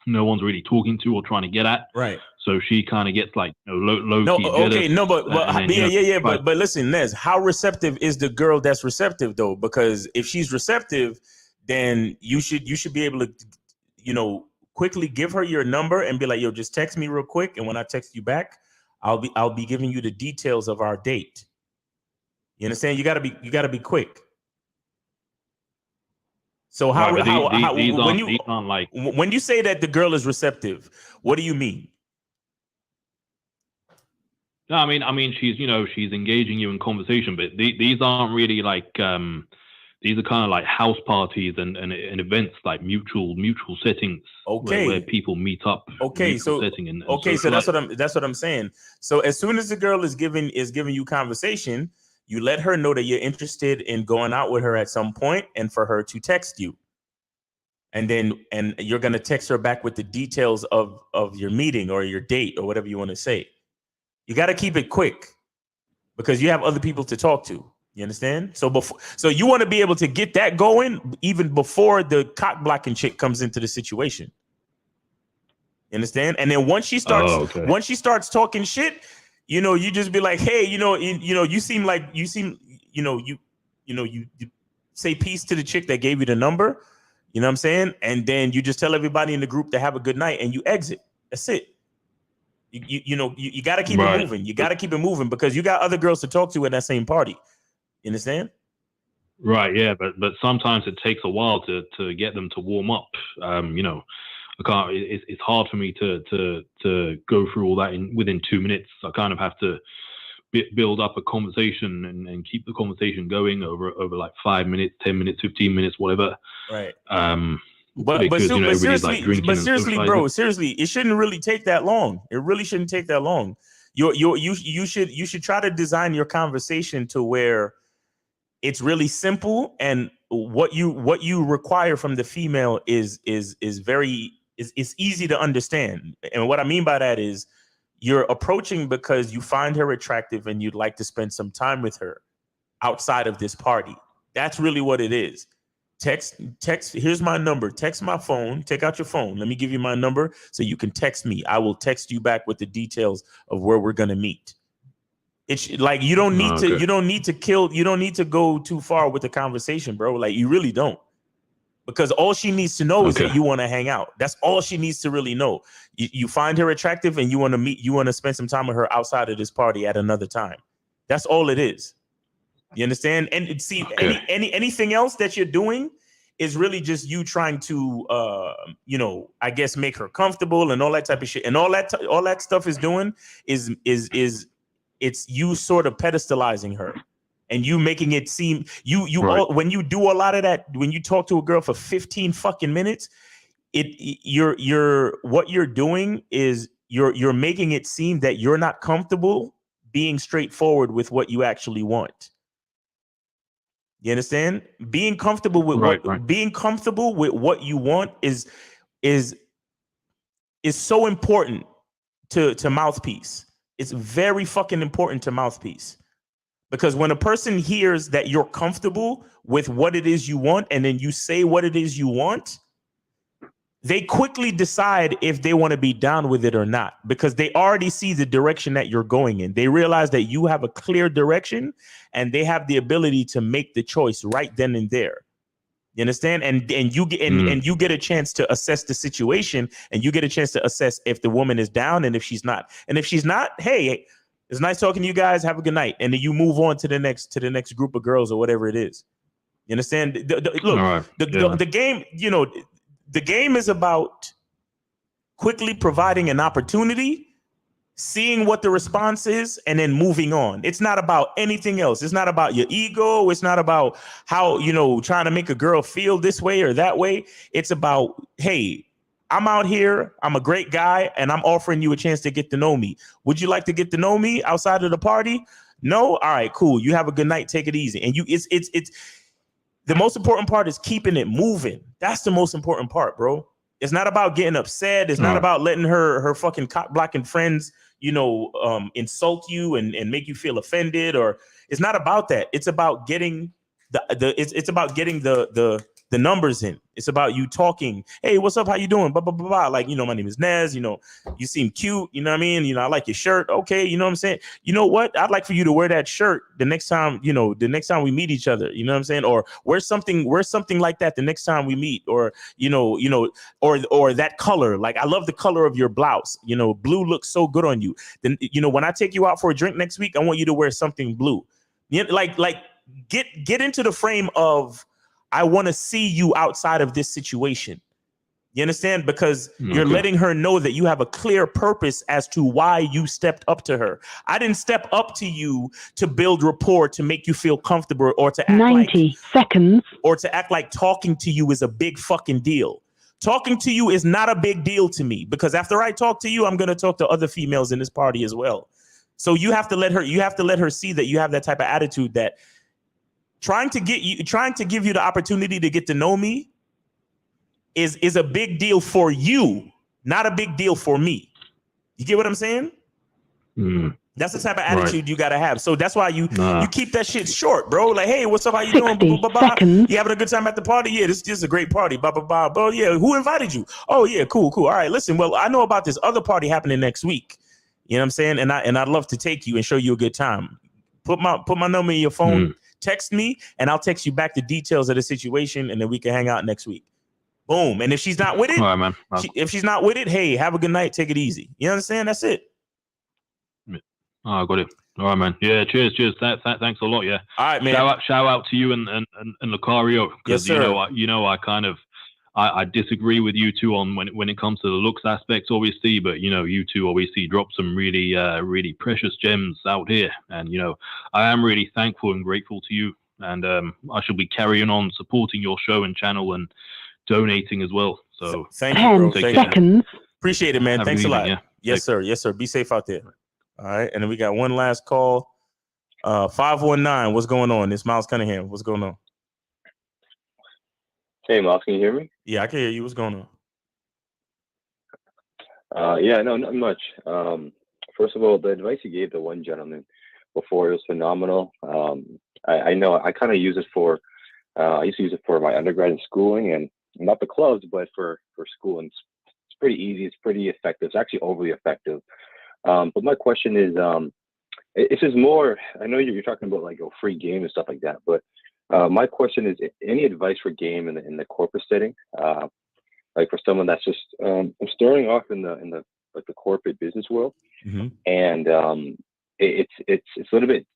no one's really talking to or trying to get at. Right. So she kind of gets like low no, key. Okay, jealous, but but listen, Nez, how receptive is the girl that's receptive though? Because if she's receptive, then you should be able to quickly give her your number and be like, yo, just text me real quick, and when I text you back, I'll be giving you the details of our date. You understand? You gotta be quick. So when you say that the girl is receptive, what do you mean? No, I mean she's engaging you in conversation, but these aren't really like these are kind of like house parties and events, like mutual settings. Okay. Where people meet up. Okay, so that's what I'm saying. So as soon as the girl is giving you conversation, you let her know that you're interested in going out with her at some point, and for her to text you. And you're gonna text her back with the details of your meeting or your date or whatever you want to say. You got to keep it quick because you have other people to talk to. You understand? So you want to be able to get that going even before the cock blocking chick comes into the situation. You understand? And then once she starts talking shit, you just be like, hey, you say peace to the chick that gave you the number. You know what I'm saying? And then you just tell everybody in the group to have a good night and you exit. That's it. You got to keep it moving. You got to keep it moving because you got other girls to talk to at that same party. You understand? Right. Yeah. But sometimes it takes a while to get them to warm up. I can't. It's hard for me to go through all that within 2 minutes. I kind of have to build up a conversation and keep the conversation going over like 5 minutes, 10 minutes, 15 minutes, whatever. Right. But seriously, bro, it shouldn't really take that long. It really shouldn't take that long. You should try to design your conversation to where it's really simple, and what you require from the female is easy to understand. And what I mean by that is you're approaching because you find her attractive and you'd like to spend some time with her outside of this party. That's really what it is. Text, here's my number. Text my phone. Take out your phone. Let me give you my number so you can text me. I will text you back with the details of where we're gonna meet. It's like you don't need to go too far with the conversation, bro. Like you really don't. Because all she needs to know is that you want to hang out. That's all she needs to really know. You find her attractive and you want to meet, you want to spend some time with her outside of this party at another time. That's all it is. You understand? And see, anything else that you're doing is really just you trying to, I guess make her comfortable and all that type of shit. And all that stuff is doing is It's you sort of pedestalizing her and you making it seem Right. when you do a lot of that, when you talk to a girl for 15 fucking minutes, what you're doing is you're making it seem that you're not comfortable being straightforward with what you actually want. You understand? Being comfortable with being comfortable with what you want is so important to mouthpiece. It's very fucking important to mouthpiece. Because when a person hears that you're comfortable with what it is you want and then you say what it is you want, they quickly decide if they want to be down with it or not, because they already see the direction that you're going in. They realize that you have a clear direction and they have the ability to make the choice right then and there. You understand? And you get a chance to assess the situation, and you get a chance to assess if the woman is down and if she's not. And if she's not, hey, it's nice talking to you guys. Have a good night. And then you move on to the next group of girls or whatever it is. You understand? The game, you know, the game is about quickly providing an opportunity, seeing what the response is, and then moving on. It's not about anything else. It's not about your ego. It's not about how, you know, trying to make a girl feel this way or that way. It's about, hey, I'm out here. I'm a great guy, and I'm offering you a chance to get to know me. Would you like to get to know me outside of the party? No? All right, cool. You have a good night. Take it easy. And it's the most important part is keeping it moving. That's the most important part, bro. It's not about getting upset. It's not about letting her fucking cock blocking friends, you know, insult you and make you feel offended, or it's not about that. It's about getting it's about getting the numbers in. It's about you talking. Hey, what's up? How you doing? Blah, blah, blah, blah. Like, you know, my name is Nez. You know, you seem cute. You know what I mean? You know, I like your shirt. Okay. You know what I'm saying? You know what? I'd like for you to wear that shirt the next time we meet each other. You know what I'm saying? Or wear something like that the next time we meet. Or, or that color. Like, I love the color of your blouse. You know, blue looks so good on you. Then, you know, when I take you out for a drink next week, I want you to wear something blue. You know, like get into the frame of, I want to see you outside of this situation. You understand? Because you're letting her know that you have a clear purpose as to why you stepped up to her. I didn't step up to you to build rapport, to make you feel comfortable, or to act 90 seconds, or to act like talking to you is a big fucking deal. Talking to you is not a big deal to me, because after I talk to you, I'm going to talk to other females in this party as well. So you have to let her see that you have that type of attitude, that trying to give you the opportunity to get to know me is a big deal for you, not a big deal for me. You get what I'm saying? That's the type of attitude you gotta have. So that's why you keep that shit short, bro. Like, hey, what's up? How you doing? Blah, blah, blah, blah. You having a good time at the party? Yeah, this is a great party. Blah, blah, blah, blah. Yeah, who invited you? Oh yeah, cool. All right, listen. Well, I know about this other party happening next week. You know what I'm saying? And I'd love to take you and show you a good time. Put my number in your phone. Text me, and I'll text you back the details of the situation, and then we can hang out next week. Boom. And if she's not with it, all right, man. If she's not with it, hey, have a good night. Take it easy. You understand? That's it. Oh, I got it. All right, man. Yeah, cheers. Thanks a lot. Yeah. All right, man. Shout out to you and Lucario, because yes, I kind of I disagree with you two on when it comes to the looks aspects, obviously, but you know, you two obviously drop some really precious gems out here, and you know, I am really thankful and grateful to you, and I shall be carrying on supporting your show and channel and donating as well. So thank you, bro. 10 seconds. Appreciate it, man. Thanks a lot. Yeah. Yes, sir. Be safe out there. All right, and then we got one last call. 519. What's going on? It's Miles Cunningham. What's going on? Hey, Miles, can you hear me? Yeah, I can hear you. What's going on? Yeah, no, not much. First of all, the advice you gave the one gentleman before was phenomenal. I know I kind of use it for, I used to use it for my undergrad in schooling, and not the clubs, but for school. And it's pretty easy. It's pretty effective. It's actually overly effective. But my question is, this is more, I know you're talking about like a free game and stuff like that, but my question is, any advice for game in the corporate setting, like for someone that's just starting off in the corporate business world, and it's a little bit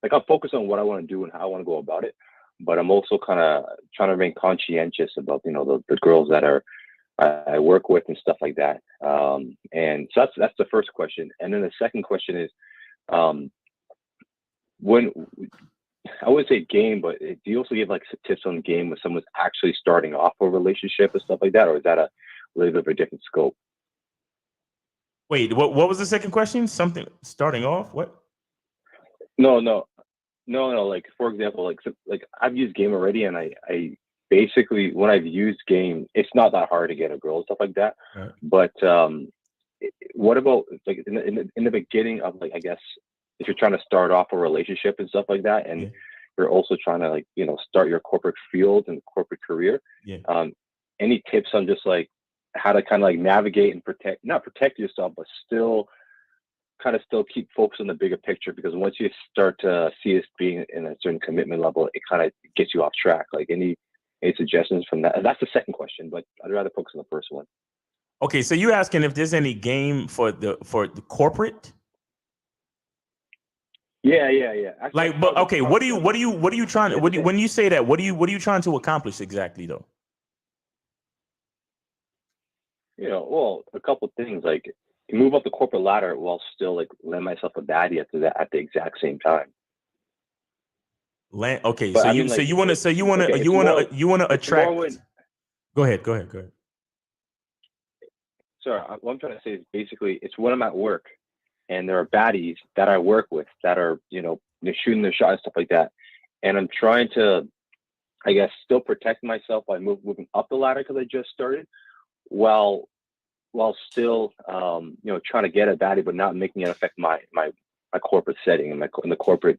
like I'm focused on what I want to do and how I want to go about it, but I'm also kind of trying to remain conscientious about the girls that I work with and stuff like that, and so that's the first question. And then the second question is, When I would say game, but do you also give like some tips on game when someone's actually starting off a relationship and stuff like that, or is that a little bit of a different scope? Wait, what was the second question? Something starting off? What? No. Like for example, like I've used game already, and I basically when I've used game, it's not that hard to get a girl and stuff like that. Right. But what about like in the beginning of like I guess if you're trying to start off a relationship and stuff like that, and you're also trying to like start your corporate field and corporate career. Yeah. Any tips on just like how to kind of like navigate and not protect yourself, but still keep focused on the bigger picture, because once you start to see it being in a certain commitment level, it kind of gets you off track. Like any suggestions from that? And that's the second question, but I'd rather focus on the first one. Okay, so you're asking if there's any game for the corporate? Yeah. Actually, Like, but okay, what are you trying? When you say that, what are you trying to accomplish exactly, though? Well, a couple of things, like move up the corporate ladder while still like land myself a baddie at the exact same time. Okay, But so I you mean, so like, you want to attract. Go ahead. Sorry, what I'm trying to say is basically it's when I'm at work and there are baddies that I work with that are they're shooting their shot and stuff like that, and I'm trying to, I guess, still protect myself by moving up the ladder because I just started, while still trying to get a baddie, but not making it affect my corporate setting and the corporate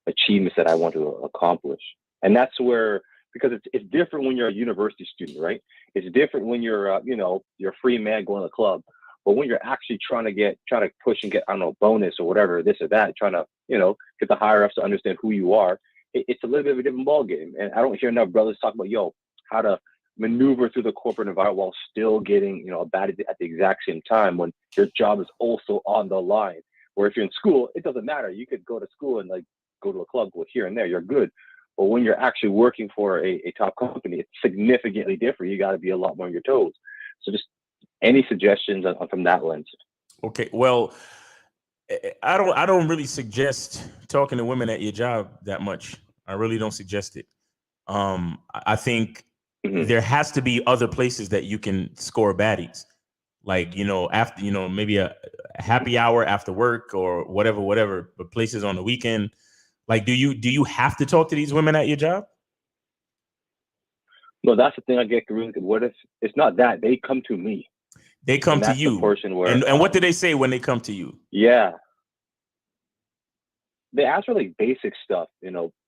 achievements that I want to accomplish. And that's where, because it's different when you're a university student, right? It's different when you're you're a free man going to the club, but when you're actually trying to push and get, I don't know, bonus or whatever, this or that, trying to get the higher ups to understand who you are, it's a little bit of a different ball game. And I don't hear enough brothers talk about how to maneuver through the corporate environment while still getting a baddie at the exact same time when your job is also on the line. Where if you're in school, it doesn't matter. You could go to school and like go to a club, go here and there, you're good. But when you're actually working for a top company, it's significantly different. You got to be a lot more on your toes. So just any suggestions from that lens? Okay, well, I don't really suggest talking to women at your job that much. I really don't suggest it. I think there has to be other places that you can score baddies, like after maybe a happy hour after work or whatever, but places on the weekend. Like, do you have to talk to these women at your job? No, that's the thing I get really good. What if it's not that they come to me? They come to you. The portion where, and what do they say when they come to you? Yeah. They ask for like basic stuff,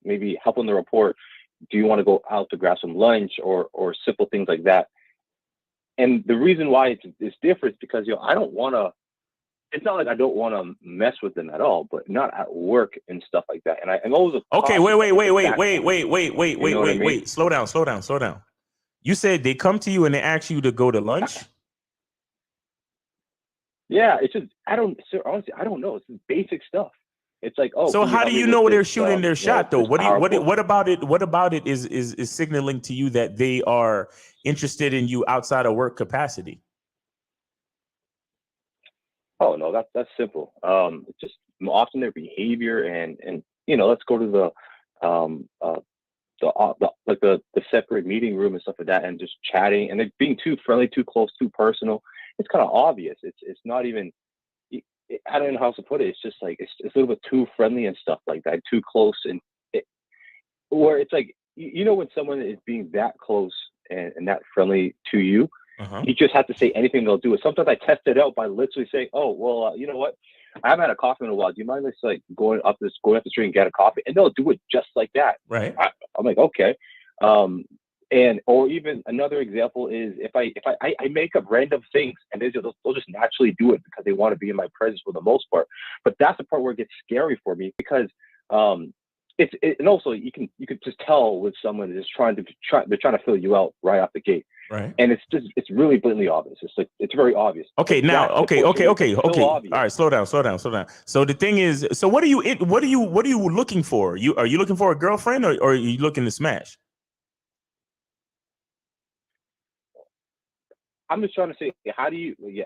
maybe help on the report. Do you want to go out to grab some lunch or simple things like that? And the reason why it's different is because I don't want to. It's not like I don't want to mess with them at all, but not at work and stuff like that. And I'm always okay. Wait. Slow down. You said they come to you and they ask you to go to lunch. Yeah, it's just honestly, I don't know. It's just basic stuff. It's like, oh. So how do you know they're shooting their shot though? What about it is signaling to you that they are interested in you outside of work capacity? Oh no, that's simple. It's just often their behavior and let's go to the separate meeting room and stuff like that, and just chatting, and they're being too friendly, too close, too personal. It's kind of obvious. It's not even. I don't know how else to put it. It's just like it's a little bit too friendly and stuff like that, too close, and where it's like when someone is being that close and that friendly to you. You just have to say anything they'll do it. Sometimes I test it out by literally saying, "Oh, well, you know what? I haven't had a coffee in a while. Do you mind just like going up the street and get a coffee?" And they'll do it just like that. Right. I'm like, okay. Or even another example is if I make up random things and they'll just naturally do it because they want to be in my presence for the most part. But that's the part where it gets scary for me because and also you could just tell when someone is they're trying to fill you out right off the gate. Right. And it's really blatantly obvious. It's very obvious. Okay, now, okay. All right, slow down. So the thing is, so what are you looking for? Are you looking for a girlfriend or are you looking to smash? I'm just trying to say, how do you? The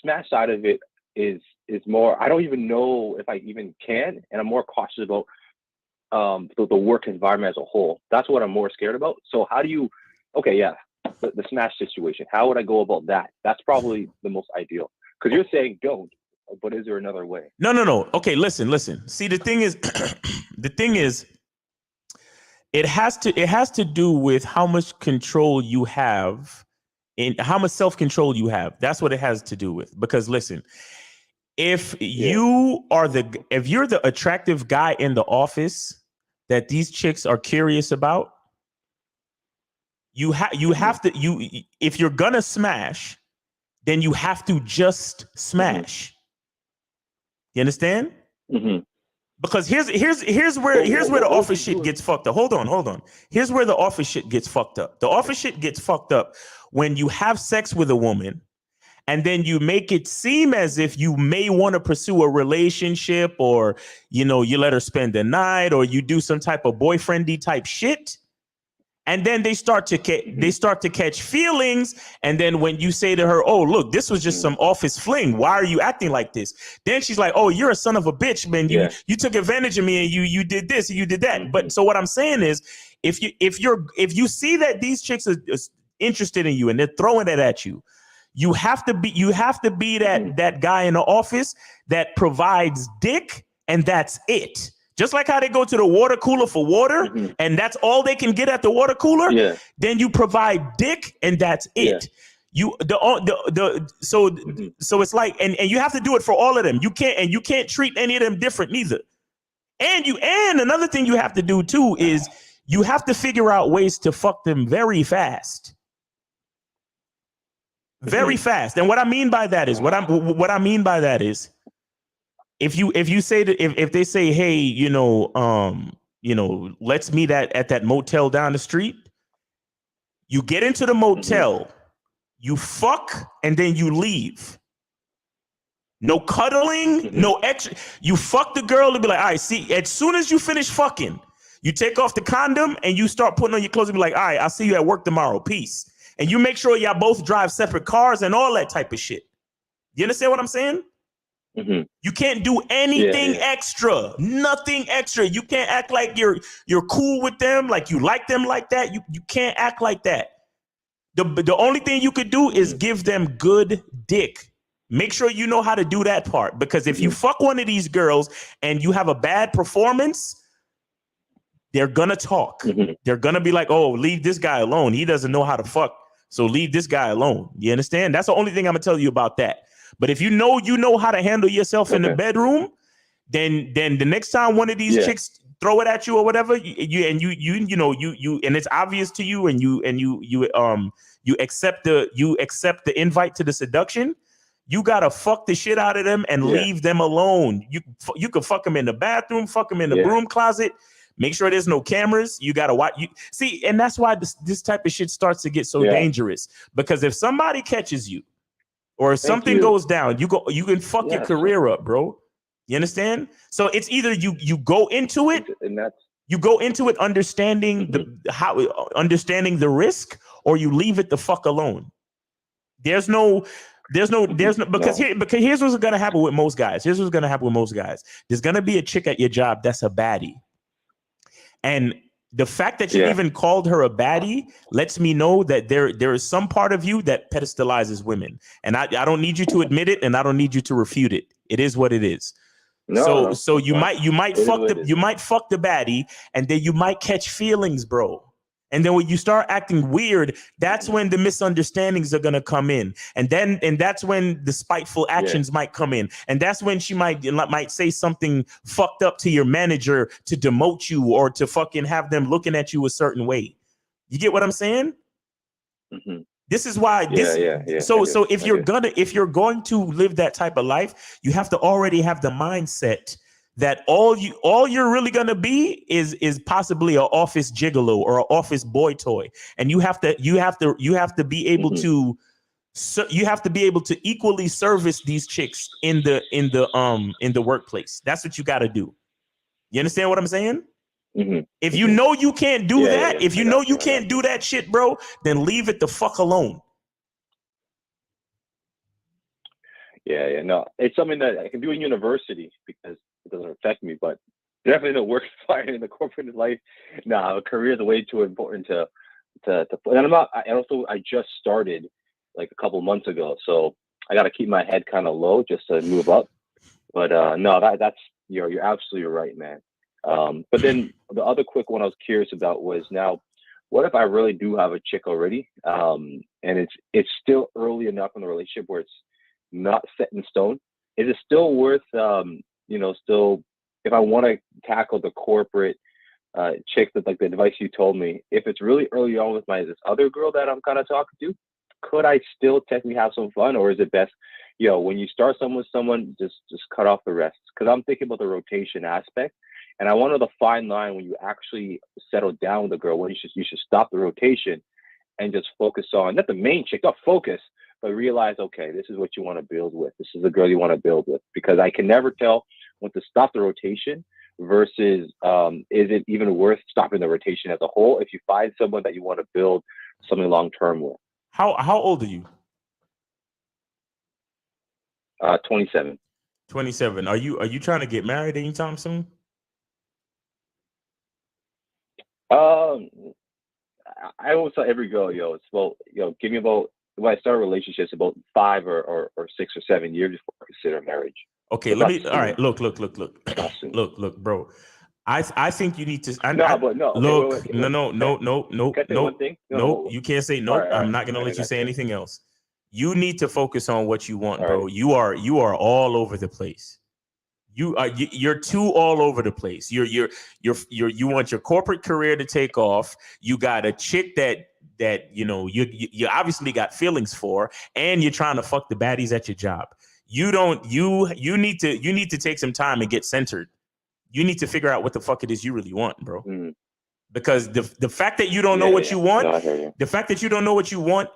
smash side of it is more. I don't even know if I even can, and I'm more cautious about the work environment as a whole. That's what I'm more scared about. So how do you? Okay, yeah, the smash situation. How would I go about that? That's probably the most ideal. Because you're saying don't, but is there another way? No. Okay, listen. See, the thing is, it has to do with how much control you have and how much self-control you have. That's what it has to do with. Because listen, if you're the attractive guy in the office that these chicks are curious about, you have to if you're gonna smash, then you have to just smash. You understand? Mm-hmm. Because here's where the office shit gets fucked up. Hold on. Here's where the office shit gets fucked up. The office shit gets fucked up when you have sex with a woman and then you make it seem as if you may want to pursue a relationship, or you let her spend the night, or you do some type of boyfriendy type shit. And then they start to catch feelings. And then when you say to her, "Oh, look, this was just some office fling. Why are you acting like this?" Then she's like, "Oh, you're a son of a bitch, man. You took advantage of me, and you did this and you did that." But so what I'm saying is, if you see that these chicks are interested in you and they're throwing it at you, you have to be that guy in the office that provides dick, and that's it. Just like how they go to the water cooler for water, and that's all they can get at the water cooler. Then you provide dick, and that's it. So it's like, and you have to do it for all of them. You can't treat any of them different neither. And another thing you have to do too is you have to figure out ways to fuck them very fast. Very fast. And what I mean by that is if you say that if they say, "Hey, let's meet at that motel down the street," you get into the motel, you fuck, and then you leave. No cuddling, no extra. You fuck the girl and be like, "All right, see," as soon as you finish fucking, you take off the condom and you start putting on your clothes and be like, "All right, I'll see you at work tomorrow. Peace." And you make sure y'all both drive separate cars and all that type of shit. You understand what I'm saying? You can't do anything extra, nothing extra. You can't act like you're cool with them, like you like them like that. You can't act like that. The only thing you could do is give them good dick. Make sure you know how to do that part, because if you fuck one of these girls and you have a bad performance, they're gonna talk. They're gonna be like, "Oh, leave this guy alone. He doesn't know how to fuck, so leave this guy alone." You understand? That's the only thing I'm gonna tell you about that. But if you know how to handle yourself in the bedroom, then the next time one of these chicks throw it at you or whatever, you and it's obvious to you, and you accept the invite to the seduction, you gotta fuck the shit out of them and leave them alone. You can fuck them in the bathroom, fuck them in the broom closet. Make sure there's no cameras. You gotta watch. See, and that's why this type of shit starts to get so dangerous, because if somebody catches you, or if something goes down, you can fuck your career up, bro. You understand? So it's either you go into it, and you go into it understanding understanding the risk, or you leave it the fuck alone. There's no because here's what's gonna happen with most guys. There's gonna be a chick at your job that's a baddie, and the fact that you even called her a baddie lets me know that there is some part of you that pedestalizes women. And I don't need you to admit it, and I don't need you to refute it. It is what it is. So you might fuck the baddie, and then you might catch feelings, bro. And then when you start acting weird, that's when the misunderstandings are gonna come in, and that's when the spiteful actions might come in, and that's when she might say something fucked up to your manager to demote you, or to fucking have them looking at you a certain way. You get what I'm saying? This is why So if you're going to live that type of life, you have to already have the mindset that all you're really gonna be is possibly an office gigolo or an office boy toy, and you have to be able to equally service these chicks in the workplace. That's what you got to do. You understand what I'm saying? If you know you can't do that, if you know you can't do that shit, bro, then leave it the fuck alone. Yeah. No, it's something that I can do in university because it doesn't affect me, but definitely the work fine in the corporate life. No, a career is way too important to. And I'm not. And also, I just started like a couple months ago, so I got to keep my head kind of low just to move up. But no, that's you're absolutely right, man. But then the other quick one I was curious about was now, what if I really do have a chick already, and it's still early enough in the relationship where it's not set in stone? Is it still worth, still, if I want to tackle the corporate chick that like the advice you told me, if it's really early on with this other girl that I'm kind of talking to, could I still technically have some fun, or is it best, when you start someone with someone, just cut off the rest? Because I'm thinking about the rotation aspect, and I wanted the fine line when you actually settle down with a girl, when you should stop the rotation and just focus on not the main chick, not focus, but realize, okay, this is what you want to build with. This is the girl you want to build with, because I can never tell when to stop the rotation versus is it even worth stopping the rotation as a whole if you find someone that you want to build something long term with. How old are you? 27. 27. Are you trying to get married anytime soon? I always tell every girl, it's about, give me about, when I start relationships, about 5 or 6 or 7 years before I consider marriage. Okay, But all not right, sooner. look, bro. I think you need to. No. Look, wait. no. Can I say one thing? No, you can't say nope. All right, I'm not gonna all let right, you say okay. anything else. You need to focus on what you want, All bro. You are all over the place. You're too all over the place. You want your corporate career to take off. You got a chick that you obviously got feelings for, and you're trying to fuck the baddies at your job. You need to take some time and get centered. You need to figure out what the fuck it is you really want, bro. Because the fact that you don't know what you want, No, I hear you. the fact that you don't know what you want,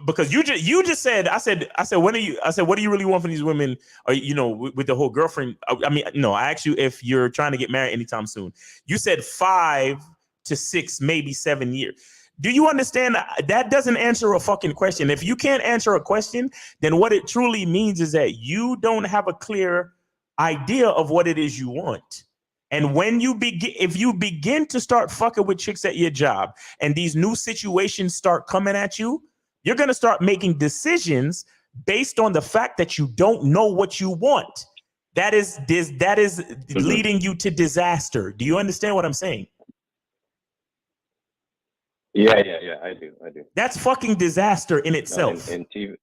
because you just said, I said, what do you really want from these women? Or with the whole girlfriend. I mean, no, I asked you if you're trying to get married anytime soon. You said 5 to 6, maybe 7 years. Do you understand that doesn't answer a fucking question? If you can't answer a question, then what it truly means is that you don't have a clear idea of what it is you want. And when if you begin to start fucking with chicks at your job and these new situations start coming at you, you're going to start making decisions based on the fact that you don't know what you want. That is leading you to disaster. Do you understand what I'm saying? Yeah, I do. That's fucking disaster in itself. And TV.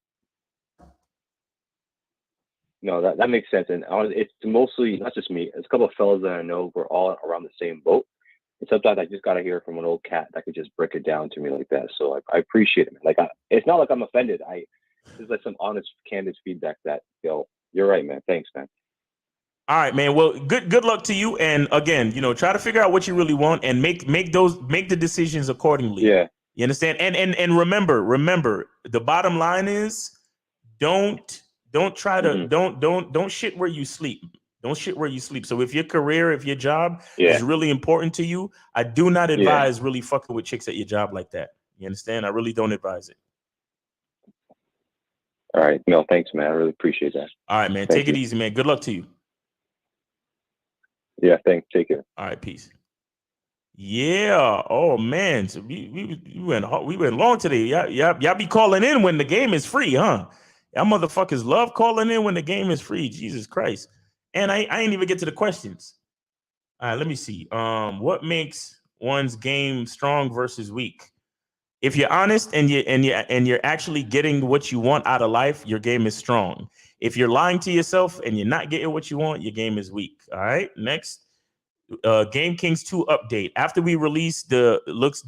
No, that makes sense. And it's mostly, not just me, it's a couple of fellas that I know, we're all around the same boat. And sometimes I just got to hear from an old cat that could just break it down to me like that. So I appreciate it. Like, it's not like I'm offended. It's like some honest, candid feedback that, you're right, man. Thanks, man. All right, man. Well, good luck to you. And again, try to figure out what you really want and make the decisions accordingly. Yeah. You understand? And remember, the bottom line is don't try to don't shit where you sleep. Don't shit where you sleep. So if your career, if your job is really important to you, I do not advise really fucking with chicks at your job like that. You understand? I really don't advise it. All right. No, thanks, man. I really appreciate that. All right, man. Thank Take it easy, man. Good luck to you. Yeah, thanks. Take care. All right, peace. Yeah. Oh man. So we went long today. Y'all be calling in when the game is free, huh? Y'all motherfuckers love calling in when the game is free. Jesus Christ. And I ain't even get to the questions. All right, let me see. What makes one's game strong versus weak? If you're honest and you're actually getting what you want out of life, your game is strong. If you're lying to yourself and you're not getting what you want, your game is weak. All right. Next, Game Kings 2 update. After we release the looks.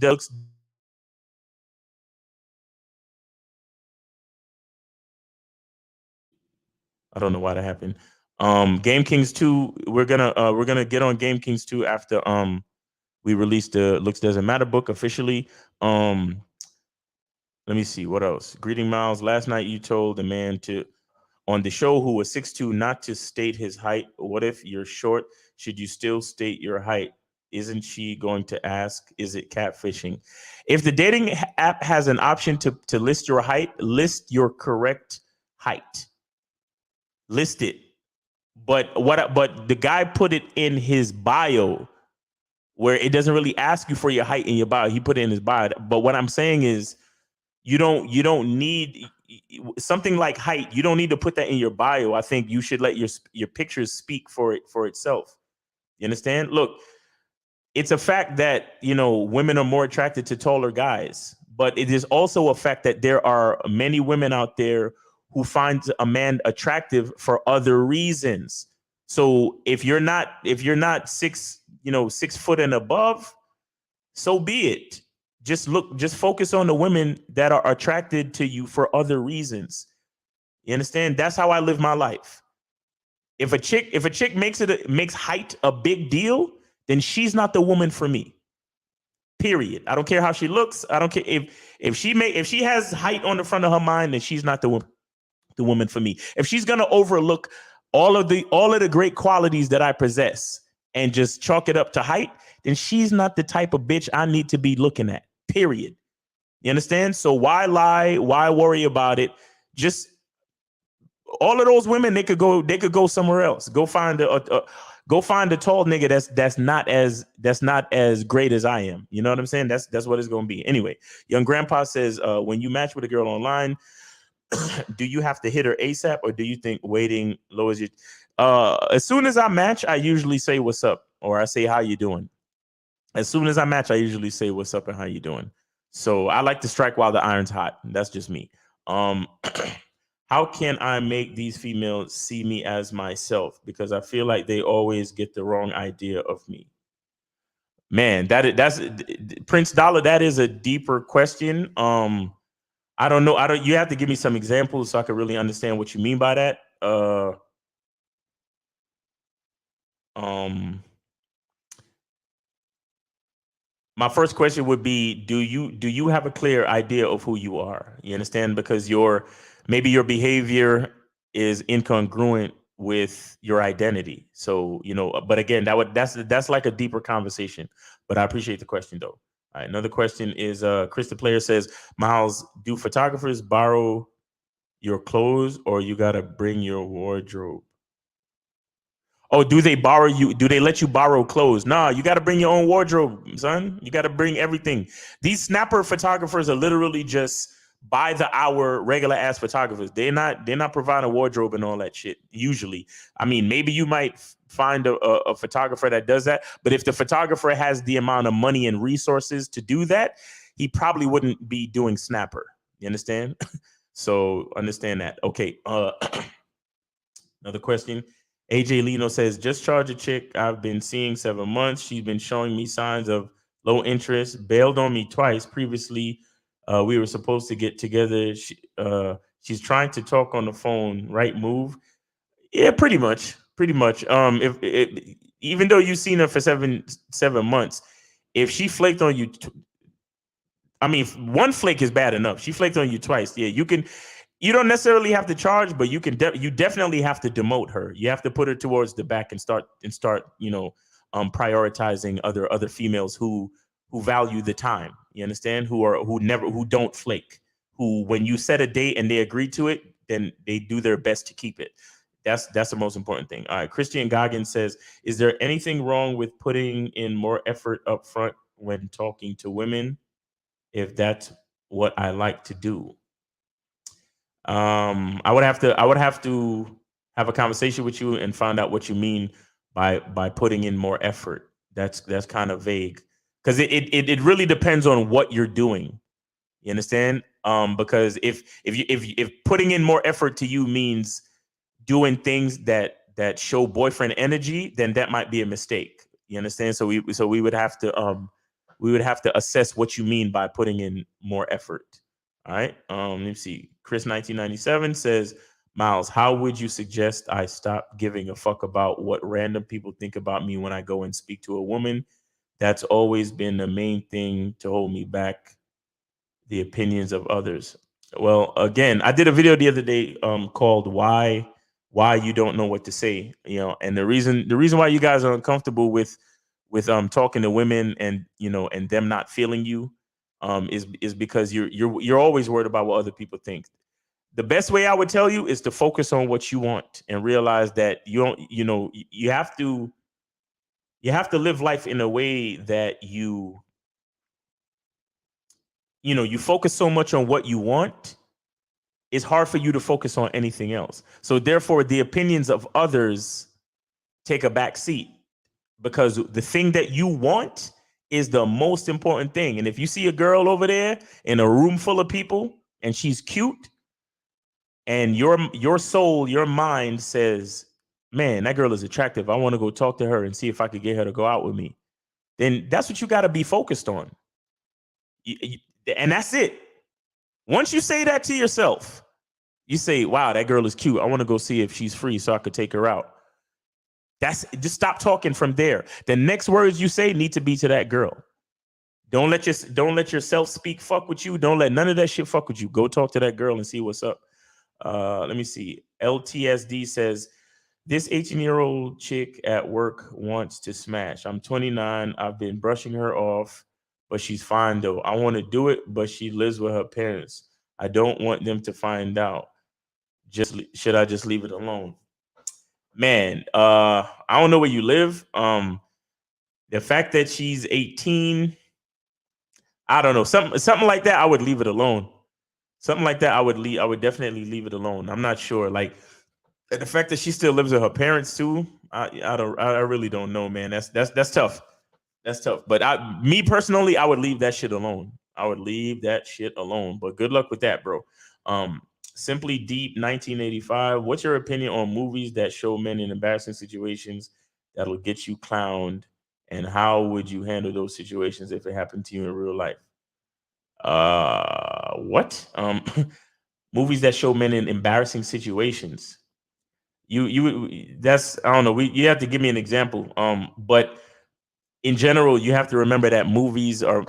I don't know why that happened. Game Kings 2. We're gonna get on Game Kings 2 after we release the Looks Doesn't Matter book officially. Let me see what else. Greeting Miles. Last night you told the man on the show who was 6'2" not to state his height. What if you're short? Should you still state your height? Isn't she going to ask, is it catfishing? If the dating app has an option to list your height, list your correct height. list it. But the guy put it in his bio where it doesn't really ask you for your height in your bio. He put it in his bio. But what I'm saying is you don't need something like height. You don't need to put that in your bio. I think you should let your pictures speak for itself. You understand? Look, it's a fact that, women are more attracted to taller guys, but it is also a fact that there are many women out there who find a man attractive for other reasons. So if you're not 6 foot and above, so be it. Just focus on the women that are attracted to you for other reasons. You understand? That's how I live my life. If a chick makes height a big deal, then she's not the woman for me. Period. I don't care how she looks. I don't care if she has height on the front of her mind, then she's not the woman for me. If she's gonna overlook all of the great qualities that I possess and just chalk it up to height, then she's not the type of bitch I need to be looking at. Period. You understand? So why lie? Why worry about it? Just all of those women, they could go somewhere else. Go find a tall nigga that's not as great as I am. You know what I'm saying? That's what it's gonna be. Anyway, Young Grandpa says, when you match with a girl online, do you have to hit her ASAP, or do you think waiting lowers your? As soon as I match, I usually say what's up, or I say how you doing. As soon as I match, I usually say what's up and how you doing. So I like to strike while the iron's hot. That's just me. How can I make these females see me as myself? Because I feel like they always get the wrong idea of me. Man, that's Prince Dollar. That is a deeper question. I don't know. You have to give me some examples so I can really understand what you mean by that. My first question would be, do you have a clear idea of who you are? You understand? Because maybe your behavior is incongruent with your identity. So, but again, that's like a deeper conversation. But I appreciate the question though. All right, another question is Chris the Player says, Miles, do photographers borrow your clothes or you gotta bring your wardrobe? Oh, do they borrow you? Do they let you borrow clothes? Nah, you got to bring your own wardrobe, son. You got to bring everything. These snapper photographers are literally just by the hour regular ass photographers. They're not providing a wardrobe and all that shit. Usually, I mean, maybe you might find a photographer that does that, but if the photographer has the amount of money and resources to do that, he probably wouldn't be doing snapper. You understand? So understand that. Okay. Another question. AJ Lino says, just charge a chick I've been seeing 7 months. She's been showing me signs of low interest, bailed on me twice. Previously, we were supposed to get together. She's trying to talk on the phone. Right move? Yeah, pretty much. Even though you've seen her for seven months, if she flaked on you, one flake is bad enough. She flaked on you twice. Yeah, you don't necessarily have to charge, but you definitely have to demote her. You have to put her towards the back and start prioritizing other females who value the time. You understand? Who don't flake. Who, when you set a date and they agree to it, then they do their best to keep it. That's the most important thing. All right. Christian Goggins says, is there anything wrong with putting in more effort up front when talking to women? If that's what I like to do. I would have to have a conversation with you and find out what you mean by putting in more effort. That's kind of vague, because it really depends on what you're doing. You understand? Because if putting in more effort to you means doing things that show boyfriend energy, then that might be a mistake. You understand? So we would have to assess what you mean by putting in more effort. All right. Let me see. Chris 1997 says, Miles, how would you suggest I stop giving a fuck about what random people think about me when I go and speak to a woman? That's always been the main thing to hold me back, the opinions of others. Well, again, I did a video the other day called Why You Don't Know What to Say, and the reason why you guys are uncomfortable with talking to women and them not feeling you is because you're always worried about what other people think. the best way I would tell you is to focus on what you want and realize that you don't, you have to live life in a way that you focus so much on what you want. It's hard for you to focus on anything else. So therefore, the opinions of others take a back seat, because the thing that you want is the most important thing. And if you see a girl over there in a room full of people and she's cute, and your soul, your mind says, man, that girl is attractive, I want to go talk to her and see if I could get her to go out with me, then that's what you got to be focused on. And that's it. Once you say that to yourself, you say, wow, that girl is cute, I want to go see if she's free so I could take her out. Just stop talking from there. The next words you say need to be to that girl. Don't let yourself speak fuck with you. Don't let none of that shit fuck with you. Go talk to that girl and see what's up. Let me see. LTSD says, this 18-year-old chick at work wants to smash. I'm 29. I've been brushing her off, but she's fine though. I want to do it, but she lives with her parents. I don't want them to find out. Should I just leave it alone? Man, I don't know where you live. The fact that she's 18, I don't know. Something like that, I would leave it alone. Something like that, I would definitely leave it alone. I'm not sure. Like, the fact that she still lives with her parents too, I really don't know, man. That's tough. That's tough. But me personally, I would leave that shit alone. I would leave that shit alone. But good luck with that, bro. Simply Deep 1985. What's your opinion on movies that show men in embarrassing situations that'll get you clowned? And how would you handle those situations if it happened to you in real life? What? Movies that show men in embarrassing situations. That's, I don't know. You have to give me an example. But in general, you have to remember that movies are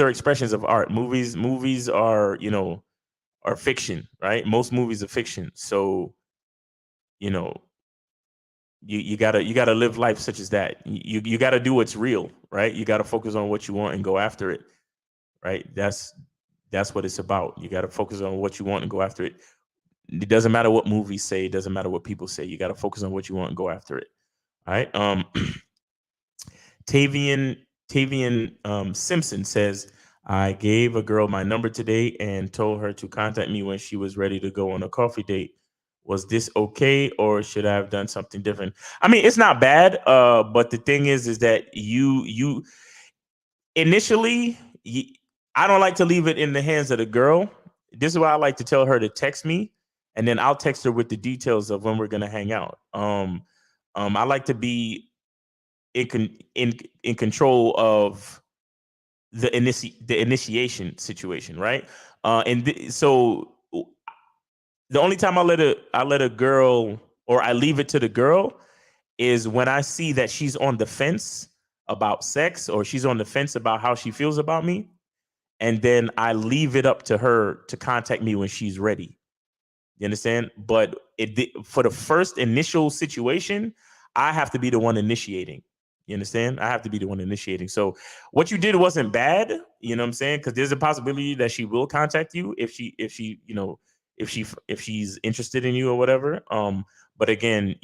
expressions of art. Movies are, are fiction, right? Most movies are fiction. So, you gotta live life such as that. You gotta do what's real, right? You gotta focus on what you want and go after it, right? That's what it's about. You gotta focus on what you want and go after it. It doesn't matter what movies say. It doesn't matter what people say. You gotta focus on what you want and go after it. All right. Tavian Simpson says, I gave a girl my number today and told her to contact me when she was ready to go on a coffee date. Was this okay, or should I have done something different? I mean, it's not bad, but the thing is that you initially, I don't like to leave it in the hands of the girl. This is why I like to tell her to text me, and then I'll text her with the details of when we're gonna hang out. I like to be in control of the initiation situation, right? So the only time I let a girl, or I leave it to the girl, is when I see that she's on the fence about sex, or she's on the fence about how she feels about me, and then I leave it up to her to contact me when she's ready. You understand? But for the first initial situation, I have to be the one initiating. You understand? I have to be the one initiating. So what you did wasn't bad, you know what I'm saying? Because there's a possibility that she will contact you if she's interested in you or whatever. But again,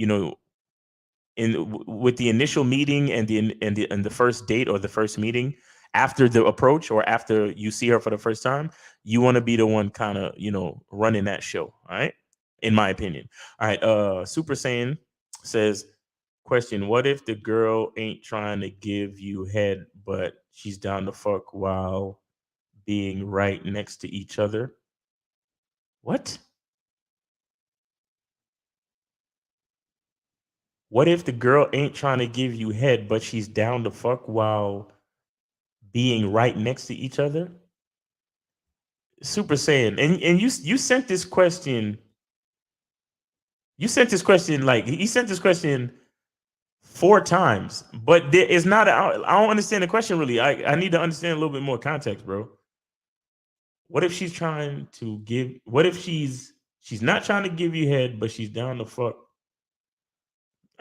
with the initial meeting and the first date or the first meeting, after the approach or after you see her for the first time, you want to be the one kind of, running that show. All right. In my opinion. All right. Super Saiyan says, question, what if the girl ain't trying to give you head, but she's down to fuck while being right next to each other? What? What if the girl ain't trying to give you head, but she's down to fuck while being right next to each other? Super Saiyan, and you sent this question. You sent this question, like, he sent this question 4 times, but there is not. I don't understand the question really. I need to understand a little bit more context, bro. What if she's trying to give? What if she's not trying to give you head, but she's down to fuck?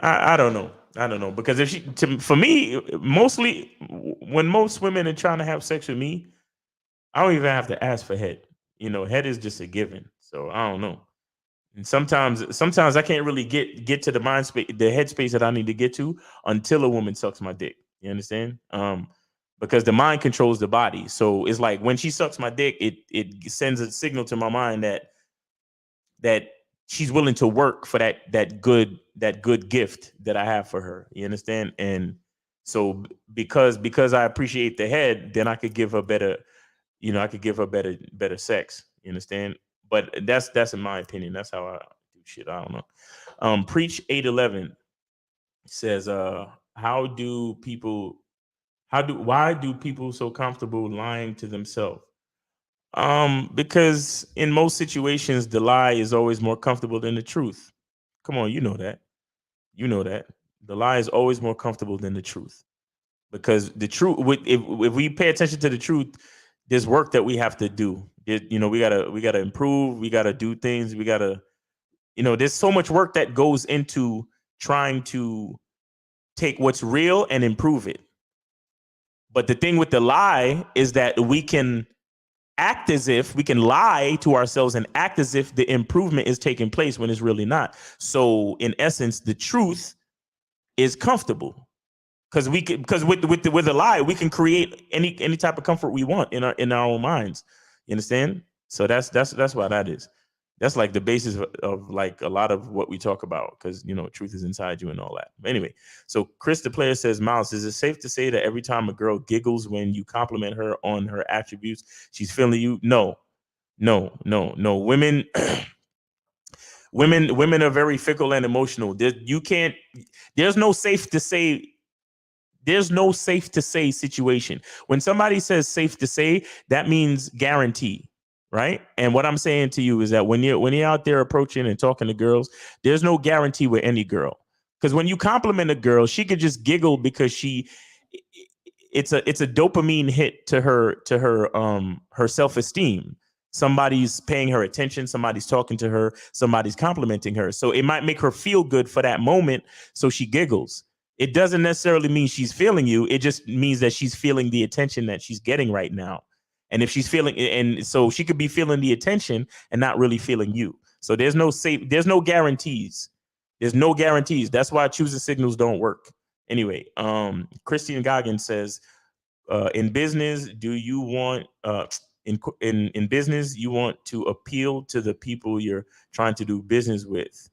I don't know. I don't know, because if for me, mostly when most women are trying to have sex with me, I don't even have to ask for head. Head is just a given. So I don't know. And sometimes I can't really get to the mind space, the headspace that I need to get to until a woman sucks my dick. You understand? Because the mind controls the body. So it's like when she sucks my dick, it sends a signal to my mind that she's willing to work for that good gift that I have for her. You understand? And so because I appreciate the head, then I could give her better, better sex. You understand? But that's in my opinion. That's how I do shit. I don't know. Preach 811 says, why do people so comfortable lying to themselves? Because in most situations, the lie is always more comfortable than the truth. Come on, you know that. You know that. The lie is always more comfortable than the truth. Because the truth, if we pay attention to the truth, there's work that we have to do. We gotta improve. We gotta do things. We gotta, there's so much work that goes into trying to take what's real and improve it. But the thing with the lie is that we can lie to ourselves and act as if the improvement is taking place when it's really not. So in essence, the truth is comfortable. Because with the lie, we can create any type of comfort we want in our own minds. You understand? So that's why that is. That's like the basis of like a lot of what we talk about, because truth is inside you and all that. But anyway, so Chris the player says, Miles, is it safe to say that every time a girl giggles when you compliment her on her attributes, she's feeling you? No. Women women are very fickle and emotional. There's no safe to say situation. When somebody says safe to say, that means guarantee, right? And what I'm saying to you is that when you're out there approaching and talking to girls, there's no guarantee with any girl. Because when you compliment a girl, she could just giggle because it's a dopamine hit to her self-esteem. Somebody's paying her attention, somebody's talking to her, somebody's complimenting her. So it might make her feel good for that moment, so she giggles. It doesn't necessarily mean she's feeling you. It just means that she's feeling the attention that she's getting right now. And if she's feeling, and so she could be feeling the attention and not really feeling you. So there's no guarantees. There's no guarantees. That's why choosing signals don't work. Anyway, Christian Goggins says, in business, do you want in business you want to appeal to the people you're trying to do business with?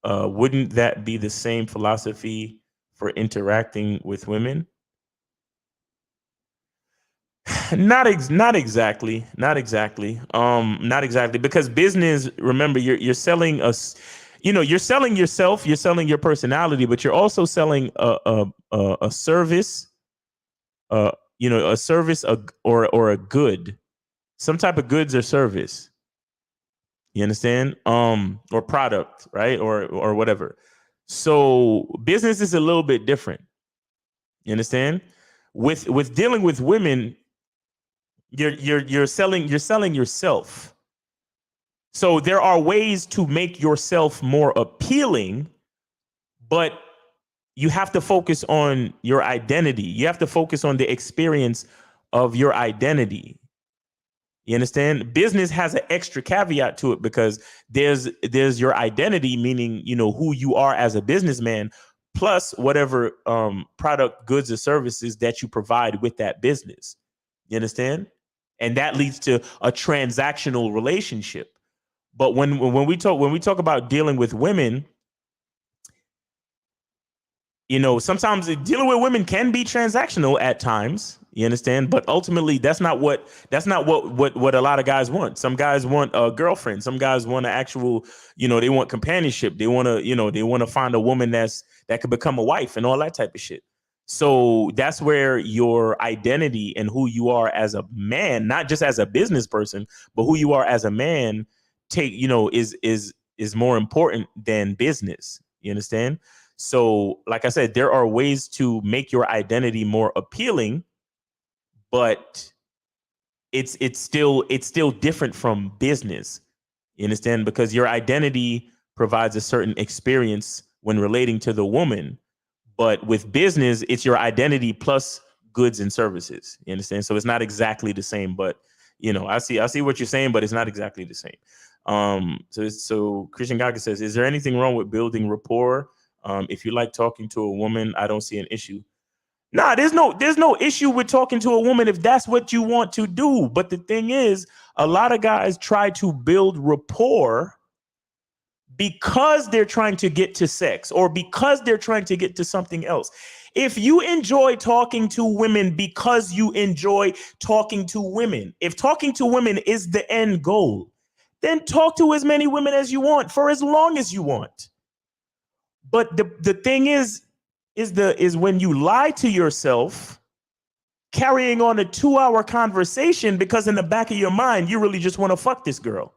Wouldn't that be the same philosophy for interacting with women? Not exactly. Not exactly, because business, remember, you're selling us, you're selling yourself, you're selling your personality, but you're also selling a service, a service or a good, some type of goods or service. You understand? Or product, right? Or whatever. So business is a little bit different. You understand? With dealing with women, you're selling yourself. So there are ways to make yourself more appealing, but you have to focus on your identity. You have to focus on the experience of your identity. You understand? Business has an extra caveat to it because there's your identity, meaning, who you are as a businessman, plus whatever product, goods, or services that you provide with that business. You understand? And that leads to a transactional relationship. But when we talk about dealing with women, sometimes dealing with women can be transactional at times. You understand? But ultimately, that's not what a lot of guys want. Some guys want a girlfriend. Some guys want an actual, they want companionship. They want to find a woman that could become a wife and all that type of shit. So that's where your identity and who you are as a man, not just as a business person, but who you are as a man, is more important than business. You understand? So, like I said, there are ways to make your identity more appealing, but it's still different from business. You understand? Because your identity provides a certain experience when relating to the woman, but with business, it's your identity plus goods and services. You understand? So it's not exactly the same, but I see what you're saying, but it's not exactly the same. So Christian Gaga says, is there anything wrong with building rapport? If you like talking to a woman, I don't see an issue. Nah, there's no issue with talking to a woman if that's what you want to do. But the thing is, a lot of guys try to build rapport because they're trying to get to sex or because they're trying to get to something else. If you enjoy talking to women because you enjoy talking to women, if talking to women is the end goal, then talk to as many women as you want for as long as you want. But the thing is when you lie to yourself, carrying on a 2-hour conversation because in the back of your mind, you really just want to fuck this girl.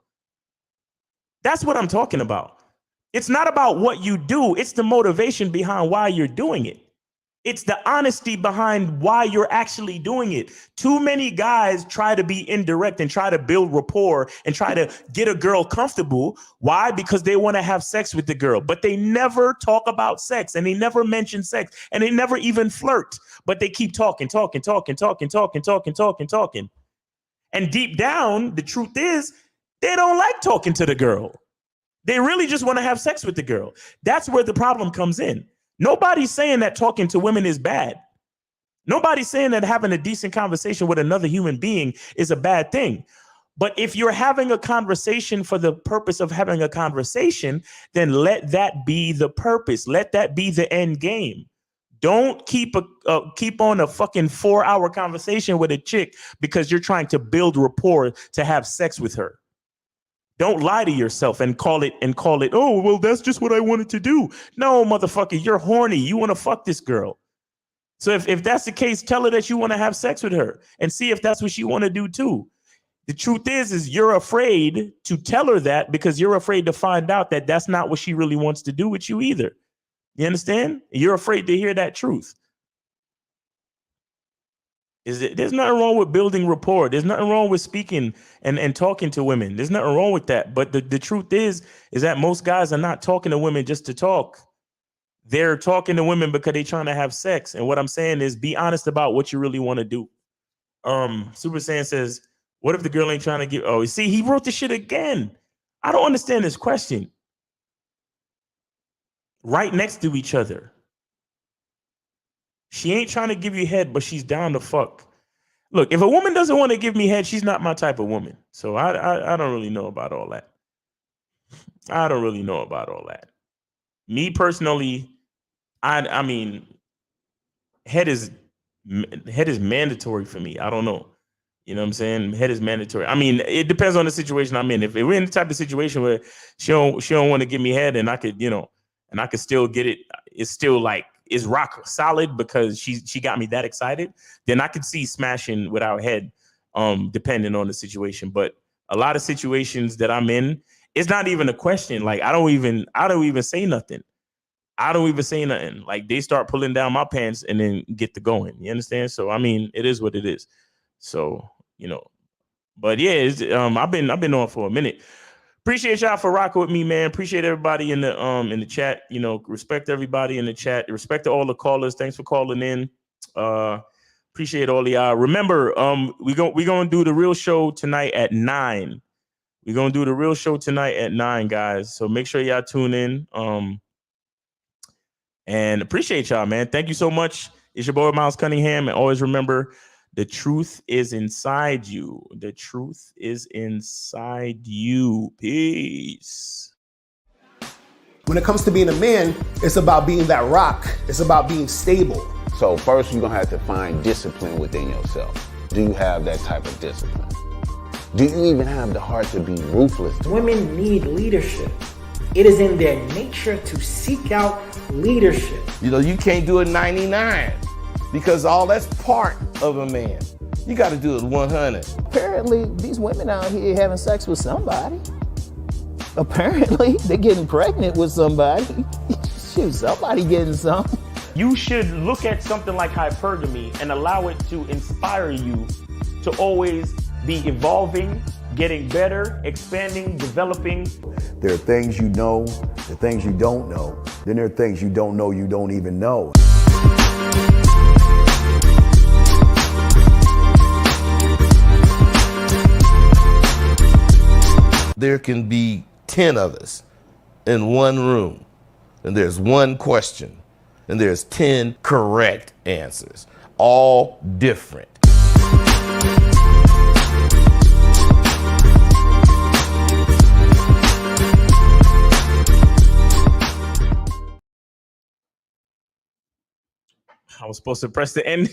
That's what I'm talking about. It's not about what you do. It's the motivation behind why you're doing it. It's the honesty behind why you're actually doing it. Too many guys try to be indirect and try to build rapport and try to get a girl comfortable. Why? Because they want to have sex with the girl, but they never talk about sex and they never mention sex and they never even flirt, but they keep talking. And deep down, the truth is they don't like talking to the girl. They really just want to have sex with the girl. That's where the problem comes in. Nobody's saying that talking to women is bad. Nobody's saying that having a decent conversation with another human being is a bad thing. But if you're having a conversation for the purpose of having a conversation, then let that be the purpose. Let that be the end game. Don't keep on a fucking 4-hour conversation with a chick because you're trying to build rapport to have sex with her. Don't lie to yourself and call it, oh, well, that's just what I wanted to do. No, motherfucker, you're horny. You want to fuck this girl. So if that's the case, tell her that you want to have sex with her and see if that's what she want to do too. The truth is you're afraid to tell her that because you're afraid to find out that that's not what she really wants to do with you either. You understand? You're afraid to hear that truth. There's nothing wrong with building rapport. There's nothing wrong with speaking and talking to women. There's nothing wrong with that. But the truth is that most guys are not talking to women just to talk. They're talking to women because they're trying to have sex. And what I'm saying is be honest about what you really want to do. Super Saiyan says, what if the girl ain't trying to give? Oh, see, he wrote this shit again. I don't understand this question. Right next to each other. She ain't trying to give you head, but she's down to fuck. Look, if a woman doesn't want to give me head, she's not my type of woman. So I don't really know about all that. I don't really know about all that. Me personally, I mean, head is mandatory for me. I don't know. You know what I'm saying? Head is mandatory. I mean, it depends on the situation I'm in. If we're in the type of situation where she don't want to give me head and I could, and I could still get it, it's still like, is rock solid because she got me that excited, then I could see smashing without head, depending on the situation. But a lot of situations that I'm in, it's not even a question. Like I don't even say nothing. I don't even say nothing. Like they start pulling down my pants and then get to going. You understand? So I mean, it is what it is. So but yeah, I've been on for a minute. Appreciate y'all for rocking with me, man. Appreciate everybody in the chat. Respect everybody in the chat. Respect to all the callers. Thanks for calling in. Appreciate all of y'all. Remember, we're gonna do the real show tonight at 9. We're gonna do the real show tonight at 9, guys. So make sure y'all tune in. And appreciate y'all, man. Thank you so much. It's your boy Miles Cunningham, and always remember, the truth is inside you. The truth is inside you. Peace. When it comes to being a man, it's about being that rock. It's about being stable. So first, you're going to have to find discipline within yourself. Do you have that type of discipline? Do you even have the heart to be ruthless? Women need leadership. It is in their nature to seek out leadership. You can't do it 99. Because all that's part of a man. You got to do it 100. Apparently, these women out here having sex with somebody. Apparently, they're getting pregnant with somebody. Shoot, somebody getting some. You should look at something like hypergamy and allow it to inspire you to always be evolving, getting better, expanding, developing. There are things you know, there are things you don't know. Then there are things you don't know you don't even know. There can be 10 of us in one room, and there's one question, and there's 10 correct answers, all different. I was supposed to press the end.